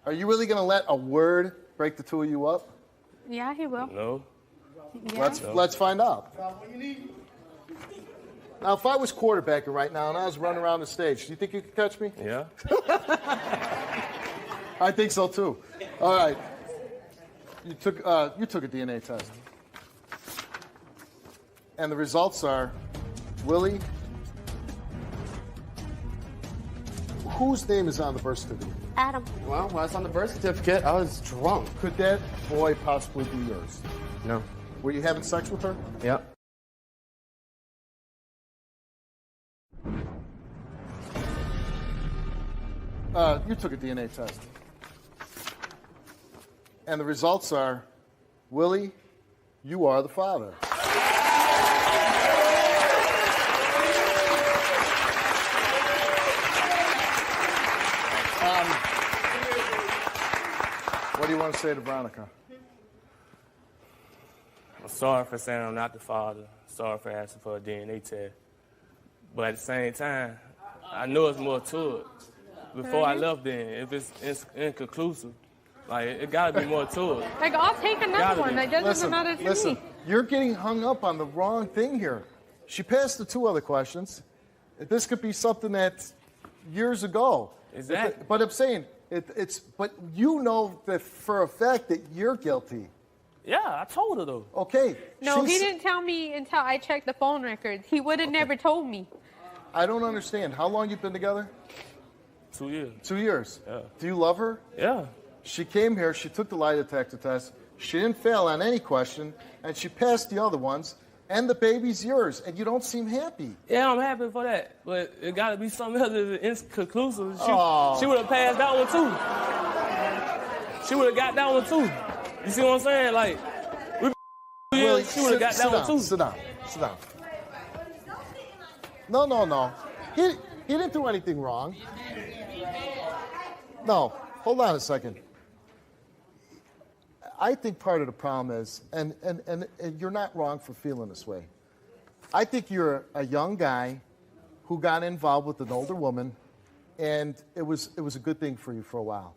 Are you really going to let a word break the two of you up? Yeah, he will. No. Yeah. Let's find out. Now, if I was quarterbacking right now and I was running around the stage, do you think you could catch me? Yeah. I think so too. All right. You took a DNA test, and the results are, Willie. Whose name is on the birth certificate? Adam. Well, when I was on the birth certificate, I was drunk. Could that boy possibly be yours? No. Were you having sex with her? Yep. You took a DNA test. And the results are, Willie, you are the father. What do you want to say to Veronica? I'm sorry for saying I'm not the father. Sorry for asking for a DNA test. But at the same time, I know it's more to it. Before I left then, if it's inconclusive, like, it got to be more to it. Like, I'll take another one. That doesn't matter to Listen, me. you're getting hung up on the wrong thing here. She passed the 2 other questions. This could be something that years ago. Exactly. But I'm saying, but you know that for a fact that you're guilty. Yeah, I told her though. Okay. No, he didn't tell me until I checked the phone records. He would have never told me. I don't understand. How long you been together? 2 years. 2 years. Yeah. Do you love her? Yeah. She came here, she took the lie detector test, she didn't fail on any question, and she passed the other ones, and the baby's yours, and you don't seem happy. Yeah, I'm happy for that, but it got to be something else that's inconclusive. Oh. She would have passed that one too. She would have got that one too. You see what I'm saying? Like, Willie, she would have got that one too. Sit down. No. He didn't do anything wrong. No, hold on a second. I think part of the problem is, and you're not wrong for feeling this way. I think you're a young guy who got involved with an older woman, and it was a good thing for you for a while.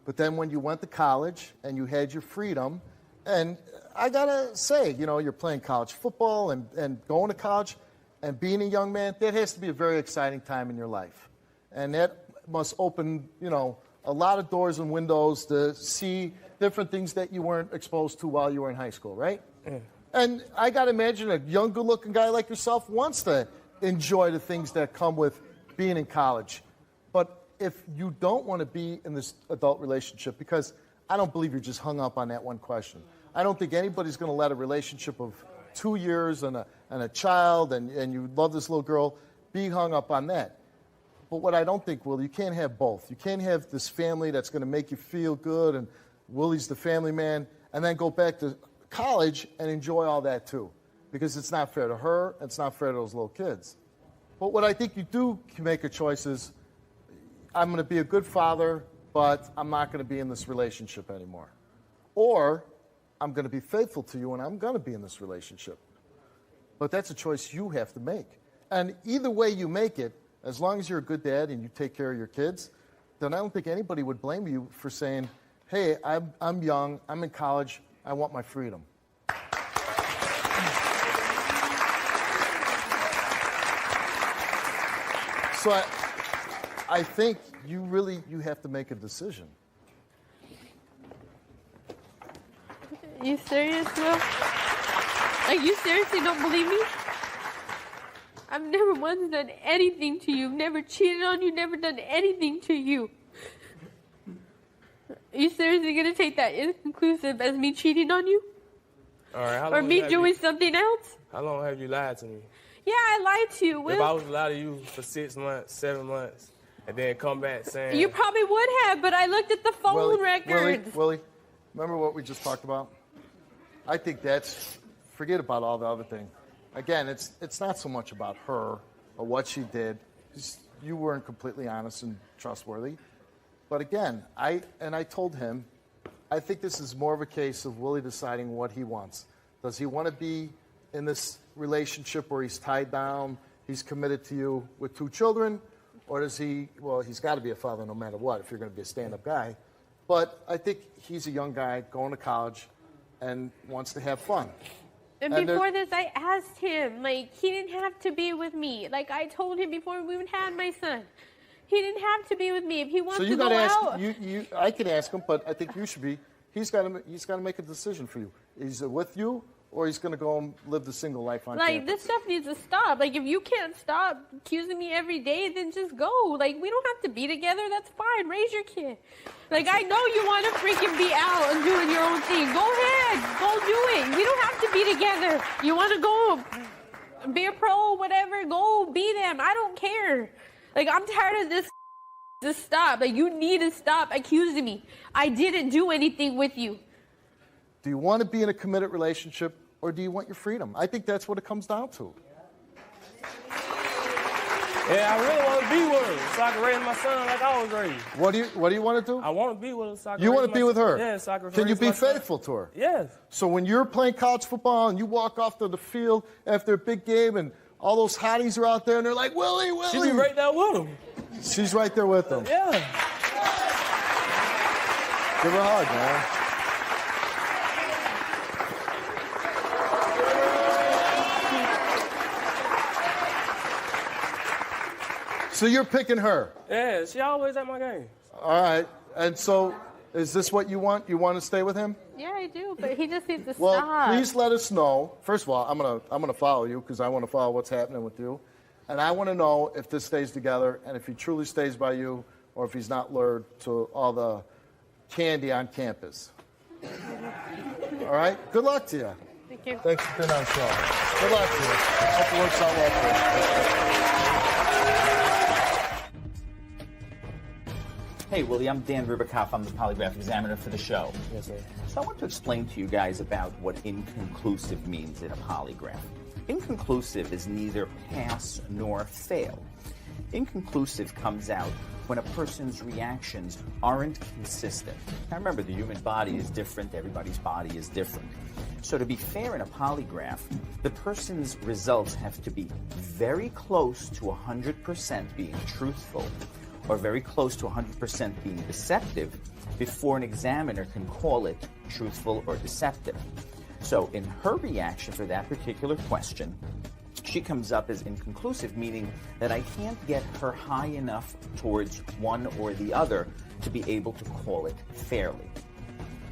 But then when you went to college and you had your freedom, and I gotta say, you're playing college football and going to college and being a young man, that has to be a very exciting time in your life. And that must open, a lot of doors and windows to see different things that you weren't exposed to while you were in high school, right? Yeah. And I got to imagine a young, good-looking guy like yourself wants to enjoy the things that come with being in college. But if you don't want to be in this adult relationship, because I don't believe you're just hung up on that one question. I don't think anybody's going to let a relationship of 2 years and a child and you love this little girl be hung up on that. But what I don't think, Will, you can't have both. You can't have this family that's going to make you feel good and Willie's the family man, and then go back to college and enjoy all that too. Because it's not fair to her, it's not fair to those little kids. But what I think you do can make a choice is, I'm going to be a good father, but I'm not going to be in this relationship anymore. Or, I'm going to be faithful to you and I'm going to be in this relationship. But that's a choice you have to make. And either way you make it, as long as you're a good dad and you take care of your kids, then I don't think anybody would blame you for saying, hey, I'm young, I'm in college, I want my freedom. So I think you have to make a decision. You serious, Will? Like, you seriously don't believe me? I've never once done anything to you. Never cheated on you. Never done anything to you. Are you seriously gonna take that inconclusive as me cheating on you? All right, how or long me have doing you, something else? How long have you lied to me? Yeah, I lied to you, Will. If I was to lie to you for 6 months, 7 months, and then come back saying... You probably would have, but I looked at the phone records. Willie, remember what we just talked about? I think forget about all the other thing. Again, it's not so much about her or what she did. You weren't completely honest and trustworthy. But again, I told him, I think this is more of a case of Willie deciding what he wants. Does he want to be in this relationship where he's tied down, he's committed to you with 2 children, or does he's got to be a father no matter what if you're going to be a stand-up guy. But I think he's a young guy going to college and wants to have fun. And before this, I asked him, like, he didn't have to be with me. Like, I told him before we even had my son. He didn't have to be with me. If he wants to go out... I can ask him, but I think you should be. He's got to make a decision for you. He's with you, or he's going to go and live the single life on campus. This stuff needs to stop. Like, if you can't stop accusing me every day, then just go. Like, we don't have to be together. That's fine. Raise your kid. Like, I know you want to freaking be out and doing your own thing. Go ahead. Go do it. We don't have to be together. You want to go be a pro, whatever, go be them. I don't care. Like, I'm tired of this. Just stop. Like, you need to stop accusing me. I didn't do anything with you. Do you want to be in a committed relationship, or do you want your freedom? I think that's what it comes down to. Yeah, I really want to be with her so I can raise my son like I was raised. What do you want to do? I want to be with her so I can You raise want to be with her? Yeah, so I can Can you raise be my son. faithful to her? Yes. So when you're playing college football and you walk off to the field after a big game and all those hotties are out there and they're like, Willie, Willie. She be right there with him. She's right there with them. Yeah. Give her a hug, man. So you're picking her? Yeah, she always at my game. All right. And so is this what you want? You want to stay with him? Yeah, I do, but he just needs to Well, stop. please let us know. First of all, I'm gonna follow you because I want to follow what's happening with you, and I want to know if this stays together and if he truly stays by you, or if he's not lured to all the candy on campus. All right. Good luck to you. Thank you. Thanks for being on the show. Good luck to you. Hope it works out well for you. Hey, Willie, I'm Dan Rubakoff. I'm the polygraph examiner for the show. Yes, sir. So I want to explain to you guys about what inconclusive means in a polygraph. Inconclusive is neither pass nor fail. Inconclusive comes out when a person's reactions aren't consistent. Now remember, the human body is different. Everybody's body is different. So to be fair in a polygraph, the person's results have to be very close to 100% being truthful, or very close to 100% being deceptive before an examiner can call it truthful or deceptive. So in her reaction for that particular question, she comes up as inconclusive, meaning that I can't get her high enough towards one or the other to be able to call it fairly.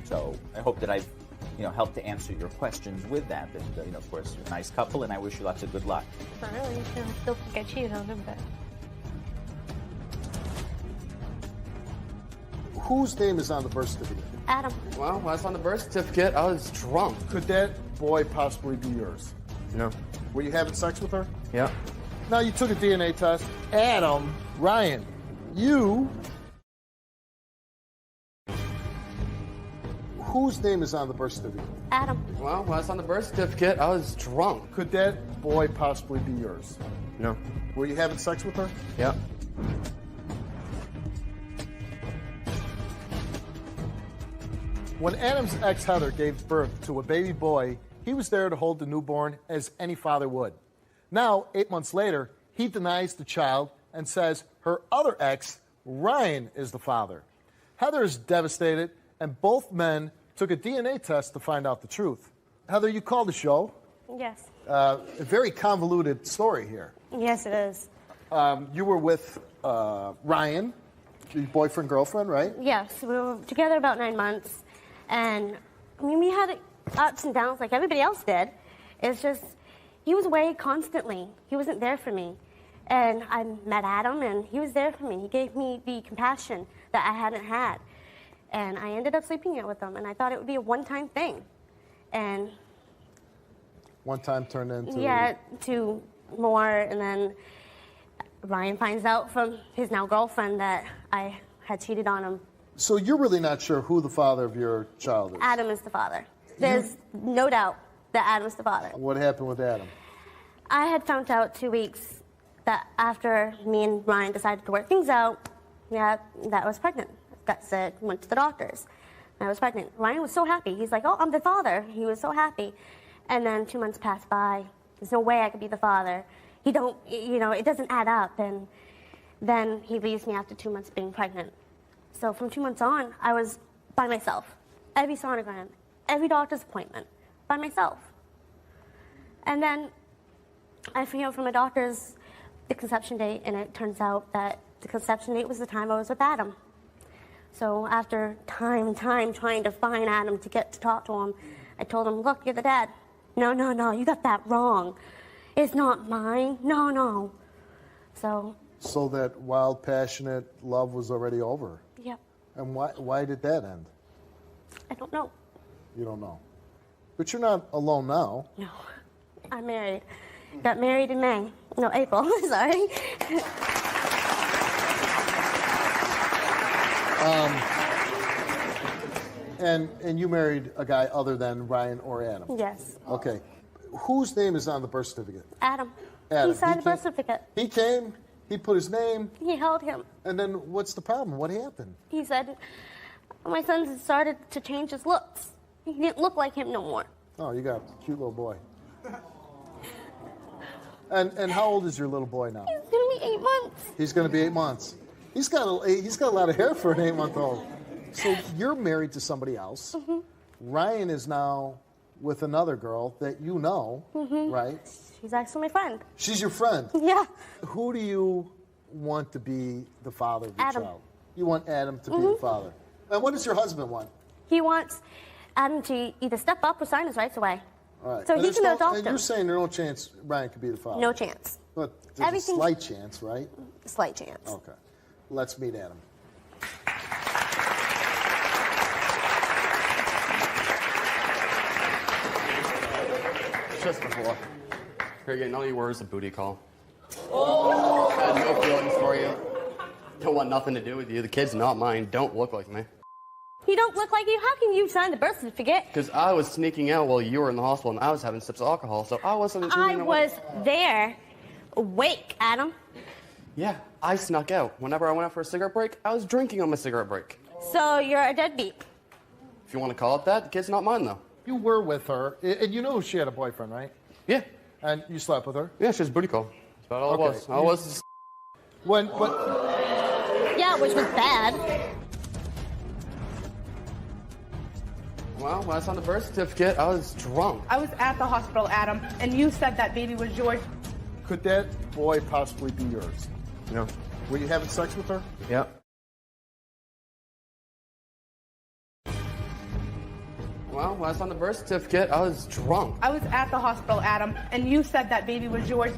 So I hope that I've helped to answer your questions with that. But, of course, you're a nice couple, and I wish you lots of good luck. Not really. You still think I cheated on him, but... Whose name is on the birth certificate? Adam. Well, when I was on the birth certificate, I was drunk. Could that boy possibly be yours? No. Were you having sex with her? Yeah. Now you took a DNA test. Adam, Ryan, you... Whose name is on the birth certificate? Adam. Well, when I was on the birth certificate, I was drunk. Could that boy possibly be yours? No. Were you having sex with her? Yeah. When Adam's ex Heather gave birth to a baby boy, he was there to hold the newborn as any father would. Now, 8 months later, he denies the child and says her other ex, Ryan, is the father. Heather is devastated, and both men took a DNA test to find out the truth. Heather, you called the show. Yes. A very convoluted story here. Yes, it is. You were with Ryan, your boyfriend, girlfriend, right? Yes, we were together about 9 months, and I mean, we had ups and downs like everybody else did. It's just, he was away constantly. He wasn't there for me. And I met Adam, and he was there for me. He gave me the compassion that I hadn't had. And I ended up sleeping out with him, and I thought it would be a one-time thing. And One time turned into... yeah, to more, and then Ryan finds out from his now girlfriend that I had cheated on him. So you're really not sure who the father of your child is? Adam is the father. There's no doubt that Adam's the father. What happened with Adam? I had found out 2 weeks that after me and Ryan decided to work things out, that I was pregnant. Got sick, went to the doctors. I was pregnant. Ryan was so happy. He's like, oh, I'm the father. He was so happy. And then 2 months passed by. There's no way I could be the father. It doesn't add up. And then he leaves me after 2 months being pregnant. So from 2 months on, I was by myself. Every sonogram, every doctor's appointment, by myself. And then I hear from my doctors the conception date, and it turns out that the conception date was the time I was with Adam. So after time trying to find Adam to get to talk to him, I told him, look, you're the dad. No, you got that wrong. It's not mine. No. So that wild, passionate love was already over? Yep. And why did that end? I don't know. You don't know. But you're not alone now. No. I'm married. Got married in May. No, April. Sorry. And you married a guy other than Ryan or Adam? Yes. Okay. Whose name is on the birth certificate? Adam. Adam. He signed the birth certificate. He came, he put his name. He held him. And then what's the problem? What happened? He said, my son started to change his looks. He didn't look like him no more. Oh, you got a cute little boy. And how old is your little boy now? He's going to be 8 months. He's going to be 8 months. He's got a lot of hair for an 8-month-old. So you're married to somebody else. Mm-hmm. Ryan is now with another girl that you know, right? She's actually my friend. She's your friend? Yeah. Who do you want to be the father of your Adam. child? You want Adam to be the father. And what does your husband want? He wants Adam to either step up or sign his rights away. All right. So And he there's can no- adopt And him. you're saying there's no chance Ryan could be the father? No chance. But there's Everything- a slight chance, right? Slight chance. Okay. Let's meet Adam. Just before. Here again, all you were is a booty call. I had no feelings for you. Don't want nothing to do with you. The kid's not mine. Don't look like me. You don't look like you. How can you sign the birth certificate? Because I was sneaking out while you were in the hospital and I was having sips of alcohol, so I wasn't... I was there, awake, Adam. Yeah, I snuck out. Whenever I went out for a cigarette break, I was drinking on my cigarette break. So you're a deadbeat. If you want to call it that, the kid's not mine, though. You were with her, and you know she had a boyfriend, right? Yeah. And you slept with her? Yeah, she was a booty call. That's about all Okay. it was. I was... When... Yeah, which was bad. Well, when I saw the birth certificate, I was drunk. I was at the hospital, Adam, and you said that baby was yours. Could that boy possibly be yours? No. Were you having sex with her? Yep. Well, when I saw the birth certificate, I was drunk. I was at the hospital, Adam, and you said that baby was yours.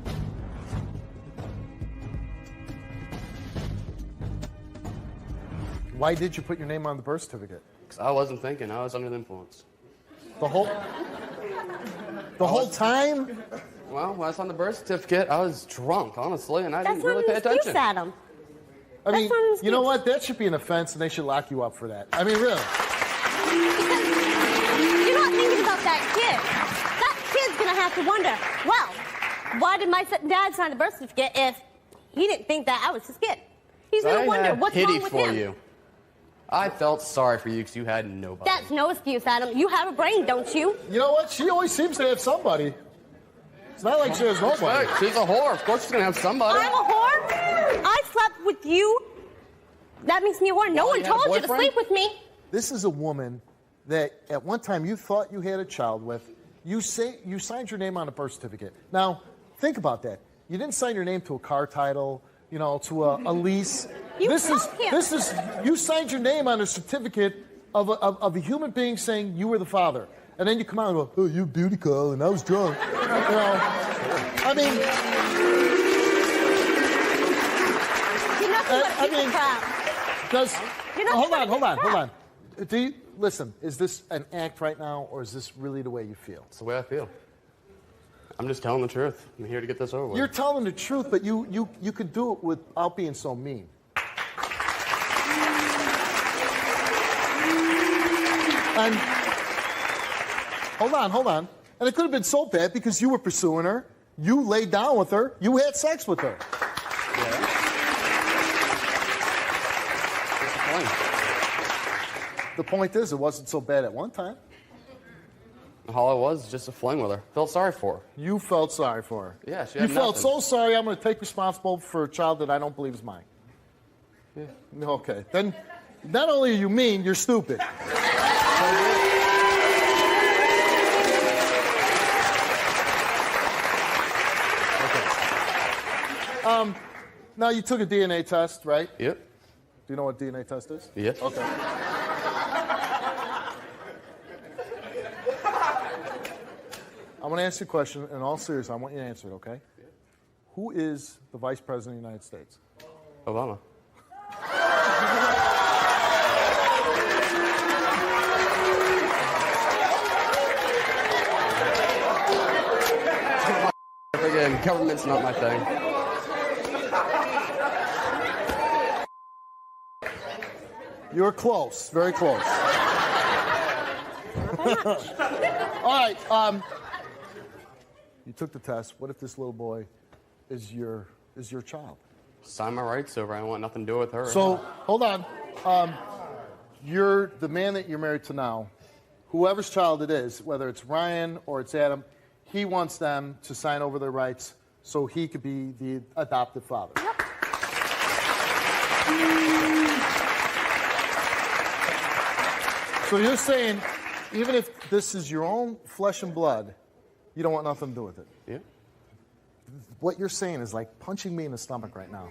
Why did you put your name on the birth certificate? Because I wasn't thinking. I was under the influence. The whole time? Well, when I saw the birth certificate, I was drunk, honestly, and I That's didn't really not pay an excuse, attention. Adam. I mean, That's not an excuse. you know what? That should be an offense, and they should lock you up for that. I mean, really. You're not thinking about that kid. That kid's gonna have to wonder, well, why did my dad sign the birth certificate if he didn't think that I was his kid? He's gonna I wonder had what's pity wrong with for him. you. I felt sorry for you because you had nobody. That's no excuse, Adam. You have a brain, don't you? You know what? She always seems to have somebody. It's not like she has nobody. She's a whore. Of course she's going to have somebody. I'm a whore? I with you, that makes me want. No one told you to sleep with me. This is a woman that at one time you thought you had a child with. You signed your name on a birth certificate. Now, think about that. You didn't sign your name to a car title, to a lease. You signed your name on a certificate of a human being saying you were the father. And then you come out and go, oh, you beauty call, and I was drunk. I mean... Hold on. Listen, is this an act right now, or is this really the way you feel? It's the way I feel. I'm just telling the truth. I'm here to get this over with. You're telling the truth, but you could do it without being so mean. And hold on. And it could have been so bad because you were pursuing her, you laid down with her, you had sex with her. The point is, it wasn't so bad at one time. All it was just a fling with her. Felt sorry for her. You felt sorry for her. Yeah, she had You felt nothing. so sorry, I'm going to take responsibility for a child that I don't believe is mine. Yeah. Okay. Then, not only are you mean, you're stupid. Now, you took a DNA test, right? Yep. Do you know what DNA test is? Yes. Okay. I'm going to ask you a question in all seriousness. I want you to answer it, okay? Yeah. Who is the Vice President of the United States? Obama. Again, government's not my thing. You were close, very close. All right. You took the test. What if this little boy is your child? Sign my rights over. I don't want nothing to do with her. So hold on. You're the man that you're married to now. Whoever's child it is, whether it's Ryan or it's Adam, he wants them to sign over their rights so he could be the adoptive father. Yep. So you're saying, even if this is your own flesh and blood, you don't want nothing to do with it? Yeah. What you're saying is like punching me in the stomach right now.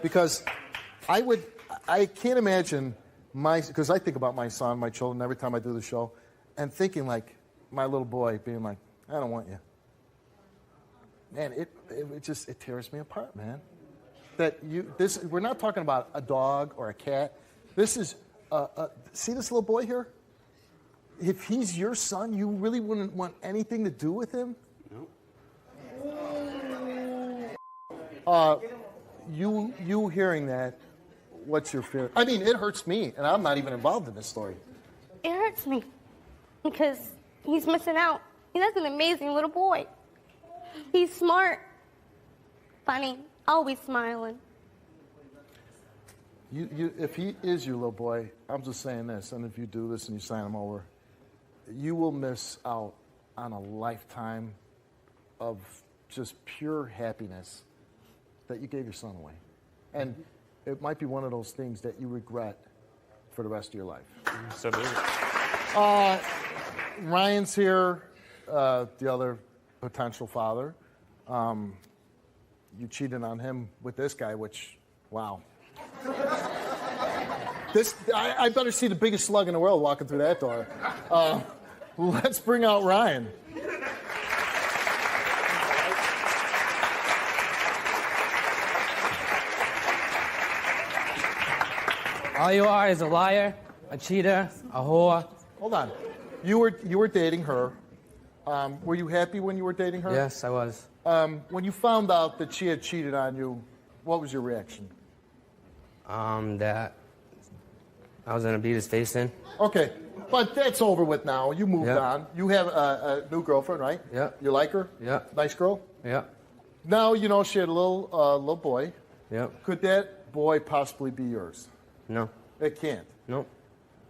Because I can't imagine because I think about my son, my children, every time I do the show, and thinking like my little boy being like, I don't want you. Man, it tears me apart, man. We're not talking about a dog or a cat. This is, see this little boy here? If he's your son, you really wouldn't want anything to do with him? No. You hearing that, what's your fear? I mean, it hurts me, and I'm not even involved in this story. It hurts me because he's missing out. He's an amazing little boy. He's smart, funny, always smiling. If he is your little boy, I'm just saying this, and if you do this and you sign him over, you will miss out on a lifetime of just pure happiness that you gave your son away. And it might be one of those things that you regret for the rest of your life. So be it. Ryan's here, the other potential father. You cheated on him with this guy, which, wow. I better see the biggest slug in the world walking through that door. Let's bring out Ryan. All you are is a liar, a cheater, a whore. Hold on. You were dating her. Were you happy when you were dating her? Yes, I was. When you found out that she had cheated on you, what was your reaction? That I was gonna beat his face in. Okay, but that's over with now. You moved on. You have a new girlfriend, right? Yeah. You like her? Yeah. Nice girl? Yeah. Now you know she had a little boy. Yeah. Could that boy possibly be yours? No. It can't. No.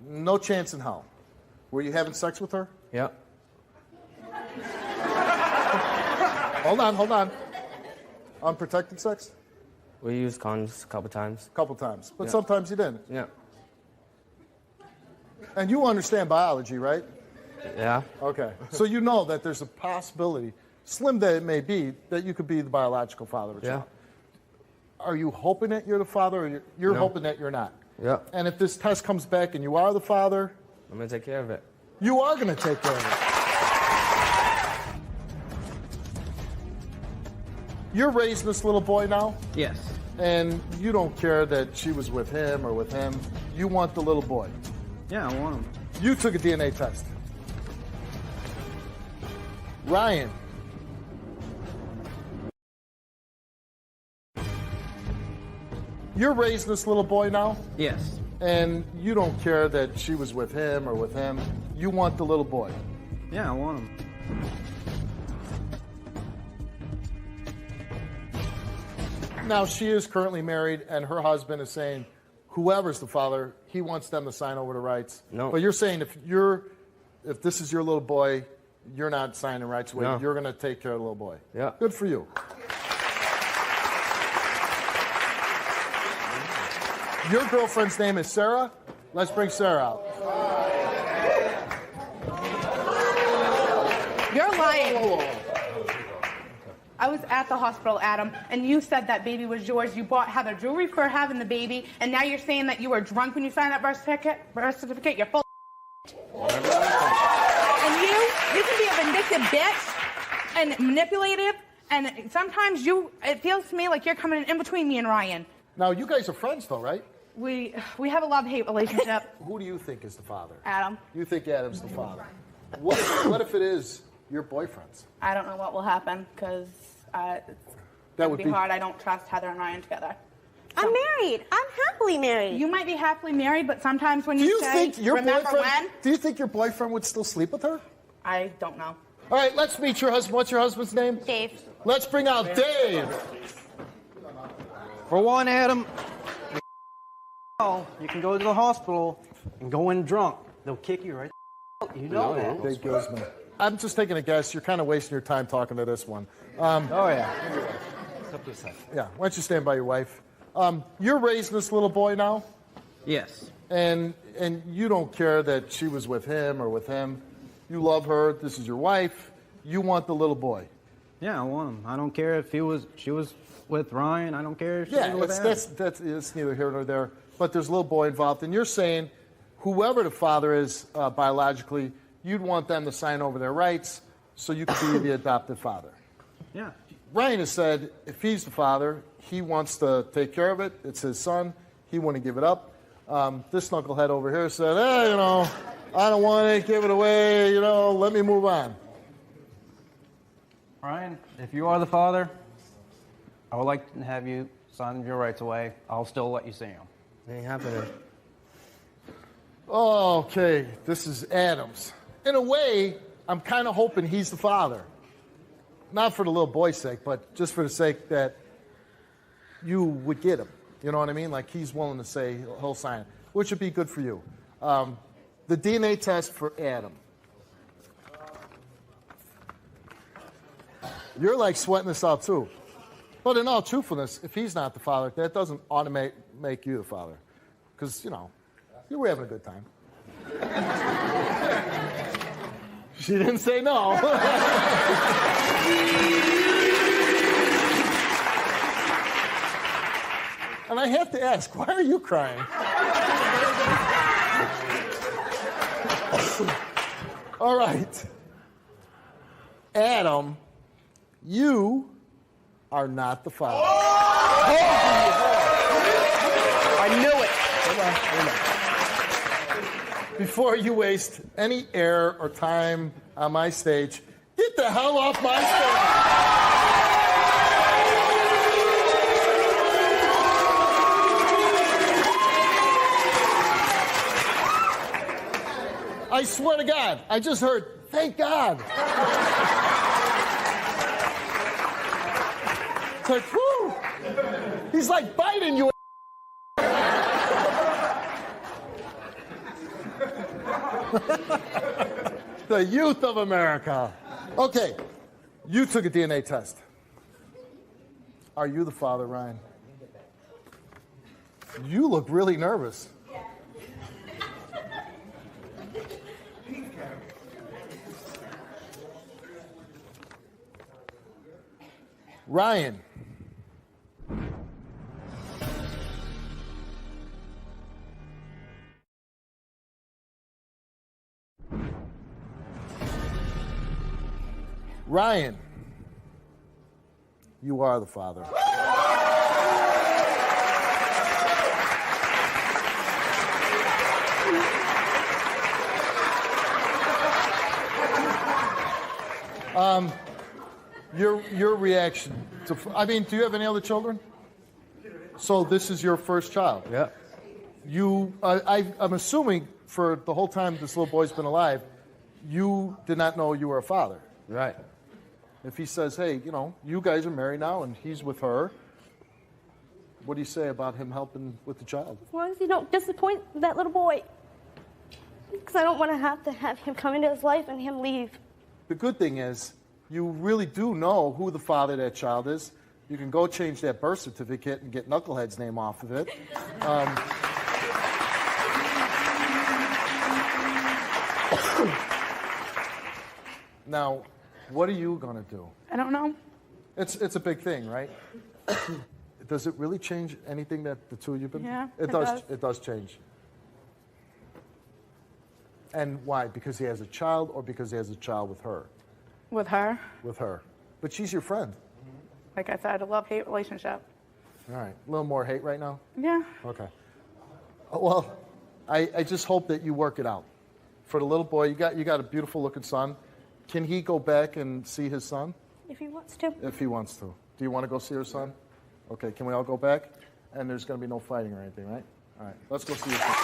No chance in hell. Were you having sex with her? Yeah. Hold on. Unprotected sex? We used condoms a couple times. Couple times. But Yeah. sometimes you didn't. Yeah. And you understand biology, right? Yeah. Okay. So you know that there's a possibility, slim that it may be, that you could be the biological father of a child. Are you hoping that you're the father, or you're No. hoping that you're not? Yeah. And if this test comes back and you are the father, I'm gonna take care of it. you are going to take care of it. You're raising this little boy now, Yes. and you don't care that she was with him or with him. You want the little boy. Yeah, I want him. You took a DNA test. Ryan. You're raising this little boy now, Yes. and you don't care that she was with him or with him. You want the little boy. Yeah, I want him. Now, she is currently married, and her husband is saying, whoever's the father, he wants them to sign over the rights. No. But you're saying if this is your little boy, you're not signing rights away. No. You're going to take care of the little boy. Yeah. Good for you. Your girlfriend's name is Sarah? Let's bring Sarah out. You're lying. I was at the hospital, Adam, and you said that baby was yours. You bought Heather jewelry for having the baby, and now you're saying that you were drunk when you signed that birth certificate. You're full. And you can be a vindictive bitch and manipulative, and sometimes it feels to me like you're coming in between me and Ryan. Now, you guys are friends, though, right? We have a love-hate relationship. Who do you think is the father? Adam. You think Adam's the father. What if it is your boyfriend's? I don't know what will happen because That it would would be be hard. I don't trust Heather and Ryan together. I'm married. I'm happily married. You might be happily married, but sometimes when Do you you say, think your remember boyfriend? when? Do you think your boyfriend would still sleep with her? I don't know. All right, let's meet your husband. What's your husband's name? Dave. Let's bring out Dave. For one, Adam, you can go to the hospital and go in drunk. They'll kick you right out. You know that. Dave Guzman. I'm just taking a guess. You're kind of wasting your time talking to this one. Oh, yeah. Yeah, why don't you stand by your wife? You're raising this little boy now, Yes. and you don't care that she was with him or with him. You love her. This is your wife. You want the little boy. Yeah, I want him. I don't care if she was with Ryan. I don't care if she was with Adam. It's neither here nor there. But there's a little boy involved, and you're saying whoever the father is biologically, you'd want them to sign over their rights so you could be the adopted father. Yeah. Ryan has said if he's the father, he wants to take care of it. It's his son. He wouldn't give it up. This knucklehead over here said, I don't want it. Give it away. Let me move on. Ryan, if you are the father, I would like to have you sign your rights away. I'll still let you see them. Ain't happening. Okay, this is Adams. In a way, I'm kind of hoping he's the father. Not for the little boy's sake, but just for the sake that you would get him. You know what I mean? Like he's willing to say he'll sign it, which would be good for you. The DNA test for Adam. You're like sweating this out too. But in all truthfulness, if he's not the father, that doesn't automatically make you the father. Because, you were having a good time. She didn't say no. And I have to ask, why are you crying? All right. Adam, you are not the father. I knew it. Hold on. Before you waste any air or time on my stage, get the hell off my stage. I swear to God, I just heard, thank God. It's like, whoo! He's like biting you. The youth of America. Okay, you took a DNA test. Are you the father, Ryan? You look really nervous. Ryan. Ryan, you are the father. Your reaction to, I mean, do you have any other children? So this is your first child? Yeah. I'm assuming for the whole time this little boy's been alive, you did not know you were a father. Right. If he says, hey, you know, you guys are married now and he's with her, what do you say about him helping with the child? As long as you don't disappoint that little boy. Because I don't want to have him come into his life and him leave. The good thing is, you really do know who the father of that child is. You can go change that birth certificate and get Knucklehead's name off of it. Now, what are you going to do? I don't know. It's a big thing, right? Does it really change anything that the two of you have been? Yeah, it it does. does. It does change. And why? Because he has a child, or because he has a child with her? With her, With her. But she's your friend. like I said, a love-hate relationship. All right. A little more hate right now? Yeah. Okay. Well, I just hope that you work it out. For the little boy, you got a beautiful looking son. Can he go back and see his son? If he wants to. If he wants to. Do you want to go see your son? Okay, can we all go back? And there's going to be no fighting or anything, right? All right, let's go see your son.